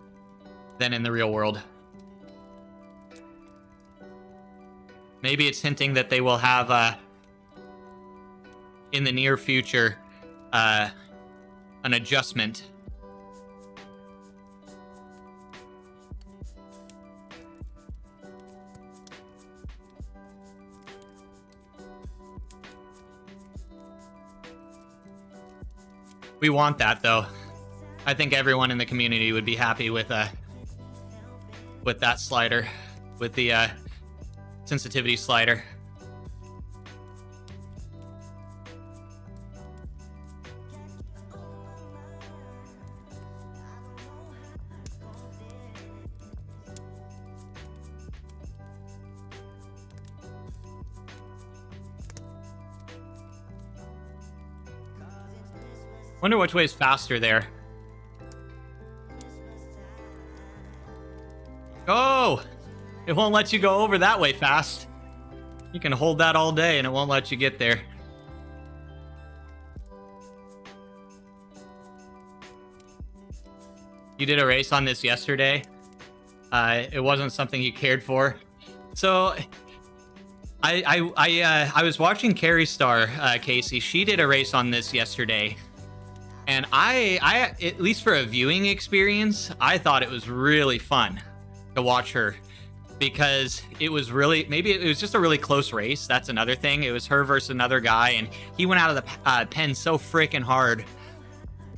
than in the real world. Maybe it's hinting that they will have, in the near future, an adjustment. We want that, though. I think everyone in the community would be happy with that slider, with the sensitivity slider. Wonder which way is faster there. Oh! It won't let you go over that way fast. You can hold that all day and it won't let you get there. You did a race on this yesterday. It wasn't something you cared for. So I was watching Carrie Star, Casey. She did a race on this yesterday. And I, at least for a viewing experience, I thought it was really fun to watch her, because it was really, maybe it was just a really close race. That's another thing. It was her versus another guy, and he went out of the pen so freaking hard.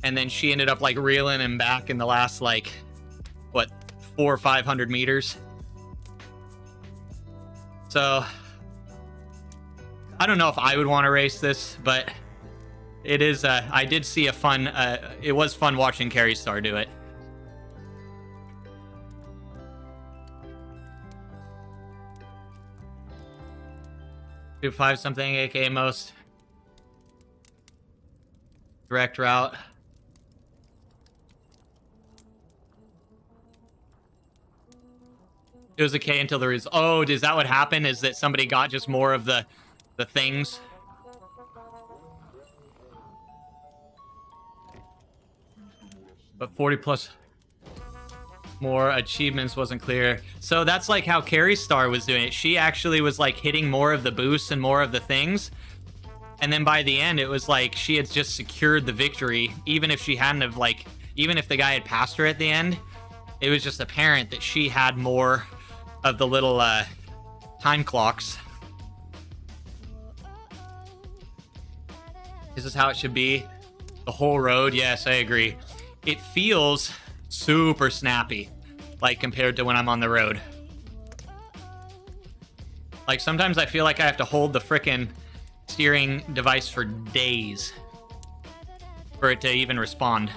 And then she ended up like reeling him back in the last, like, what, 400 or 500 meters. So I don't know if I would want to race this, but it is. I did see a fun. It was fun watching Carrie Star do it. Do 5 something, aka most direct route. It was a K until there is. Oh, is that what happened? Is that somebody got just more of the things? But 40 plus more achievements wasn't clear. So that's like how Carrie Star was doing it. She actually was like hitting more of the boosts and more of the things. And then by the end, it was like she had just secured the victory. Even if she hadn't have like, even if the guy had passed her at the end, it was just apparent that she had more of the little time clocks. This is how it should be. The whole road, yes, I agree. It feels super snappy, like compared to when I'm on the road. Like sometimes I feel like I have to hold the frickin' steering device for days for it to even respond.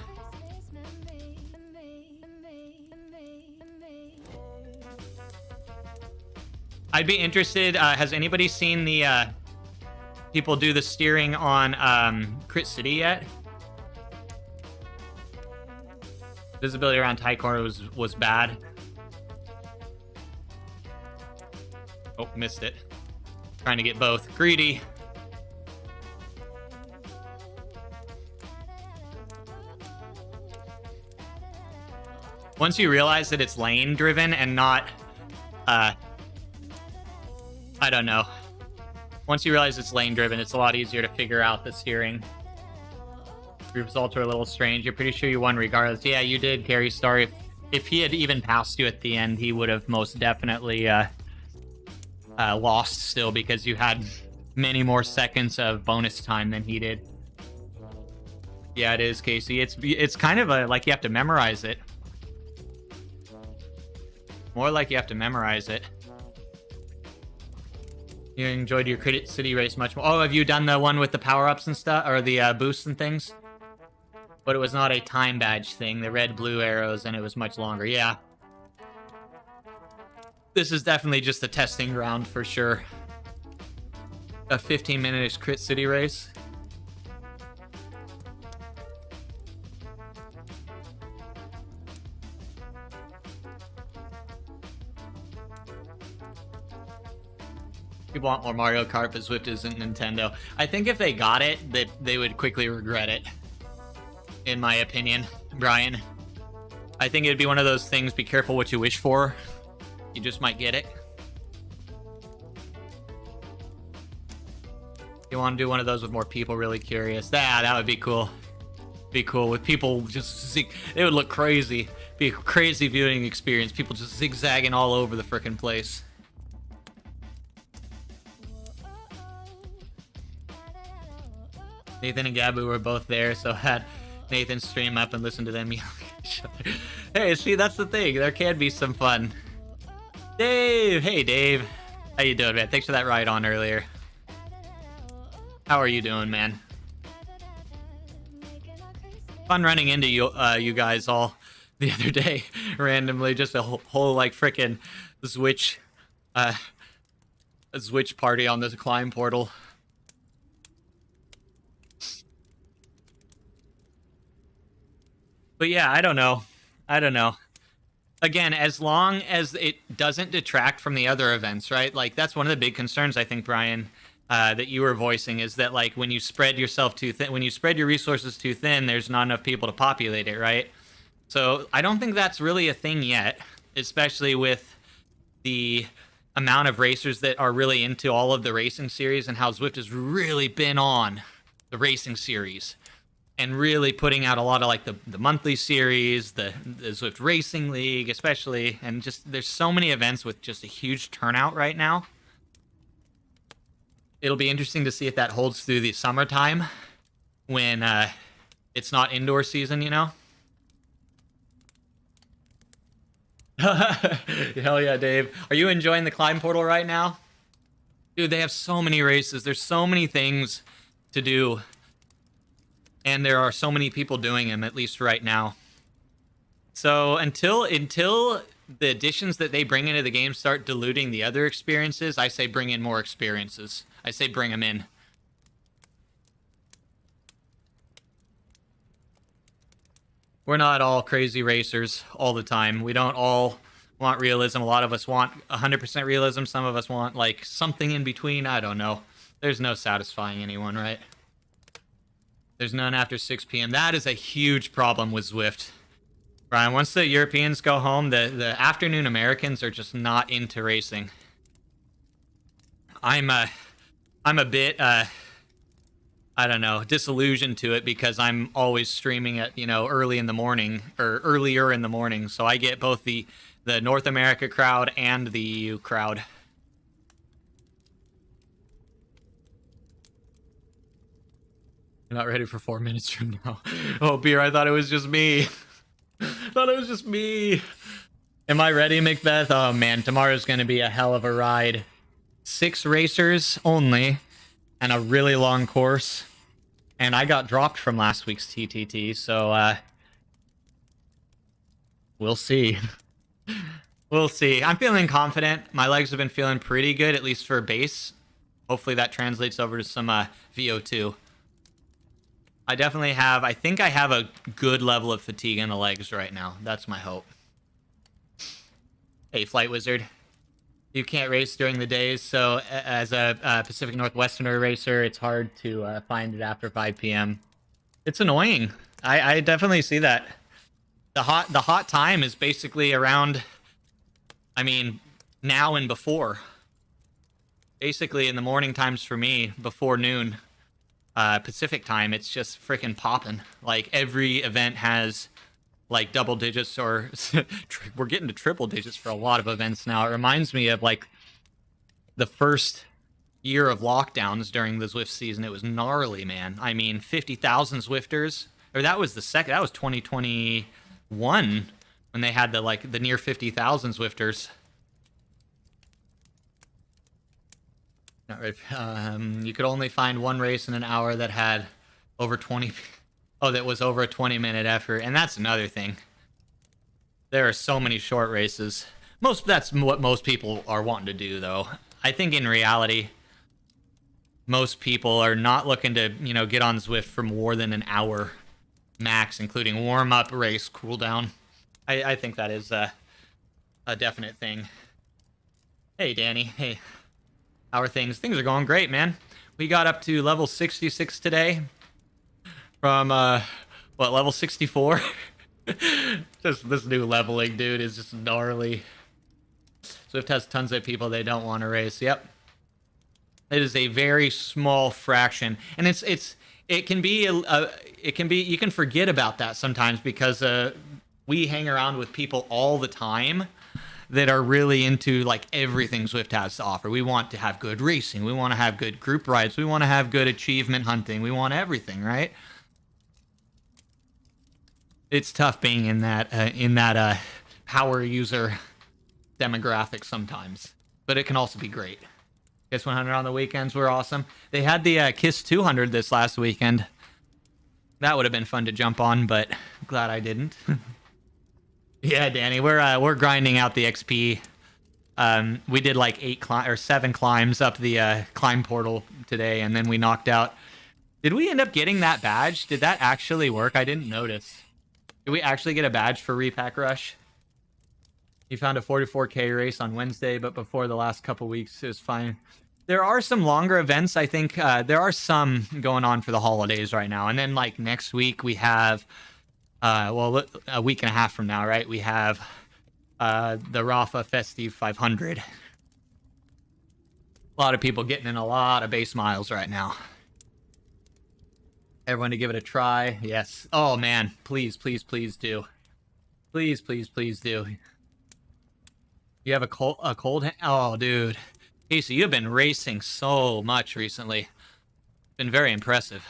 I'd be interested, has anybody seen the people do the steering on Crit City yet? Visibility around tight corner was bad. Oh, missed it. Trying to get both. Greedy. Once you realize that it's lane driven and not, I don't know. Once you realize it's lane driven, it's a lot easier to figure out the steering. Results are a little strange. You're pretty sure you won regardless. Yeah, you did, Carrie Star. If he had even passed you at the end, he would have most definitely lost still, because you had many more seconds of bonus time than he did. Yeah, it is, Casey. It's kind of like you have to memorize it. More like you have to memorize it. You enjoyed your Crit City race much more. Oh, have you done the one with the power-ups and stuff, or the boosts and things? But it was not a time badge thing. The red, blue arrows, and it was much longer. Yeah. This is definitely just a testing ground for sure. A 15-minute Crit City race. People want more Mario Kart, but Zwift isn't Nintendo. I think if they got it, that they would quickly regret it. In my opinion, Brian. I think it'd be one of those things, be careful what you wish for. You just might get it. You want to do one of those with more people really curious. That would be cool. Be cool with people just it would look crazy. Be a crazy viewing experience. People just zigzagging all over the frickin' place. Nathan and Gabu were both there, so had Nathan stream up and listen to them yell at each other. Hey, see, that's the thing. There can be some fun. Dave! Hey, Dave. How you doing, man? Thanks for that ride on earlier. How are you doing, man? Fun running into you, you guys all the other day, randomly. Just a whole like, frickin' Zwitch party on this climb portal. But yeah, I don't know. Again, as long as it doesn't detract from the other events, right? Like, that's one of the big concerns, I think, Brian, that you were voicing, is that, like, when you spread yourself too thin, when you spread your resources too thin, there's not enough people to populate it, right? So I don't think that's really a thing yet, especially with the amount of racers that are really into all of the racing series, and how Zwift has really been on the racing series. And really putting out a lot of like the monthly series, the Zwift Racing League especially, and just there's so many events with just a huge turnout right now. It'll be interesting to see if that holds through the summertime when it's not indoor season, you know? Hell yeah, Dave. Are you enjoying the climb portal right now? Dude, they have so many races. There's so many things to do. And there are so many people doing them, at least right now. So until the additions that they bring into the game start diluting the other experiences, I say bring in more experiences. I say bring them in. We're not all crazy racers all the time. We don't all want realism. A lot of us want 100% realism. Some of us want, like, something in between. I don't know. There's no satisfying anyone, right? There's none after 6 p.m. That is a huge problem with Zwift. Brian, once the Europeans go home, the afternoon Americans are just not into racing. I'm a bit I don't know, disillusioned to it because I'm always streaming at, early in the morning or earlier in the morning. So I get both the North America crowd and the EU crowd. You're not ready for 4 minutes from now. Oh, Beer, I thought it was just me. Thought it was just me. Am I ready, Macbeth? Oh, man, tomorrow's going to be a hell of a ride. 6 racers only. And a really long course. And I got dropped from last week's TTT, so we'll see. We'll see. I'm feeling confident. My legs have been feeling pretty good, at least for base. Hopefully that translates over to some VO2. I definitely have, I think I have a good level of fatigue in the legs right now. That's my hope. Hey, Flight Wizard. You can't race during the days, so as a Pacific Northwesterner racer, it's hard to find it after 5 p.m. It's annoying. I definitely see that. The hot time is basically around, I mean, now and before. Basically in the morning times for me, before noon, Pacific time, it's just freaking popping. Like every event has like double digits, or we're getting to triple digits for a lot of events now. It reminds me of like the first year of lockdowns during the Zwift season. It was gnarly, man. I mean, 50,000 Zwifters, or that was that was 2021 when they had the near 50,000 Zwifters. Not right. You could only find one race in an hour that had over 20. Oh, that was over a 20-minute effort, and that's another thing. There are so many short races. That's what most people are wanting to do, though. I think in reality, most people are not looking to, get on Zwift for more than an hour max, including warm-up, race, cooldown. I think that is a definite thing. Hey, Danny. Hey. How are things? Things are going great, man. We got up to level 66 today. From, level 64? Just this new leveling, dude, is just gnarly. Zwift has tons of people they don't want to race. Yep. It is a very small fraction. And it can be, you can forget about that sometimes because we hang around with people all the time that are really into like everything Zwift has to offer. We want to have good racing. We want to have good group rides. We want to have good achievement hunting. We want everything, right? It's tough being in that power user demographic sometimes, but it can also be great. Kiss 100 on the weekends were awesome. They had the Kiss 200 this last weekend. That would have been fun to jump on, but glad I didn't. Yeah, Danny, we're grinding out the XP. We did like 7 climbs up the climb portal today, and then we knocked out. Did we end up getting that badge? Did that actually work? I didn't notice. Did we actually get a badge for Repack Rush? You found a 44K race on Wednesday, but before the last couple weeks, it was fine. There are some longer events. I think there are some going on for the holidays right now. And then like next week we have, a week and a half from now, right? We have the Rafa Festive 500. A lot of people getting in a lot of base miles right now. Everyone to give it a try. Yes. Oh, man. Please, please, please do. Please, please, please do. You have a cold hand? Oh, dude. Casey, you've been racing so much recently. Been very impressive.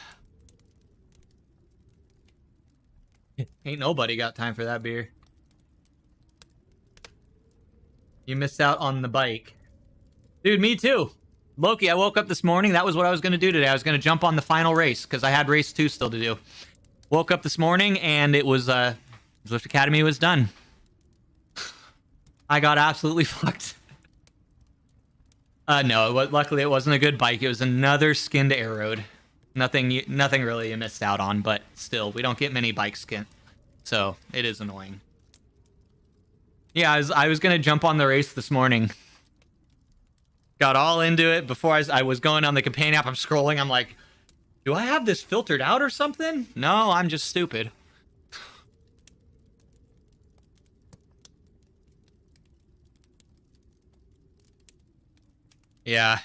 Ain't nobody got time for that beer. You missed out on the bike. Dude, me too. Loki, I woke up this morning. That was what I was going to do today. I was going to jump on the final race because I had race 2 still to do. Woke up this morning and it was Zwift Academy was done. I got absolutely fucked. No, luckily it wasn't a good bike. It was another skinned air road. Nothing really you missed out on, but still, we don't get many bike skin, so it is annoying. Yeah, I was gonna jump on the race this morning. Got all into it before I was going on the companion app. I'm scrolling. I'm like, do I have this filtered out or something? No, I'm just stupid. Yeah.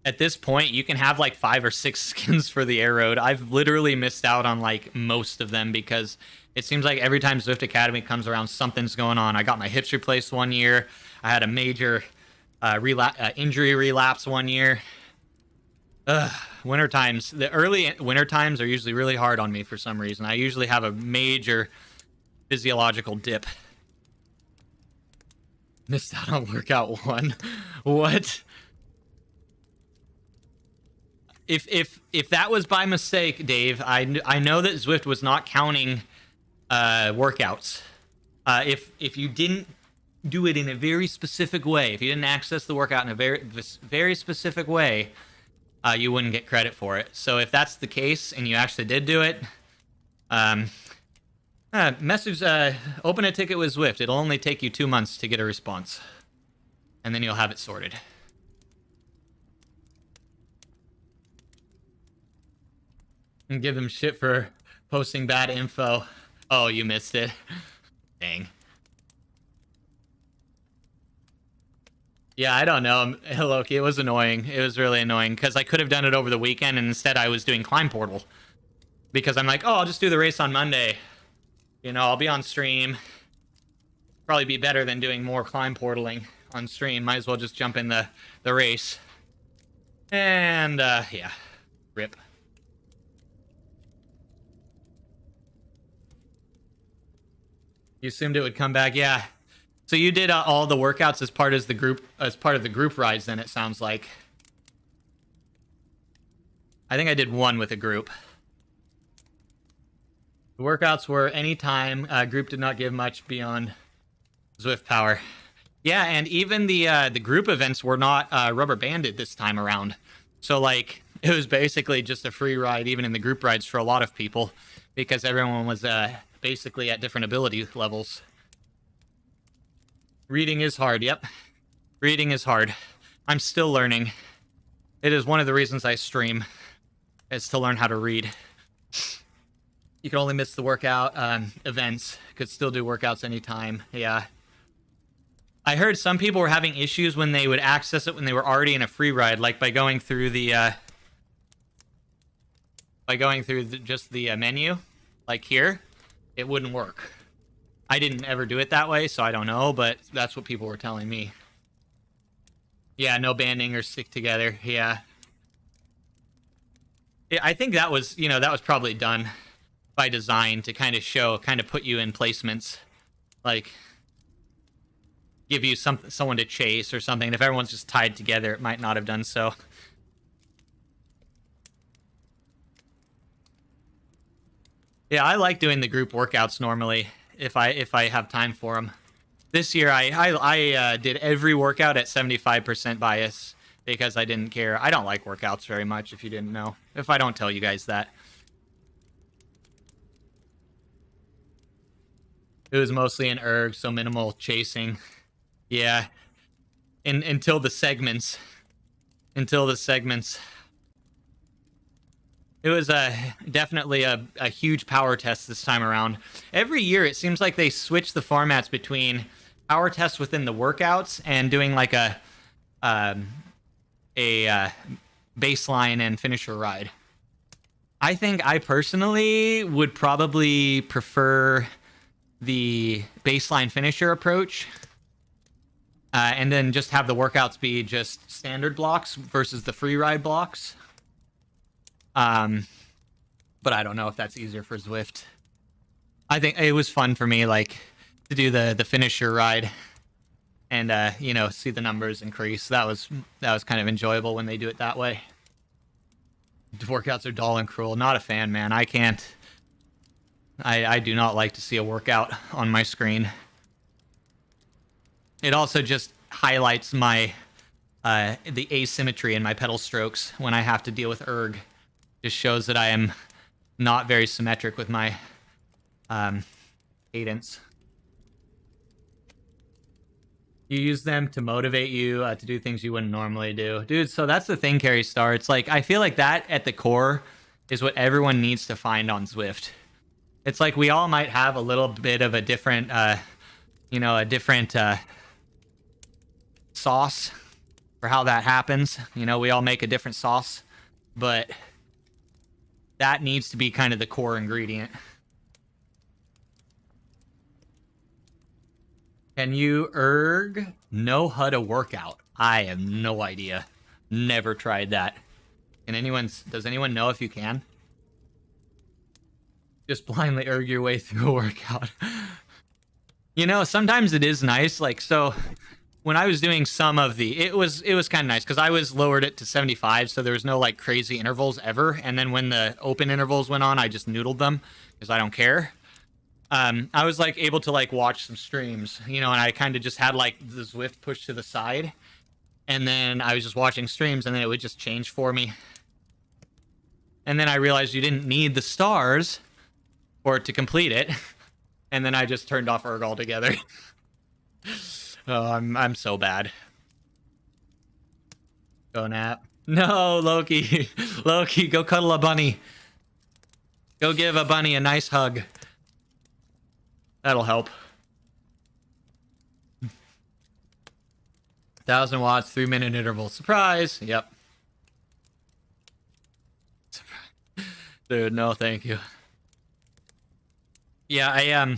At this point, you can have like 5 or 6 skins for the air road. I've literally missed out on like most of them because it seems like every time Zwift Academy comes around, something's going on. I got my hips replaced one year. I had a major injury relapse one year. Winter times. The early winter times are usually really hard on me for some reason. I usually have a major physiological dip. Missed out on workout 1. What? If that was by mistake, Dave, I know that Zwift was not counting workouts. If you didn't do it in a very specific way, if you didn't access the workout in a very specific way, you wouldn't get credit for it. So if that's the case and you actually did do it, open a ticket with Zwift. It'll only take you 2 months to get a response, and then you'll have it sorted. And give them shit for posting bad info. Oh, you missed it. Dang. Yeah, I don't know. Loki, it was annoying. It was really annoying because I could have done it over the weekend, and instead I was doing Climb Portal. Because I'm like, oh, I'll just do the race on Monday. You know, I'll be on stream. Probably be better than doing more Climb Portaling on stream. Might as well just jump in the race. And, yeah. Rip. You assumed it would come back, yeah. So you did all the workouts as part of the group rides. Then it sounds like. I think I did one with a group. The workouts were anytime. Group did not give much beyond Zwift power. Yeah, and even the group events were not rubber banded this time around. So like it was basically just a free ride, even in the group rides for a lot of people, because everyone was basically at different ability levels. Reading is hard, yep. Reading is hard. I'm still learning. It is one of the reasons I stream, is to learn how to read. You can only miss the workout events. Could still do workouts anytime, yeah. I heard some people were having issues when they would access it when they were already in a free ride, like by going through the just the menu, like here. It wouldn't work. I didn't ever do it that way, so I don't know, but that's what people were telling me. Yeah, no banding or stick together, yeah. I think that was, that was probably done by design to kind of put you in placements, like give you someone to chase or something. If everyone's just tied together, it might not have done so. Yeah, I like doing the group workouts normally if I have time for them. This year I did every workout at 75% bias because I didn't care. I don't like workouts very much, if you didn't know. If I don't tell you guys that. It was mostly an erg, so minimal chasing. Yeah. Until the segments. It was definitely a huge power test this time around. Every year, it seems like they switch the formats between power tests within the workouts and doing like a baseline and finisher ride. I think I personally would probably prefer the baseline finisher approach, and then just have the workouts be just standard blocks versus the free ride blocks. But I don't know if that's easier for Zwift. I think it was fun for me, like, to do the finisher ride and you know, see the numbers increase. That was kind of enjoyable when they do it that way. The workouts are dull and cruel. Not a fan, man. I can't. I do not like to see a workout on my screen. It also just highlights my the asymmetry in my pedal strokes when I have to deal with erg. Just shows that I am not very symmetric with my cadence. You use them to motivate you to do things you wouldn't normally do. Dude, so that's the thing, Carrie Star. It's like, I feel like that at the core is what everyone needs to find on Zwift. It's like we all might have a little bit of a different, you know, a different sauce for how that happens. You know, we all make a different sauce, but that needs to be kind of the core ingredient. Can you know how to workout? I have no idea. Never tried that. Does anyone know if you can? Just blindly your way through a workout. You know, sometimes it is nice. Like, so when I was doing some of it was kind of nice because I was lowered it to 75, so there was no like crazy intervals ever. And then when the open intervals went on, I just noodled them because I don't care. I was like able to like watch some streams, you know, and I kind of just had like the Zwift pushed to the side, and then I was just watching streams, and then it would just change for me. And then I realized you didn't need the stars for it to complete it, and then I just turned off erg altogether. Oh, I'm so bad. Go nap. No, Loki. Loki, go cuddle a bunny. Go give a bunny a nice hug. That'll help. 1,000 watts, 3-minute interval. Surprise! Yep. Dude, no, thank you. Yeah,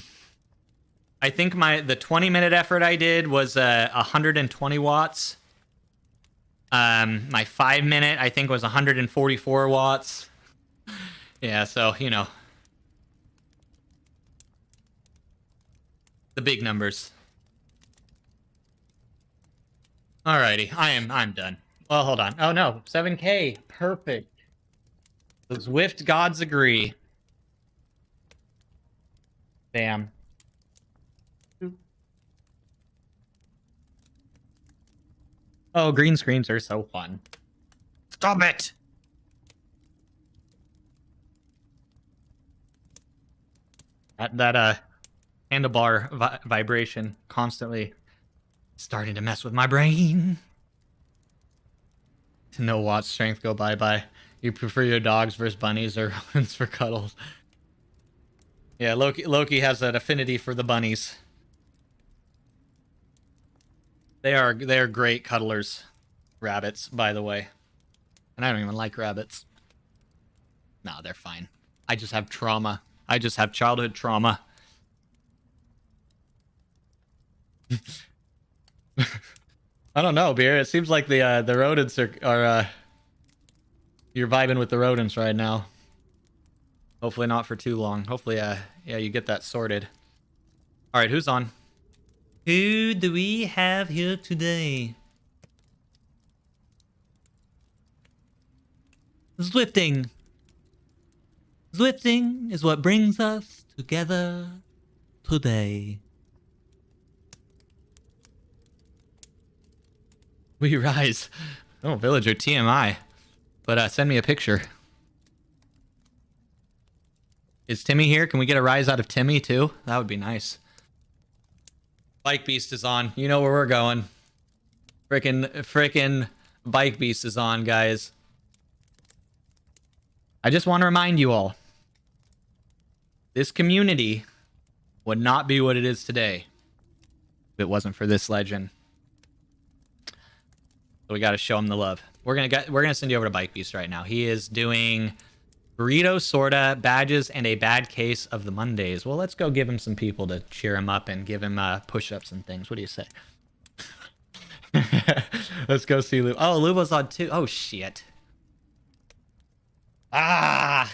I think the 20-minute effort I did was 120 watts. My 5-minute I think was 144 watts. Yeah, so you know. The big numbers. Alrighty, I'm done. Well, hold on. Oh no, 7K. Perfect. The Zwift gods agree. Damn. Oh, green screens are so fun. Stop it! That handlebar vibration constantly starting to mess with my brain. No watch strength, go bye-bye. You prefer your dogs versus bunnies or rodents for cuddles? Yeah, Loki has an affinity for the bunnies. They are great cuddlers. Rabbits, by the way. And I don't even like rabbits. No, they're fine. I just have trauma. I just have childhood trauma. I don't know, Beer. It seems like the rodents are you're vibing with the rodents right now. Hopefully not for too long. Hopefully, yeah, you get that sorted. All right, who's on? Who do we have here today? Zwifting. Zwifting is what brings us together today. We rise. Oh, villager TMI. But send me a picture. Is Timmy here? Can we get a rise out of Timmy too? That would be nice. Bike Beast is on. You know where we're going. Frickin' Bike Beast is on, guys. I just want to remind you all. This community would not be what it is today if it wasn't for this legend. So we got to show him the love. We're gonna send you over to Bike Beast right now. He is doing burrito, sorta, badges, and a bad case of the Mondays. Well, let's go give him some people to cheer him up and give him push-ups and things. What do you say? Let's go see Lube. Oh, Lubo's on too. Oh shit. Ah.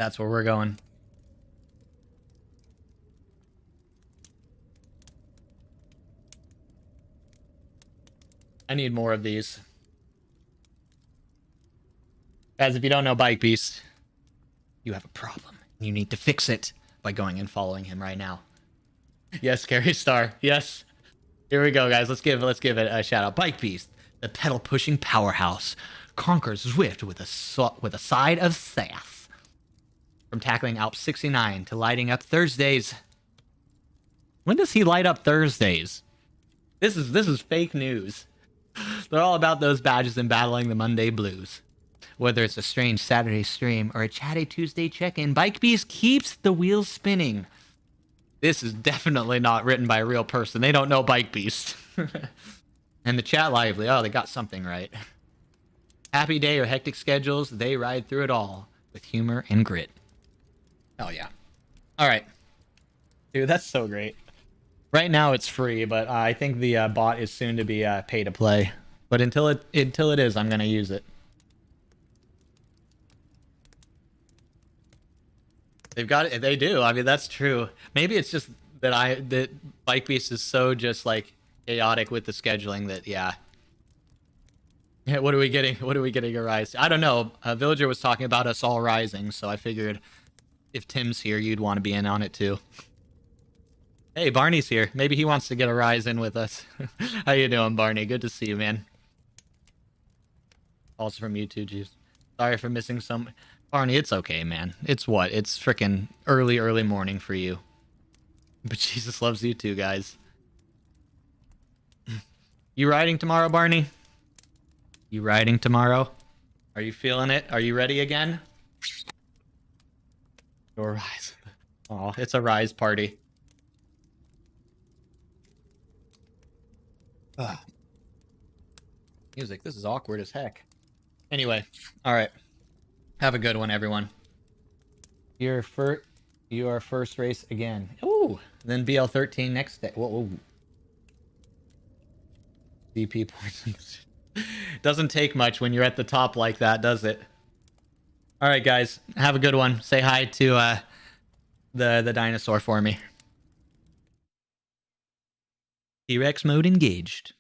That's where we're going. I need more of these. Guys, if you don't know Bike Beast, you have a problem. You need to fix it by going and following him right now. Yes, Scary Star. Yes. Here we go, guys. Let's give it a shout out. Bike Beast, the pedal pushing powerhouse, conquers Zwift with a side of sass. From tackling Alp 69 to lighting up Thursdays. When does he light up Thursdays? This is fake news. They're all about those badges and battling the Monday blues. Whether it's a strange Saturday stream or a chatty Tuesday check-in, Bike Beast keeps the wheels spinning. This is definitely not written by a real person. They don't know Bike Beast. And the chat lively. Oh, they got something right. Happy day or hectic schedules, they ride through it all with humor and grit. Oh, yeah. All right. Dude, that's so great. Right now it's free, but I think the bot is soon to be pay to play. But until it is, I'm going to use it. They've got it. They do. I mean, that's true. Maybe it's just that Bike Beast is so just like chaotic with the scheduling that yeah. Yeah. What are we getting? What are we getting a rise? I don't know. Villager was talking about us all rising, so I figured if Tim's here, you'd want to be in on it too. Hey, Barney's here. Maybe he wants to get a rise in with us. How you doing, Barney? Good to see you, man. Also from YouTube, jeez. Sorry for missing some. Barney, it's okay, man. It's what? It's freaking early morning for you. But Jesus loves you too, guys. You riding tomorrow, Barney? You riding tomorrow? Are you feeling it? Are you ready again? Your rise. Oh, it's a rise party. Ugh. Music, this is awkward as heck. Anyway, all right. Have a good one, everyone. Your first race again. Ooh, then BL13 next day. Whoa. DP points. Doesn't take much when you're at the top like that, does it? All right, guys. Have a good one. Say hi to the dinosaur for me. T-Rex mode engaged.